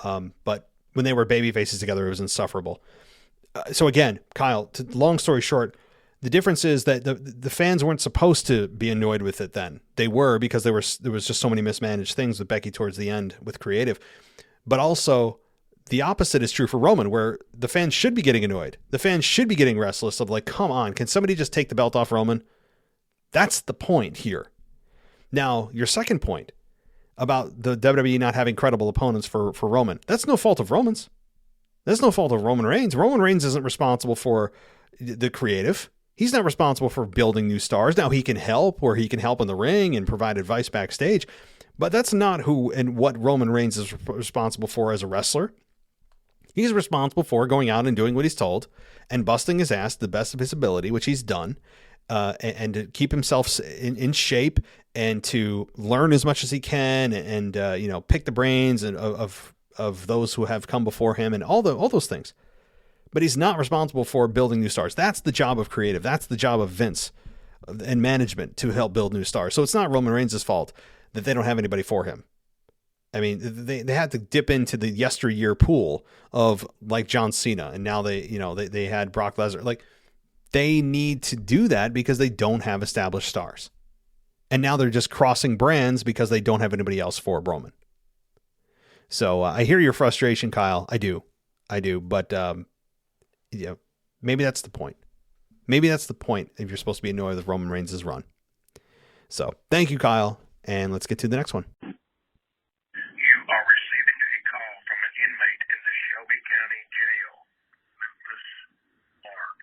Speaker 1: But when they were baby faces together, it was insufferable. So again, Kyle, long story short, The difference is that the fans weren't supposed to be annoyed with it then. They were, because there was just so many mismanaged things with Becky towards the end with creative. But also the opposite is true for Roman, where the fans should be getting annoyed. The fans should be getting restless of like, come on, can somebody just take the belt off Roman? That's the point here. Now, your second point about the WWE not having credible opponents for Roman, that's no fault of Roman's. That's no fault of Roman Reigns. Roman Reigns isn't responsible for the creative. He's not responsible for building new stars. Now, he can help, or he can help in the ring and provide advice backstage, but that's not who and what Roman Reigns is responsible for as a wrestler. He's responsible for going out and doing what he's told and busting his ass to the best of his ability, which he's done, and to keep himself in shape and to learn as much as he can, and pick the brains of those who have come before him, and all those things. But he's not responsible for building new stars. That's the job of creative. That's the job of Vince and management, to help build new stars. So it's not Roman Reigns' fault that they don't have anybody for him. I mean, they had to dip into the yesteryear pool of like John Cena, and now they had Brock Lesnar. Like, they need to do that because they don't have established stars. And now they're just crossing brands because they don't have anybody else for Roman. So I hear your frustration, Kyle. I do. But maybe that's the point. Maybe that's the point if you're supposed to be annoyed with Roman Reigns' run. So thank you, Kyle. And let's get to the next one.
Speaker 9: You are receiving a call from an inmate in the Shelby County Jail, Memphis, Mark.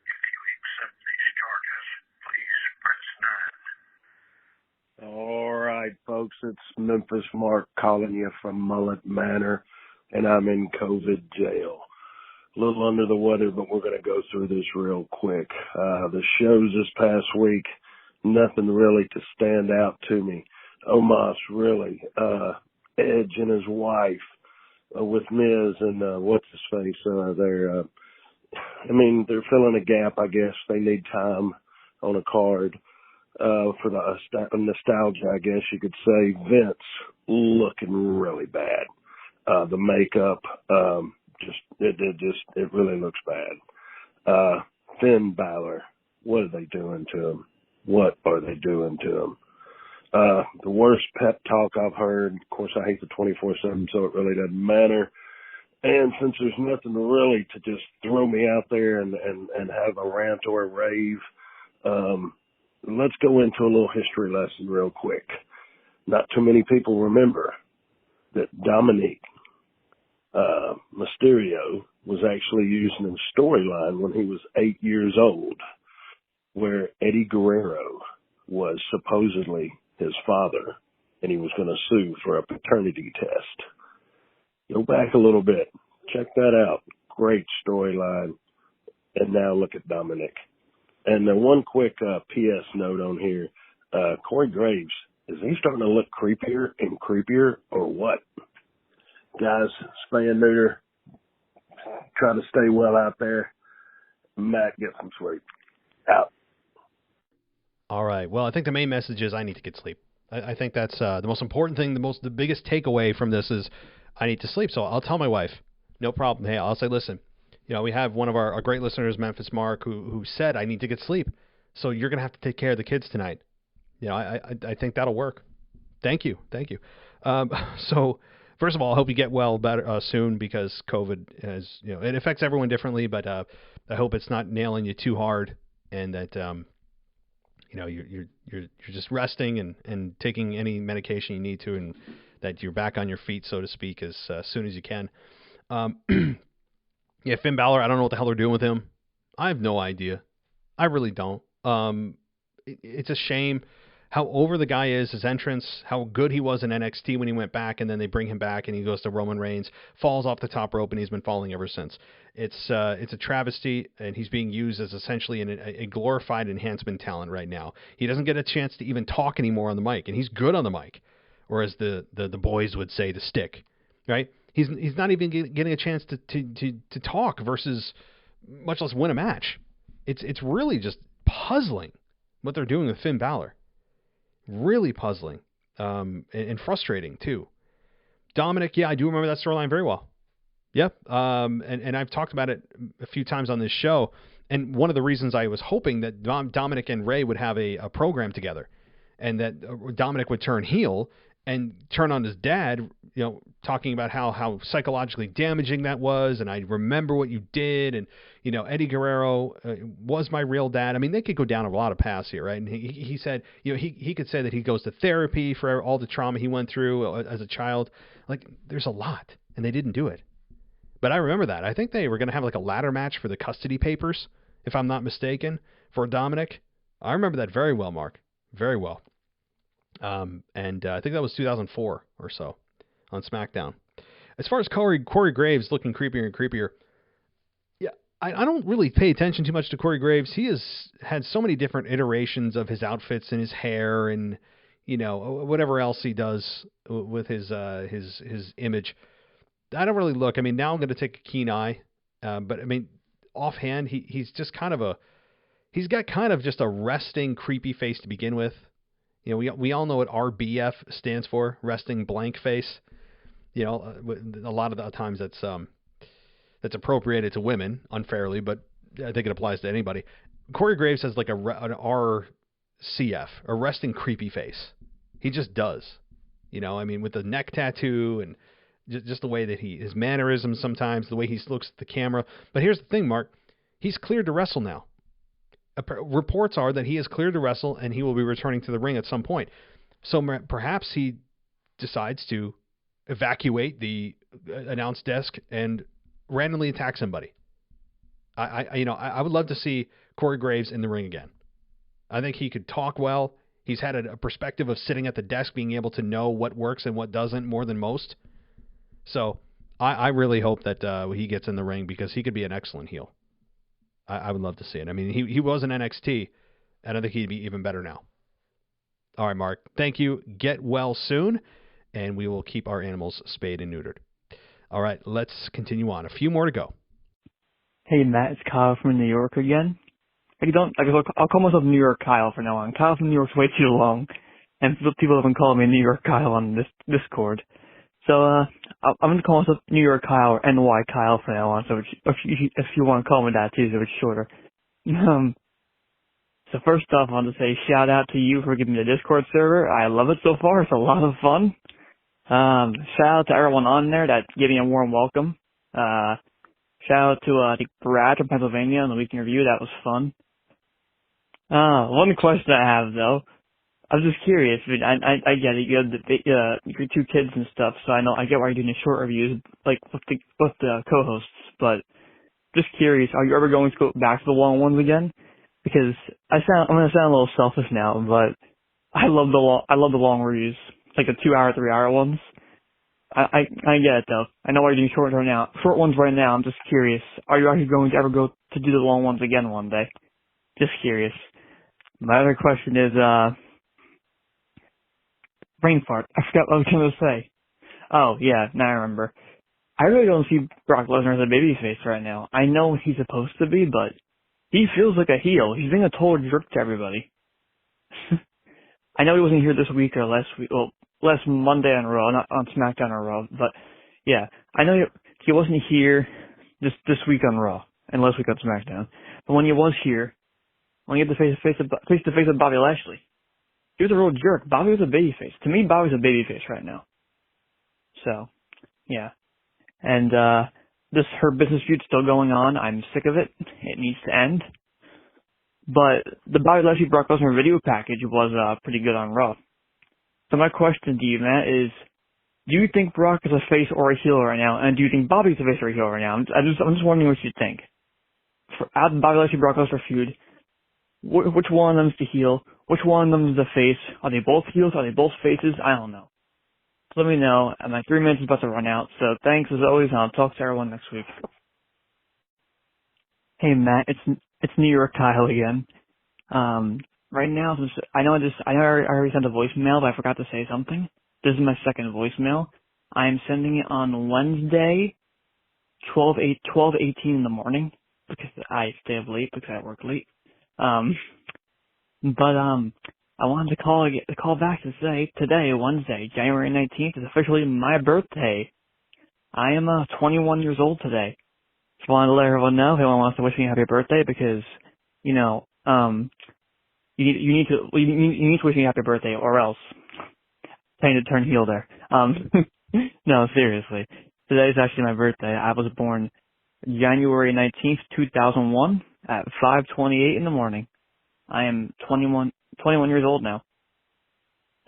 Speaker 9: If you accept these charges, please press 9.
Speaker 10: All right, folks, it's Memphis Mark calling you from Mullet Manor, and I'm in COVID jail. A little under the weather, but we're going to go through this real quick. The shows this past week, nothing really to stand out to me. Omos, really. Edge and his wife with Miz and what's-his-face there. They're filling a gap, I guess. They need time on a card for the nostalgia, I guess you could say. Vince looking really bad. The makeup, it really looks bad. Finn Balor, what are they doing to him? What are they doing to him? The worst pep talk I've heard. Of course, I hate the 24/7, so it really doesn't matter. And since there's nothing really to just throw me out there and have a rant or a rave, let's go into a little history lesson real quick. Not too many people remember that Dominic Mysterio was actually using a storyline when he was 8 years old, where Eddie Guerrero was supposedly his father, and he was going to sue for a paternity test. Go back a little bit. Check that out. Great storyline. And now look at Dominic. And then one quick P.S. note on here. Corey Graves, is he starting to look creepier and creepier, or what? Guys, spay and neuter. Try to stay well out there. Matt, get some sleep. Out.
Speaker 1: All right. Well, I think the main message is I need to get sleep. I think that's the most important thing. The biggest takeaway from this is I need to sleep. So I'll tell my wife, no problem. Hey, I'll say, listen, we have one of our great listeners, Memphis Mark, who said I need to get sleep. So you're going to have to take care of the kids tonight. I think that'll work. Thank you. So first of all, I hope you get well better soon, because COVID has, it affects everyone differently, but I hope it's not nailing you too hard, and that you're just resting and taking any medication you need to, and that you're back on your feet, so to speak, as soon as you can. Yeah, Finn Balor, I don't know what the hell they're doing with him. I have no idea. I really don't. It's a shame how over the guy is, his entrance, how good he was in NXT when he went back, and then they bring him back and he goes to Roman Reigns, falls off the top rope, and he's been falling ever since. It's a travesty, and he's being used as essentially a glorified enhancement talent right now. He doesn't get a chance to even talk anymore on the mic, and he's good on the mic, or as the boys would say, the stick, right? He's not even getting a chance to talk, versus much less win a match. It's really just puzzling what they're doing with Finn Balor. Really puzzling, and frustrating too. Dominic, yeah, I do remember that storyline very well. Yep, and I've talked about it a few times on this show. And one of the reasons I was hoping that Dominic and Ray would have a program together, and that Dominic would turn heel and turn on his dad, talking about how psychologically damaging that was, and I remember what you did, and Eddie Guerrero was my real dad. I mean, they could go down a lot of paths here, right? And he said, he could say that he goes to therapy for all the trauma he went through as a child. Like, there's a lot, and they didn't do it. But I remember that. I think they were going to have like a ladder match for the custody papers, if I'm not mistaken, for Dominic. I remember that very well, Mark. Very well. And I think that was 2004 or so on SmackDown. As far as Corey Graves looking creepier and creepier, yeah, I don't really pay attention too much to Corey Graves. He has had so many different iterations of his outfits and his hair and whatever else he does with his image. I don't really look. I mean, now I'm going to take a keen eye, but I mean, offhand, he's just he's got kind of just a resting, creepy face to begin with. We all know what RBF stands for, resting blank face. A lot of the times that's appropriated to women unfairly, but I think it applies to anybody. Corey Graves has like an RCF, a resting creepy face. He just does. I mean, with the neck tattoo and just the way that his mannerisms sometimes, the way he looks at the camera. But here's the thing, Mark. He's cleared to wrestle now. Reports are that he is cleared to wrestle and he will be returning to the ring at some point. So perhaps he decides to evacuate the announce desk and randomly attack somebody. I would love to see Corey Graves in the ring again. I think he could talk well. He's had a perspective of sitting at the desk, being able to know what works and what doesn't more than most. So I really hope that he gets in the ring, because he could be an excellent heel. I would love to see it. I mean, he was in NXT, and I think he'd be even better now. All right, Mark. Thank you. Get well soon, and we will keep our animals spayed and neutered. All right, let's continue on. A few more to go.
Speaker 11: Hey, Matt. It's Kyle from New York again. I'll call myself New York Kyle from now on. Kyle from New York's way too long, and people have been calling me New York Kyle on this Discord. So I'm going to call myself New York Kyle or NY Kyle from now on, so if you want to call me that too, so it's shorter. So first off, I want to say shout out to you for giving me the Discord server. I love it so far. It's a lot of fun. Shout out to everyone on there that gave me a warm welcome. Shout out to I think Brad from Pennsylvania on the week in review. That was fun. One question I have though. I was just curious. I get it. You have your two kids and stuff, so I get why you're doing the short reviews, like with the co-hosts. But just curious, are you ever going to go back to the long ones again? Because I'm going to sound a little selfish now, but I love the long reviews, like the 2 hour, 3 hour ones. I get it though. I know why you're doing short ones right now. I'm just curious. Are you actually going to ever go to do the long ones again one day? Just curious. My other question is, brain fart. I forgot what I was going to say. Oh, yeah, now I remember. I really don't see Brock Lesnar as a babyface right now. I know he's supposed to be, but he feels like a heel. He's being a total jerk to everybody. I know he wasn't here this week or last Monday on Raw, not on SmackDown or Raw, but yeah, I know he wasn't here this week on Raw and last week on SmackDown. But when he was here, when he had to face to face with Bobby Lashley, he was a real jerk. Bobby was a babyface. To me, Bobby's a babyface right now. So, yeah. And this her business feud's still going on. I'm sick of it. It needs to end. But the Bobby Lashley Brock Lesnar video package was pretty good on Raw. So my question to you, Matt, is: do you think Brock is a face or a heel right now? And do you think Bobby's a face or a heel right now? I'm just wondering what you think. Out of the Bobby Lashley Brock Lesnar feud, which one of them is the heel? Which one of them is the face? Are they both heels? Are they both faces? I don't know. Let me know. And my 3 minutes is about to run out. So thanks as always, and I'll talk to everyone next week. Hey Matt, it's New York Kyle again. Right now, I already sent a voicemail, but I forgot to say something. This is my second voicemail. I am sending it on Wednesday, 12:18 in the morning, because I stay up late because I work late. But I wanted to call back to say today, Wednesday, January 19th, is officially my birthday. I am 21 years old today. Just wanted to let everyone know if anyone wants to wish me a happy birthday because, you need to wish me a happy birthday or else. Trying to turn heel there. No, seriously. Today is actually my birthday. I was born January 19th, 2001 at 5:28 in the morning. I am 21 years old now.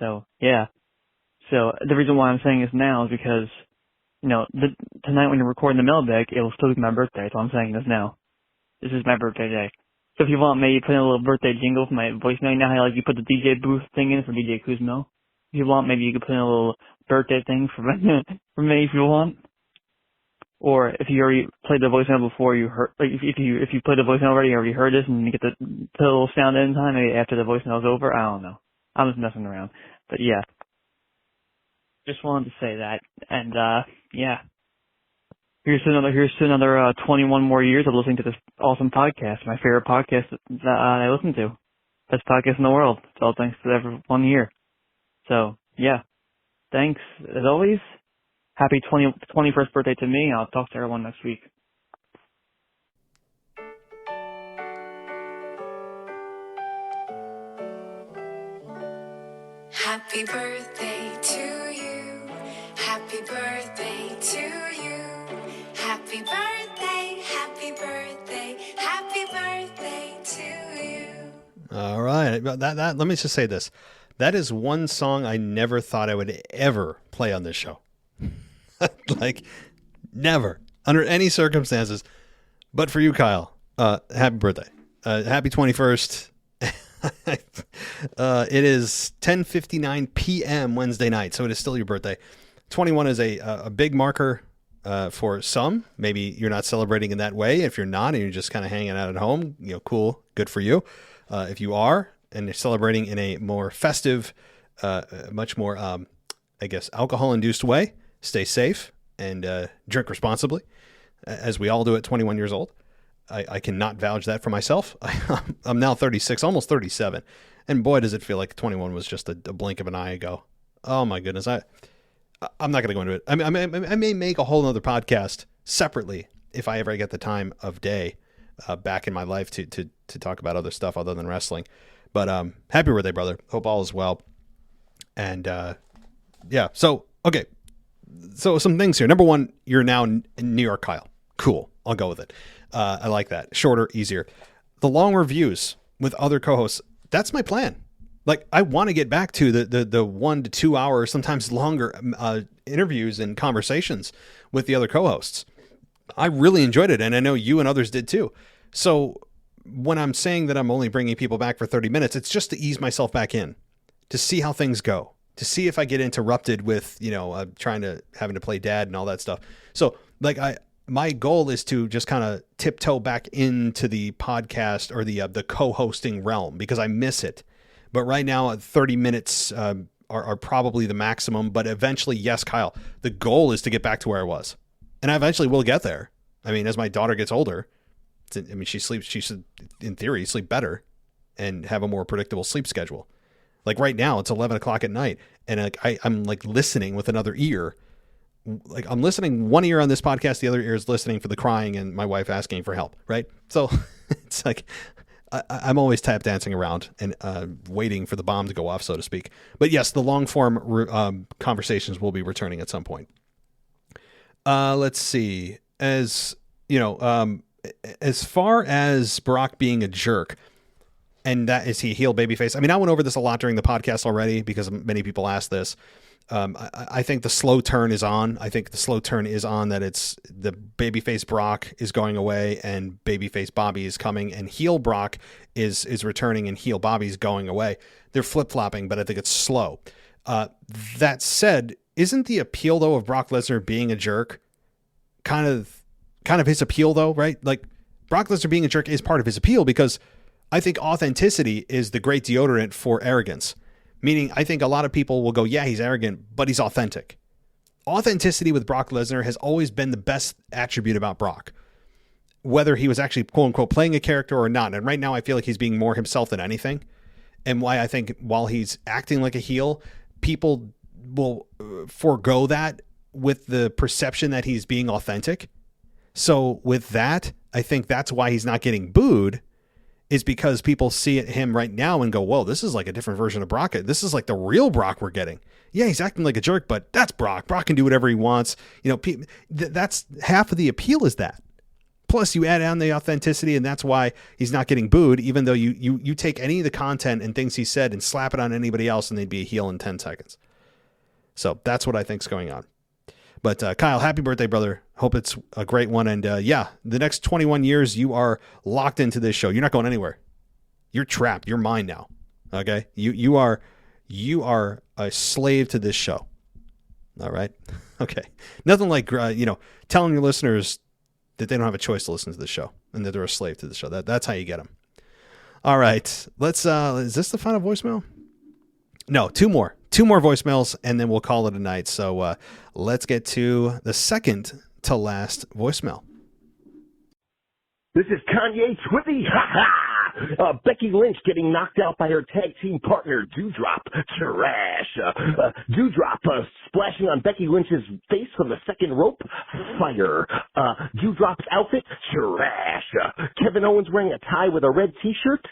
Speaker 11: So, yeah. So, the reason why I'm saying this now is because, tonight when you're recording the mailbag, it will still be my birthday, so I'm saying this now. This is my birthday day. So if you want, maybe put in a little birthday jingle for my voicemail. You know how you put the DJ booth thing in for DJ Kuzmo? If you want, maybe you could put in a little birthday thing for me if you want. Or if you already played the voicemail before you heard, like if you played the voicemail already, you already heard this, and you get the little sound in time, maybe after the voicemail's over. I don't know. I'm just messing around. But yeah. Just wanted to say that. And yeah. Here's to another 21 more years of listening to this awesome podcast, my favorite podcast that I listen to. Best podcast in the world. It's all thanks to everyone here. So, yeah. Thanks, as always. Happy 21st birthday to me. I'll talk to everyone next week.
Speaker 12: Happy birthday to you. Happy birthday to you. Happy birthday, happy birthday, happy birthday to you.
Speaker 1: All right. Let me just say this. That is one song I never thought I would ever play on this show. Like, never. Under any circumstances. But for you, Kyle, happy birthday. Happy 21st. It is 10:59 p.m. Wednesday night, so it is still your birthday. 21 is a big marker for some. Maybe you're not celebrating in that way. If you're not and you're just kind of hanging out at home, cool, good for you. If you are and you're celebrating in a more festive, much more, alcohol-induced way, stay safe and drink responsibly, as we all do at 21 years old. I cannot vouch that for myself. I'm now 36, almost 37. And boy, does it feel like 21 was just a blink of an eye ago. Oh my goodness. I'm not going to go into it. I may make a whole other podcast separately if I ever get the time of day back in my life to talk about other stuff other than wrestling. But happy birthday, brother. Hope all is well. And yeah, so, okay. So some things here. Number one, you're now in New York, Kyle. Cool. I'll go with it. I like that. Shorter, easier. The long reviews with other co-hosts, that's my plan. Like, I want to get back to the 1 to 2 hours, sometimes longer interviews and conversations with the other co-hosts. I really enjoyed it, and I know you and others did too. So when I'm saying that I'm only bringing people back for 30 minutes, it's just to ease myself back in, to see how things go, to see if I get interrupted with, having to play dad and all that stuff. So like my goal is to just kind of tiptoe back into the podcast or the co-hosting realm because I miss it. But right now, 30 minutes are probably the maximum. But eventually, yes, Kyle, the goal is to get back to where I was. And I eventually will get there. I mean, as my daughter gets older, she should, in theory, sleep better and have a more predictable sleep schedule. Like right now, it's 11 o'clock at night. And I'm like listening with another ear. Like I'm listening one ear on this podcast, the other ear is listening for the crying and my wife asking for help. Right. So it's like I'm always tap dancing around and waiting for the bomb to go off, so to speak. But yes, the long form conversations will be returning at some point. Let's see. As far as Brock being a jerk, and that is he heel babyface. I mean, I went over this a lot during the podcast already because many people asked this. I think the slow turn is on. I think the slow turn is on that it's the babyface Brock is going away and babyface Bobby is coming and heel Brock is returning and heel Bobby's going away. They're flip-flopping, but I think it's slow. That said, isn't the appeal though of Brock Lesnar being a jerk kind of his appeal though, right? Like Brock Lesnar being a jerk is part of his appeal because I think authenticity is the great deodorant for arrogance. Meaning, I think a lot of people will go, yeah, he's arrogant, but he's authentic. Authenticity with Brock Lesnar has always been the best attribute about Brock, whether he was actually, quote unquote, playing a character or not. And right now, I feel like he's being more himself than anything. And why I think while he's acting like a heel, people will forego that with the perception that he's being authentic. So with that, I think that's why he's not getting booed, is because people see him right now and go, whoa, this is like a different version of Brock. This is like the real Brock we're getting. Yeah, he's acting like a jerk, but that's Brock. Brock can do whatever he wants. That's half of the appeal is that. Plus, you add on the authenticity, and that's why he's not getting booed, even though you take any of the content and things he said and slap it on anybody else, and they'd be a heel in 10 seconds. So that's what I think's going on. But Kyle, happy birthday, brother. Hope it's a great one. And the next 21 years, you are locked into this show. You're not going anywhere. You're trapped. You're mine now. Okay? You are a slave to this show. All right? Okay. Nothing like, telling your listeners that they don't have a choice to listen to the show and that they're a slave to the show. That's how you get them. All right. Let's, is this the final voicemail? No, two more voicemails, and then we'll call it a night. So let's get to the second to last voicemail.
Speaker 13: This is Kanye Twithy. Ha ha! Becky Lynch getting knocked out by her tag team partner, Dewdrop. Trash. Dewdrop splashing on Becky Lynch's face from the second rope. Fire. Dewdrop's outfit. Trash. Kevin Owens wearing a tie with a red t-shirt.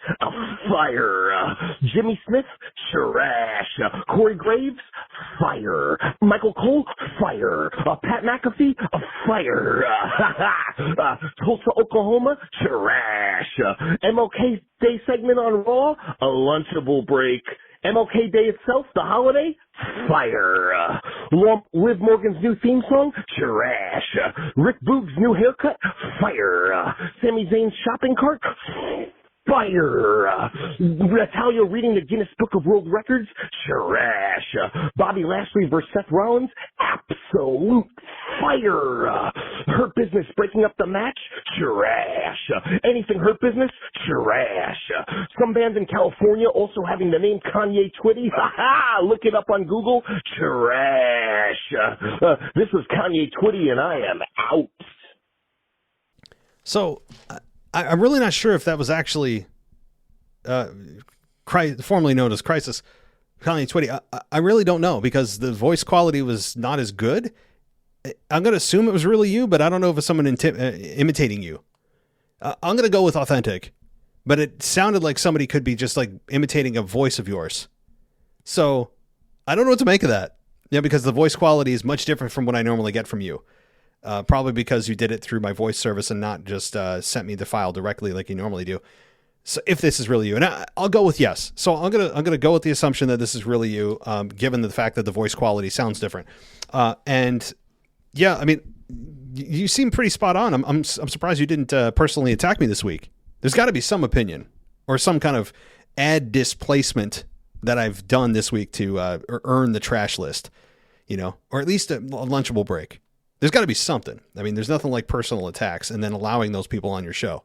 Speaker 13: Fire. Jimmy Smith. Trash. Corey Graves. Fire. Michael Cole. Fire. Pat McAfee. Fire. Tulsa, Oklahoma. Trash. MLK Day segment on Raw, a Lunchable break. MLK Day itself, the holiday, fire. Liv Morgan's new theme song, trash. Rick Boog's new haircut, fire. Sami Zayn's shopping cart, fire. Natalia reading the Guinness Book of World Records, trash. Bobby Lashley versus Seth Rollins, absolute fire. Hurt Business breaking up the match, trash. Anything Hurt Business, trash. Some bands in California also having the name Kanye Twitty, look it up on Google, trash. This was Kanye Twitty and I am out.
Speaker 1: So I'm really not sure if that was actually formerly known as Crisis Kanye Twitty. I really don't know, because the voice quality was not as good. I'm going to assume it was really you, but I don't know if it's someone imitating you. I'm going to go with authentic, but it sounded like somebody could be just like imitating a voice of yours. So I don't know what to make of that. Yeah, because the voice quality is much different from what I normally get from you. Probably because you did it through my voice service and not just sent me the file directly like you normally do. So if this is really you, and I'll go with yes. So I'm gonna go with the assumption that this is really you, given the fact that the voice quality sounds different. And yeah, I mean, you seem pretty spot on. I'm surprised you didn't personally attack me this week. There's got to be some opinion or some kind of ad displacement that I've done this week to earn the trash list, or at least a Lunchable break. There's got to be something. I mean, there's nothing like personal attacks and then allowing those people on your show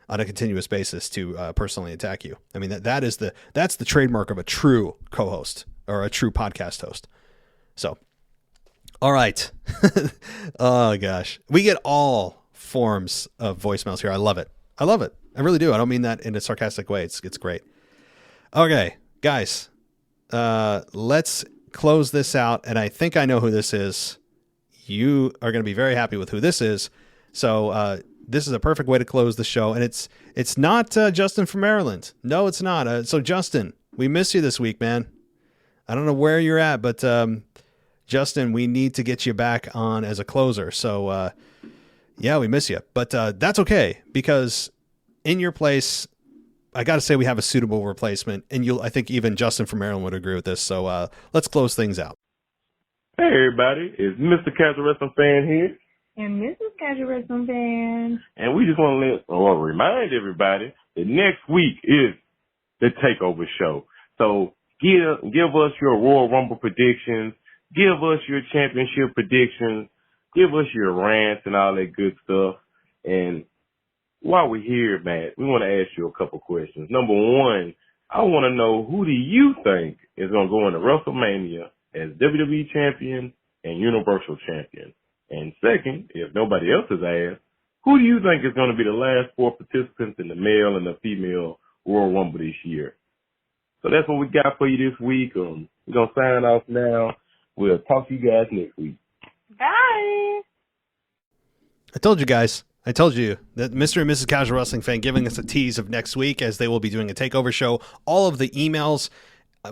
Speaker 1: on a continuous basis to personally attack you. I mean, that's the trademark of a true co-host or a true podcast host. So, all right. Oh gosh, we get all forms of voicemails here. I love it. I really do. I don't mean that in a sarcastic way. It's great. Okay, guys, let's close this out. And I think I know who this is. You are going to be very happy with who this is. So this is a perfect way to close the show. And it's not Justin from Maryland. No, it's not. So Justin, we miss you this week, man. I don't know where you're at, but Justin, we need to get you back on as a closer. So yeah, we miss you. But that's okay, because in your place, I got to say we have a suitable replacement. And I think even Justin from Maryland would agree with this. So let's close things out.
Speaker 14: Hey everybody, it's Mr. Casual Wrestling Fan here.
Speaker 15: And Mrs. Casual Wrestling Fan.
Speaker 14: And we just want to remind everybody that next week is the Takeover show. So give us your Royal Rumble predictions, give us your championship predictions, give us your rants and all that good stuff. And while we're here, Matt, we want to ask you a couple questions. Number one, I want to know, who do you think is going to go into WrestleMania as WWE Champion and Universal Champion? And second, if nobody else has asked, who do you think is going to be the last four participants in the male and the female Royal Rumble this year? So that's what we got for you this week. We're going to sign off now. We'll talk to you guys next week.
Speaker 15: Bye.
Speaker 1: I told you guys. I told you that Mr. and Mrs. Casual Wrestling Fan giving us a tease of next week as they will be doing a takeover show. All of the emails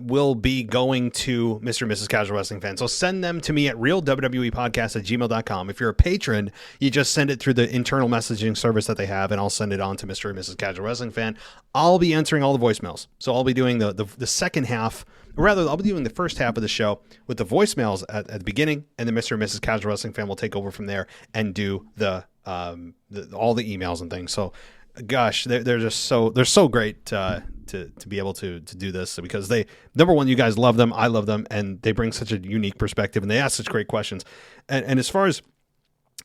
Speaker 1: will be going to Mr. and Mrs. Casual Wrestling Fan. So send them to me at realwwepodcast@gmail.com. If you're a patron, you just send it through the internal messaging service that they have, and I'll send it on to Mr. and Mrs. Casual Wrestling Fan. I'll be answering all the voicemails. So I'll be doing the second half, or rather, I'll be doing the first half of the show with the voicemails at the beginning, and then Mr. and Mrs. Casual Wrestling Fan will take over from there and do all the emails and things. So, gosh, they're just so great to be able to do this, because they, number one, you guys love them, I love them, and they bring such a unique perspective, and they ask such great questions. And as far as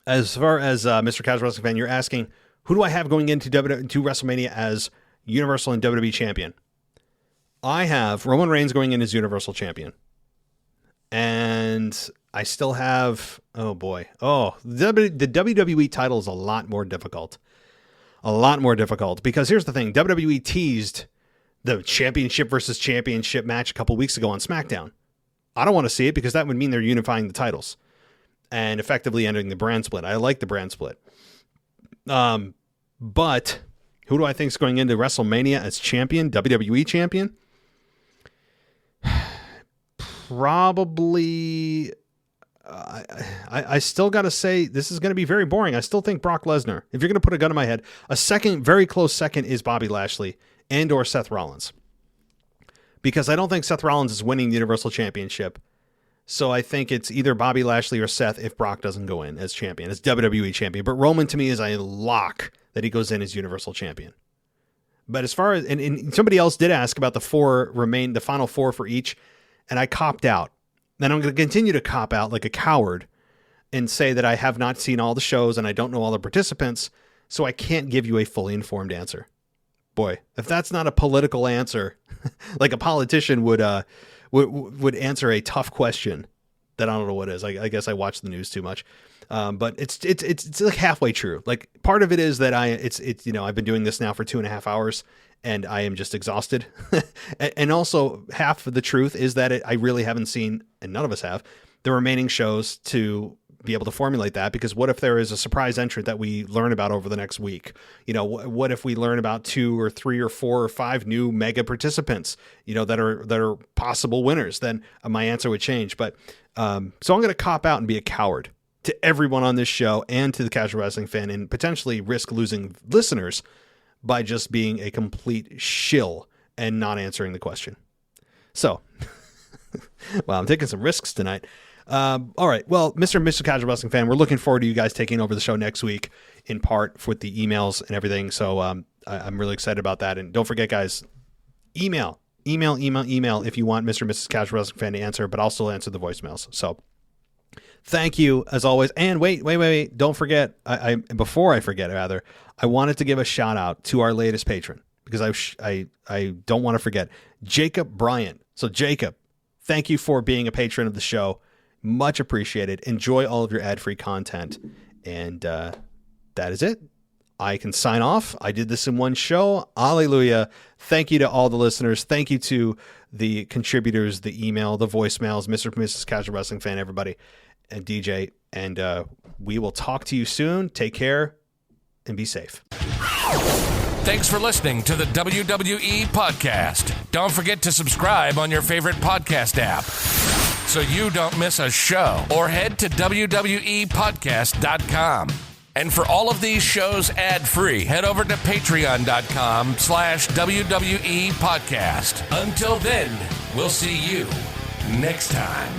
Speaker 1: Mr. Casual Wrestling Fan, you're asking, who do I have going into WrestleMania as Universal and WWE Champion? I have Roman Reigns going in as Universal Champion, and I still have, the WWE title is a lot more difficult. Because here's the thing, WWE teased the championship versus championship match a couple weeks ago on SmackDown. I don't want to see it because that would mean they're unifying the titles and effectively ending the brand split. I like the brand split. But who do I think is going into WrestleMania as champion, WWE champion? Probably... I still got to say, this is going to be very boring. I still think Brock Lesnar. If you're going to put a gun in my head, a second, very close second is Bobby Lashley and or Seth Rollins. Because I don't think Seth Rollins is winning the Universal Championship. So I think it's either Bobby Lashley or Seth if Brock doesn't go in as champion, as WWE champion. But Roman, to me, is a lock that he goes in as Universal Champion. But as far as, and somebody else did ask about the final four for each, and I copped out. And I'm going to continue to cop out like a coward and say that I have not seen all the shows and I don't know all the participants, so I can't give you a fully informed answer. Boy, if that's not a political answer, like a politician would answer a tough question, that I don't know what is. I guess I watch the news too much. But it's like halfway true. Like part of it is that I've been doing this now for 2.5 hours and I am just exhausted. And also half of the truth is that I really haven't seen, and none of us have, the remaining shows to be able to formulate that, because what if there is a surprise entrant that we learn about over the next week? What if we learn about 2 or 3 or 4 or 5 new mega participants, that are possible winners? Then my answer would change. But so I'm going to cop out and be a coward to everyone on this show and to the Casual Wrestling Fan, and potentially risk losing listeners by just being a complete shill and not answering the question. So, well, I'm taking some risks tonight. All right. Well, Mr. and Mr. Casual Wrestling Fan, we're looking forward to you guys taking over the show next week, in part with the emails and everything. So I'm really excited about that. And don't forget, guys, email if you want Mr. and Mrs. Casual Wrestling Fan to answer, but I'll still answer the voicemails. So thank you as always. And wait. Don't forget. Before I forget, rather, I wanted to give a shout out to our latest patron, because I don't want to forget Jacob Bryant. So Jacob, thank you for being a patron of the show. Much appreciated. Enjoy all of your ad-free content. And that is it. I can sign off. I did this in one show. Hallelujah. Thank you to all the listeners. Thank you to the contributors, the email, the voicemails, Mr. and Mrs. Casual Wrestling Fan, everybody, and DJ. And we will talk to you soon. Take care and be safe.
Speaker 5: Thanks for listening to the WWE Podcast. Don't forget to subscribe on your favorite podcast app so you don't miss a show, or head to WWEpodcast.com. And for all of these shows ad-free, head over to patreon.com/WWE Podcast. Until then, we'll see you next time.